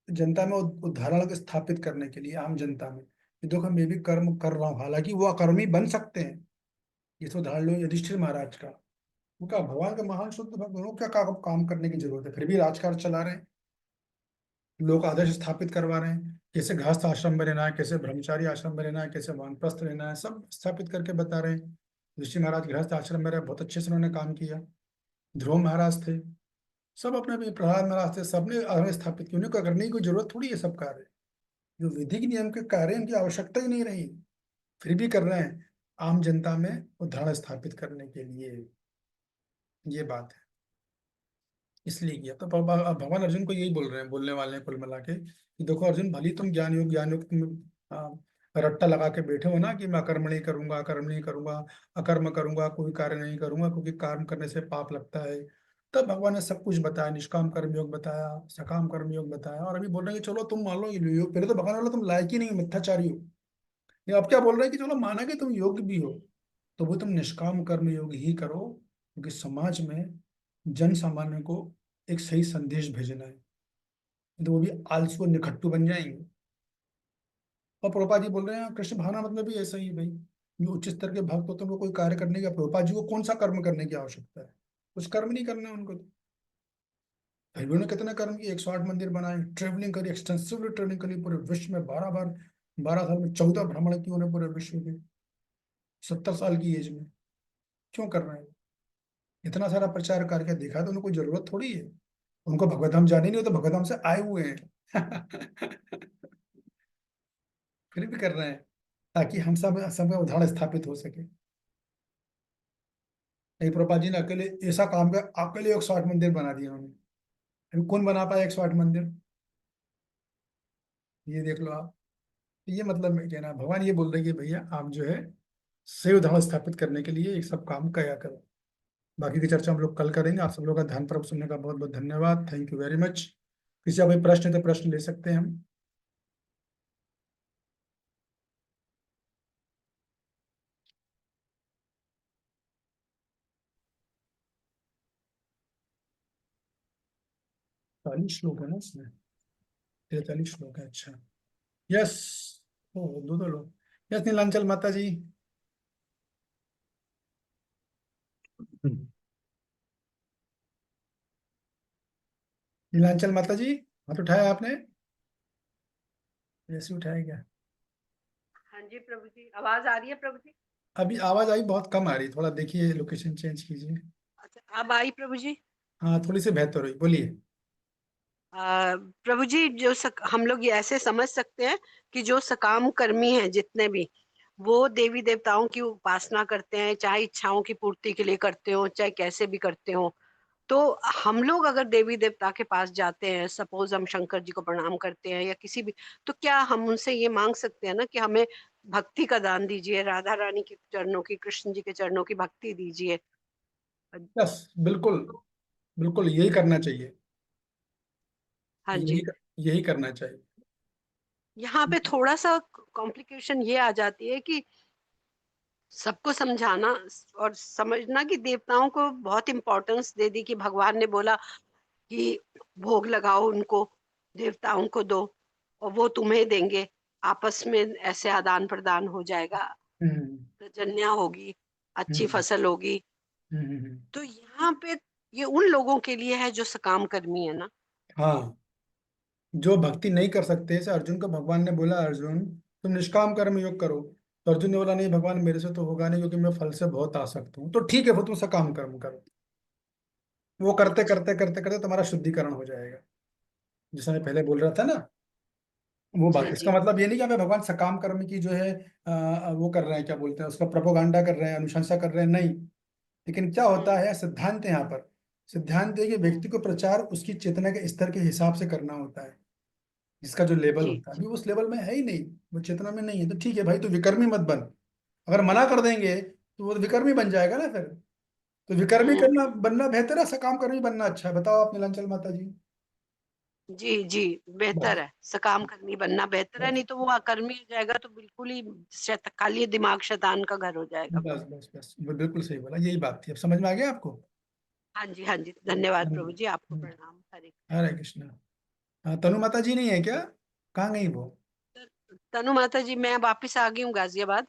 जनता में उदाहरण को स्थापित करने के लिए, आम जनता में, कि देखो मैं भी कर्म कर रहा हूँ, हालांकि वो अकर्मी बन सकते हैं। ये तो उदाहरण लो युधिष्ठिर महाराज का। वो क्या भगवान के महान शुद्ध भक्त, उनको क्या काम करने की जरूरत है, फिर भी राजकाज चला रहे हैं, लोग आदर्श स्थापित करवा रहे हैं, कैसे गृहस्थ आश्रम में रहना है, कैसे ब्रह्मचारी आश्रम में रहना है, कैसे वानप्रस्थ रहना है, सब स्थापित करके बता रहे हैं। ऋषि महाराज गृहस्थ आश्रम में रहे, बहुत अच्छे से उन्होंने काम किया। ध्रुव महाराज थे, सब अपने अपने, प्रहलाद महाराज थे, सबने आदर्श स्थापित किया। उन्हें करने की कोई जरूरत थोड़ी है। सब कार्य जो विधिक नियम के कार्य, उनकी आवश्यकता ही नहीं रही, फिर भी कर रहे हैं आम जनता में उदाहरण स्थापित करने के लिए। ये बात है, इसलिए किया। तो भगवान अर्जुन को यही बोल रहे हैं, बोलने वाले हैं कुल मिला के, कि देखो अर्जुन, भली तुम ज्ञान योग तुम रट्टा लगा के बैठे हो ना कि मैं अकर्म नहीं करूंगा, अकर्म नहीं करूंगा, अकर्म करूंगा, कोई कार्य नहीं करूंगा क्योंकि कर्म करने से पाप लगता है। तब भगवान ने सब कुछ बताया, निष्काम कर्म योग बताया, सकाम कर्म योग बताया, और अभी बोल रहे हैं कि चलो तुम मान लो ये योग। पहले तो भगवान बोला तुम लायक ही नहीं हो, मिथ्याचारी हो। ये अब क्या बोल रहे हैं कि चलो माना कि तुम योग्य भी हो, तो वो तुम निष्काम कर्म योग ही करो, क्योंकि समाज में जन सामान्य को एक सही संदेश भेजना है, तो वो भी आलसू और निखट्टू बन जाएंगे। और प्रभुपाद जी बोल रहे हैं कृष्ण भावना मतलब भी ऐसा ही है भाई, जो उच्च स्तर के भक्त होते हैं उनको कोई कार्य करने का, प्रभुपाद जी को कौन सा कर्म करने की आवश्यकता है? कुछ कर्म नहीं करना है उनको तो। भाई उन्होंने कितने कर्म किए, 108 मंदिर बनाए, ट्रेवलिंग करी, एक्सटेंसिवली ट्रेवलिंग करी पूरे विश्व में, 12 बार, 12 साल में 14 भ्रमण किए उन्होंने पूरे विश्व के, 70 साल की एज में। क्यों कर रहे हैं? इतना सारा प्रचार करके देखा तो उनको कोई जरूरत थोड़ी है। उनको भगवत धाम जाने नहीं हो, तो भगवत धाम से आए हुए हैं। फिर भी कर रहे हैं ताकि हम सब में उदाहरण स्थापित हो सके। एक प्रभुपाद जी ने अकेले ऐसा काम कर, अकेले 108 मंदिर बना दिए उन्होंने। अभी कौन बना पाया 108 मंदिर? ये देख लो आप। ये मतलब मैं कहना, भगवान ये बोल रहे हैं कि भैया आप जो है सही उदाहरण स्थापित करने के लिए एक सब काम किया करो। बाकी की चर्चा हम लोग कल करेंगे। आप सब लोगों का ध्यान पूर्वक सुनने का बहुत बहुत धन्यवाद। Thank you very much. किसी का कोई प्रश्न है तो प्रश्न ले सकते हैं हम। चालीस श्लोक है ना इसमें? 43 श्लोक है, अच्छा। यस, ओ दो लोग। यस, नीलांचल माता जी। नीलांचल माता जी, हाथ उठाया आपने? ऐसे उठाया क्या? हाँ जी प्रभु जी, आवाज आ रही है प्रभु जी? अभी आवाज आई, बहुत कम आ रही, थोड़ा देखिए, लोकेशन चेंज कीजिए। अच्छा, अब आई प्रभु जी? हाँ, थोड़ी सी बेहतर हुई, बोलिए। प्रभु जी, हम लोग ये ऐसे समझ सकते हैं कि जो सकाम कर्मी हैं जितने भी, वो देवी देवताओं की उपासना करते हैं, चाहे इच्छाओं की पूर्ति के लिए करते हो, चाहे कैसे भी करते हो। तो हम लोग अगर देवी देवता के पास जाते हैं, सपोज हम शंकर जी को प्रणाम करते हैं या किसी भी, तो क्या हम उनसे ये मांग सकते हैं ना कि हमें भक्ति का दान दीजिए, राधा रानी के चरणों की, कृष्ण जी के चरणों की भक्ति दीजिए? यस, बिल्कुल बिल्कुल यही करना चाहिए। हाँ यही जी। यही करना चाहिए। यहाँ पे थोड़ा सा कॉम्प्लिकेशन ये आ जाती है कि सबको समझाना और समझना कि देवताओं को बहुत इम्पोर्टेंस दे दी, कि भगवान ने बोला कि भोग लगाओ उनको, देवताओं को दो और वो तुम्हें देंगे, आपस में ऐसे आदान प्रदान हो जाएगा, हम्म प्रजन्या होगी, अच्छी हम्म फसल होगी। हम्म। तो यहाँ पे ये उन लोगों के लिए है जो सकाम कर्मी है ना। हाँ, जो भक्ति नहीं कर सकते, जैसे अर्जुन को भगवान ने बोला, अर्जुन तुम निष्काम कर्म योग करो, तो अर्जुन ने बोला नहीं भगवान, मेरे से तो होगा नहीं, क्योंकि मैं फल से बहुत आसक्त हूँ। तो ठीक है, वो तुम सकाम कर्म करो। वो करते अच्छा। करते करते करते तुम्हारा शुद्धिकरण हो जाएगा, जैसा मैं पहले बोल रहा था ना। वो जी बात, इसका जी। मतलब ये नहीं कि हमें भगवान सकाम कर्म की जो है वो कर रहे हैं, क्या बोलते हैं उसका, प्रोपोगंडा कर रहे हैं, अनुशंसा कर रहे हैं, नहीं। लेकिन क्या होता है, सिद्धांत है यहाँ पर। सिद्धांत है कि व्यक्ति को प्रचार उसकी चेतना के स्तर के हिसाब से करना होता है, जिसका जो लेवल जी होता है। जी। अभी उस लेवल में है ही नहीं, वो चेतना में नहीं है, तो ठीक है भाई, तो विकर्मी मत बन। अगर मना कर देंगे तो वो विकर्मी बन जाएगा ना फिर। तो विकर्मी करना बनना बेहतर है, सकाम कर्मी बनना अच्छा है? बताओ आप नीलांचल माता जी। जी जी। बेहतर बस है, सकाम कर्मी बनना बेहतर है, बस नहीं तो वो अकर्मी हो जाएगा तो बिल्कुल ही खाली दिमाग शैतान का घर हो जाएगा फिर। बस बस बस, वो बिल्कुल सही बोला, यही बात थी। अब समझ में आ गया आपको? हाँ जी हाँ जी, धन्यवाद प्रभु हम्म, जी, आपको हम्म। प्रणाम। हरे हरे कृष्णा। हाँ, तनु माता जी नहीं है क्या? कहाँ गई वो? तनु माता जी, मैं वापिस आ गई हूँ गाजियाबाद,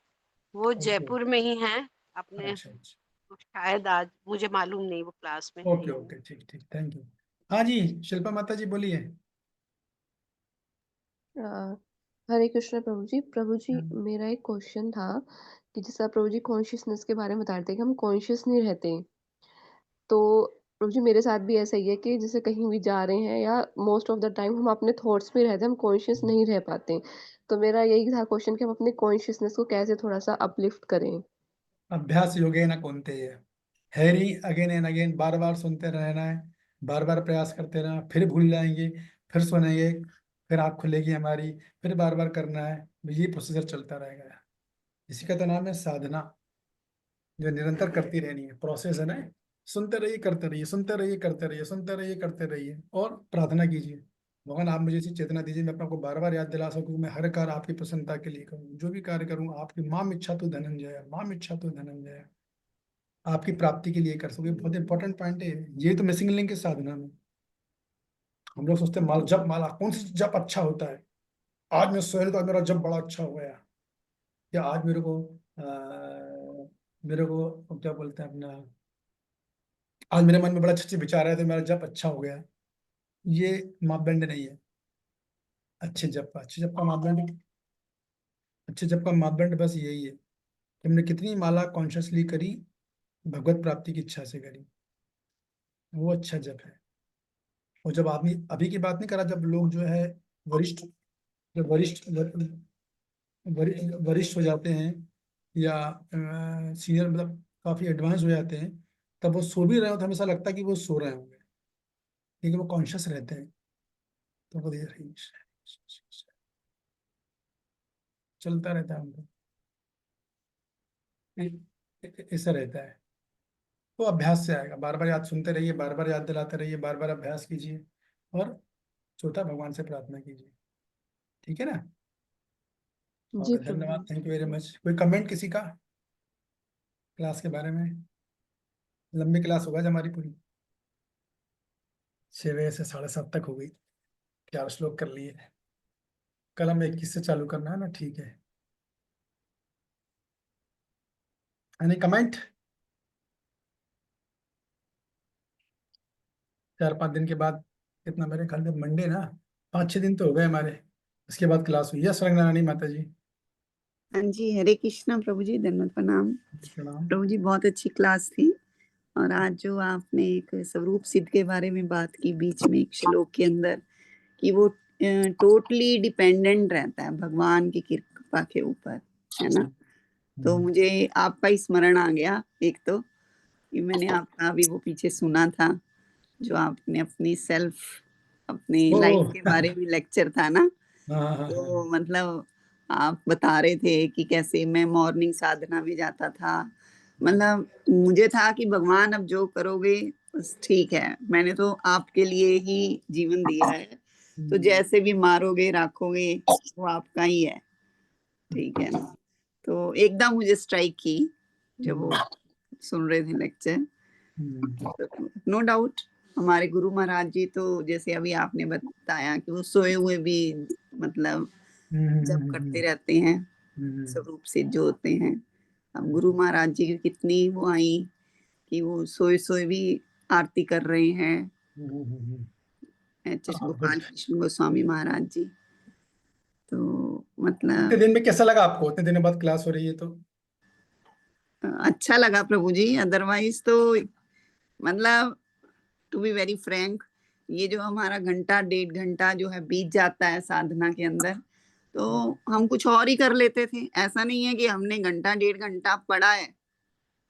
वो ओके जयपुर में ही हैं अपने। अच्छा अच्छा। शायद आज, मुझे मालूम नहीं, वो क्लास में है ओके या नहीं। ओके, ठीक ठीक, थैंक यू। हाँ जी, शिल्पा माता जी बोलिए। अ, हरे कृष्ण प्रभु जी हम्म, मेरा एक क्वेश्चन था कि जैसे आप प्रभु जी कॉन्शियसनेस के बारे में बता रहे थे कि हम कॉन्शियस नहीं रहते, तो प्रभु जी मेरे साथ भी ऐसा ही है कि जैसे कहीं भी जा रहे हैं या मोस्ट ऑफ द टाइम हम अपने थॉट्स में रहते हैं, हम कॉन्शियस नहीं रह पाते। तो मेरा यही था क्वेश्चन कि हम अपने कॉन्शियसनेस को कैसे थोड़ा सा अपलिफ्ट करें। अभ्यास योगेन कौन्तेय, हैरी अगेन एंड अगेन, बार बार सुनते रहना है, बार बार प्रयास करते रहना, फिर भूल जाएंगे, फिर सुनेंगे, फिर आँख खुलेगी हमारी, फिर बार बार करना है। ये प्रोसीजर चलता रहेगा। इसी का तो नाम है साधना, जो निरंतर करती रहनी है, प्रोसेस है ना। सुनते रहिए, करते रहिए, सुनते रहिए, करते रहिए, सुनते रहिए, करते रहिए, और प्रार्थना कीजिए, भगवान आप मुझे ऐसी चेतना दीजिए, मैं अपने आपको बार बार याद दिला सकूं, मैं हर कार्य आपकी प्रसन्नता के लिए करूँ, जो भी कार्य करूँ आपकी, माम इच्छा तो धनंजय, माम इच्छा तो धनंजय, आपकी प्राप्ति के लिए कर सकूँ। ये बहुत इंपॉर्टेंट पॉइंट है, ये तो मिसिंग लिंक है साधना में। हम लोग सोचते हैं माल जप, माला कौन सी जप अच्छा होता है, आज मैं सोया तो आज मेरा जप बड़ा अच्छा हो गया, या आज मेरे को क्या बोलते हैं अपना, आज मेरे मन में बड़ा अच्छे अच्छे विचार है तो मेरा जप अच्छा हो गया। ये मापदंड नहीं है अच्छे जप का मापदंड, अच्छे जप का मापदंड बस यही है कि हमने कितनी माला कॉन्शियसली करी, भगवत प्राप्ति की इच्छा से करी, वो अच्छा जप है। और जब आदमी, अभी की बात नहीं करा, जब लोग जो है वरिष्ठ, जब वरिष्ठ हो जाते हैं, या सीनियर, मतलब काफी एडवांस हो जाते हैं, तब वो सो भी रहे हो तो हमेशा लगता है कि वो सो रहे होंगे, लेकिन वो कॉन्शियस रहते हैं। तो वो चलता रहता है उनको, ऐसा रहता है। तो अभ्यास से आएगा, बार बार याद सुनते रहिए, बार बार याद दिलाते रहिए, बार बार अभ्यास कीजिए, और चौथा भगवान से प्रार्थना कीजिए। ठीक है ना? जी ओके, प्रभु धन्यवाद, जी। Thank you very much. कोई कमेंट किसी का क्लास के बारे में? लंबी क्लास होगा आज हमारी पूरी, 6 बजे से 7:30 तक हो गई, 4 श्लोक कर लिए। कल हमें 21 से चालू करना है ना, ठीक है। Any comment? 4-5 दिन के बाद, कितना मेरे ख्याल में मंडे ना, 5-6 दिन तो हो गए हमारे, इसके बाद क्लास हुई है। सरंगनारायणी माता जी, हाँ जी, हरे कृष्णा प्रभु जी, धन्यवाद, प्रणाम। प्रणाम। प्रभु जी बहुत अच्छी क्लास थी, और आज जो आपने एक स्वरूप सिद्ध के बारे में बात की बीच में एक श्लोक के अंदर, कि वो टोटली डिपेंडेंट रहता है भगवान की कृपा के ऊपर, है ना। तो मुझे आपका ही स्मरण आ गया एक तो, कि मैंने आपका अभी वो पीछे सुना था जो आपने अपनी अपनी लाइफ के बारे में लेक्चर था ना। तो मतलब आप बता रहे थे कि कैसे मैं मॉर्निंग साधना में जाता था, मतलब मुझे था कि भगवान अब जो करोगे बस ठीक है, मैंने तो आपके लिए ही जीवन दिया है, तो जैसे भी मारोगे राखोगे वो आपका ही है, ठीक है ना। तो एकदम मुझे स्ट्राइक की जब वो सुन रहे थे लेक्चर। नो डाउट हमारे गुरु महाराज जी तो जैसे अभी आपने बताया कि वो सोए हुए भी मतलब जब करते रहते हैं, स्वरूप से जो होते हैं। अब गुरु महाराज जी की कितनी वो आई कि वो सोए सोए भी आरती कर रहे हैं, एच.एस. गोपाल कृष्ण गोस्वामी महाराज जी। तो इतने मतलब दिन में कैसा लगा आपको? इतने दिनों बाद क्लास हो रही है तो अच्छा लगा प्रभु जी। अदरवाइज तो मतलब टू बी वेरी फ्रैंक, ये जो हमारा घंटा 1.5 घंटा जो है बीत जाता है साधना के अंदर, तो हम कुछ और ही कर लेते थे। ऐसा नहीं है कि हमने घंटा 1.5 घंटा पढ़ा है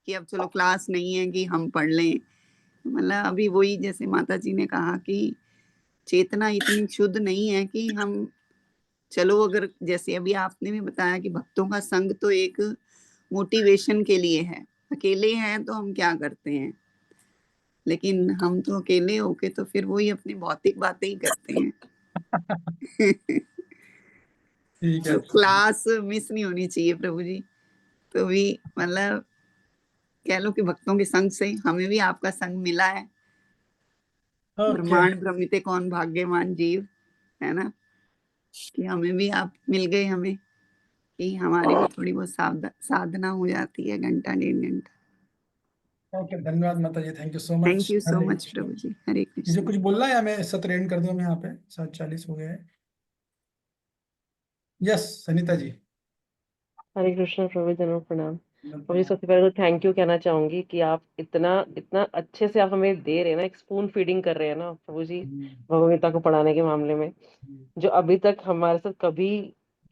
कि अब चलो क्लास नहीं है कि हम पढ़ लें। मतलब अभी वही जैसे माता जी ने कहा कि चेतना इतनी शुद्ध नहीं है कि हम चलो, अगर जैसे अभी आपने भी बताया कि भक्तों का संग तो एक मोटिवेशन के लिए है, अकेले हैं तो हम क्या करते हैं, लेकिन हम तो अकेले होके तो फिर वही अपनी भौतिक बातें ही करते हैं। ठीक है। तो क्लास मिस नहीं होनी चाहिए प्रभु जी। तो भी मतलब कह लो कि भक्तों के संग से हमें भी आपका संग मिला है। ब्रह्मांड भ्रमिते कौन भाग्यवान जीव, है ना, कि हमें भी आप मिल गए, हमें कि हमारी भी थोड़ी बहुत साधना हो जाती है घंटा 1.5 घंटा। ओके, धन्यवाद माता जी, thank you so much. Thank you so much प्रभु जी। हरे जो कृष्ण। कुछ बोलना है हमें सत्र एंड कर दूं हम यहाँ पे, 7:40 हो गए हैं। यस सनिता जी। हरे कृष्ण प्रभु जन्म प्रणाम। मुझे सबसे पहले तो थैंक यू कहना चाहूंगी कि आप इतना इतना अच्छे से आप हमें दे रहे हैं ना, एक स्पून फीडिंग कर रहे हैं ना प्रभु जी भगवगीता को पढ़ाने के मामले में, जो अभी तक हमारे साथ कभी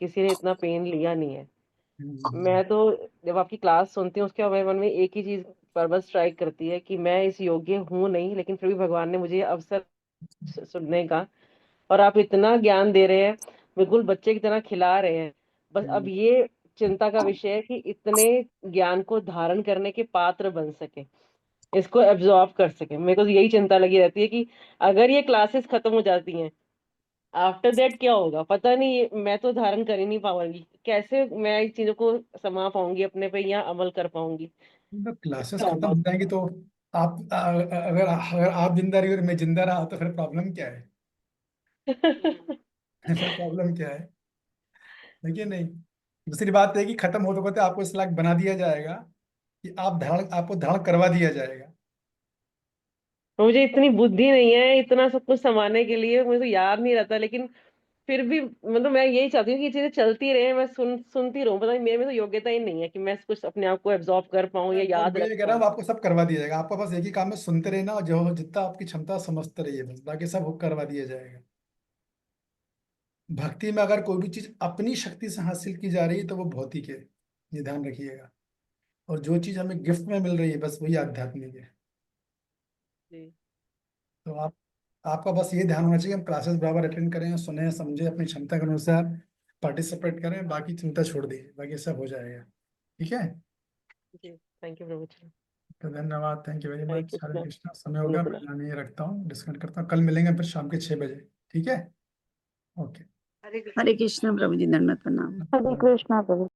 किसी ने इतना पेन लिया नहीं है। मैं तो जब आपकी क्लास सुनती हूँ उसके बाद मेरे मन में एक ही चीज पर बस स्ट्राइक करती है कि मैं इस योग्य हूँ नहीं, लेकिन फिर भी भगवान ने मुझे अवसर सुनने का, और आप इतना ज्ञान दे रहे हैं, बिल्कुल बच्चे की तरह खिला रहे हैं। बस अब ये चिंता का विषय है कि इतने ज्ञान को धारण करने के पात्र बन सके, इसको एब्जॉर्ब कर सके। मेरे को तो यही चिंता लगी रहती है कि अगर ये क्लासेस खत्म हो जाती हैं, आफ्टर दैट क्या होगा पता नहीं। मैं तो धारण कर ही नहीं पाऊंगी, कैसे मैं इन चीजों को समा पाऊंगी अपने पे या अमल कर पाऊंगी। क्लासेस खत्म हो जाएंगी तो आप अगर अगर आप जिंदा रही और मैं जिंदा रहा तो फिर प्रॉब्लम क्या है? फिर प्रॉब्लम क्या है? देखिए नहीं, दूसरी बात है कि खत्म होते होते आपको इस लायक बना दिया जाएगा कि आपको धारण करवा दिया जाएगा। मुझे इतनी बुद्धि नहीं है इतना सब कुछ संभालने के लिए, मुझे तो याद नहीं रहता, लेकिन फिर भी मतलब मैं यही चाहती हूँ कि ये चीजें चलती रहे, मैं सुनती रहूं। पता नहीं मेरे में तो योग्यता ही नहीं है कि मैं कुछ अपने आप को एब्जॉर्ब कर पाऊं या याद मैं रख ये कह रहा पाऊं। हूँ आपको सब करवा दिया जाएगा, आपको बस एक ही काम है, सुनते रहना और जो जितना आपकी क्षमता समझते रहिए, बस बाकी सब करवा दिया जाएगा। भक्ति में अगर कोई भी चीज अपनी शक्ति से हासिल की जा रही है तो वो भौतिक है, ये ध्यान रखिएगा। और जो चीज हमें गिफ्ट में मिल रही है बस वही आध्यात्मिक है। जी। तो आपका बस ये ध्यान होना चाहिए हम क्लासेस बराबर अटेंड करें, सुने समझे, अपनी क्षमता के अनुसार पार्टिसिपेट करें, बाकी चिंता छोड़ दीजिए, बाकी सब हो जाएगा। ठीक है, जी थैंक यू प्रभु जी। तो धन्यवाद, thank you very Hare much. Hare Krishna. Krishna. समय हो गया, मैं नहीं रखता हूँ, डिस्कनेक्ट करता हूँ। कल मिलेंगे फिर शाम के 6 बजे। ठीक है, ओके। हरे कृष्ण प्रभु जी। दंडवत प्रणाम। हरे कृष्णा प्रभु।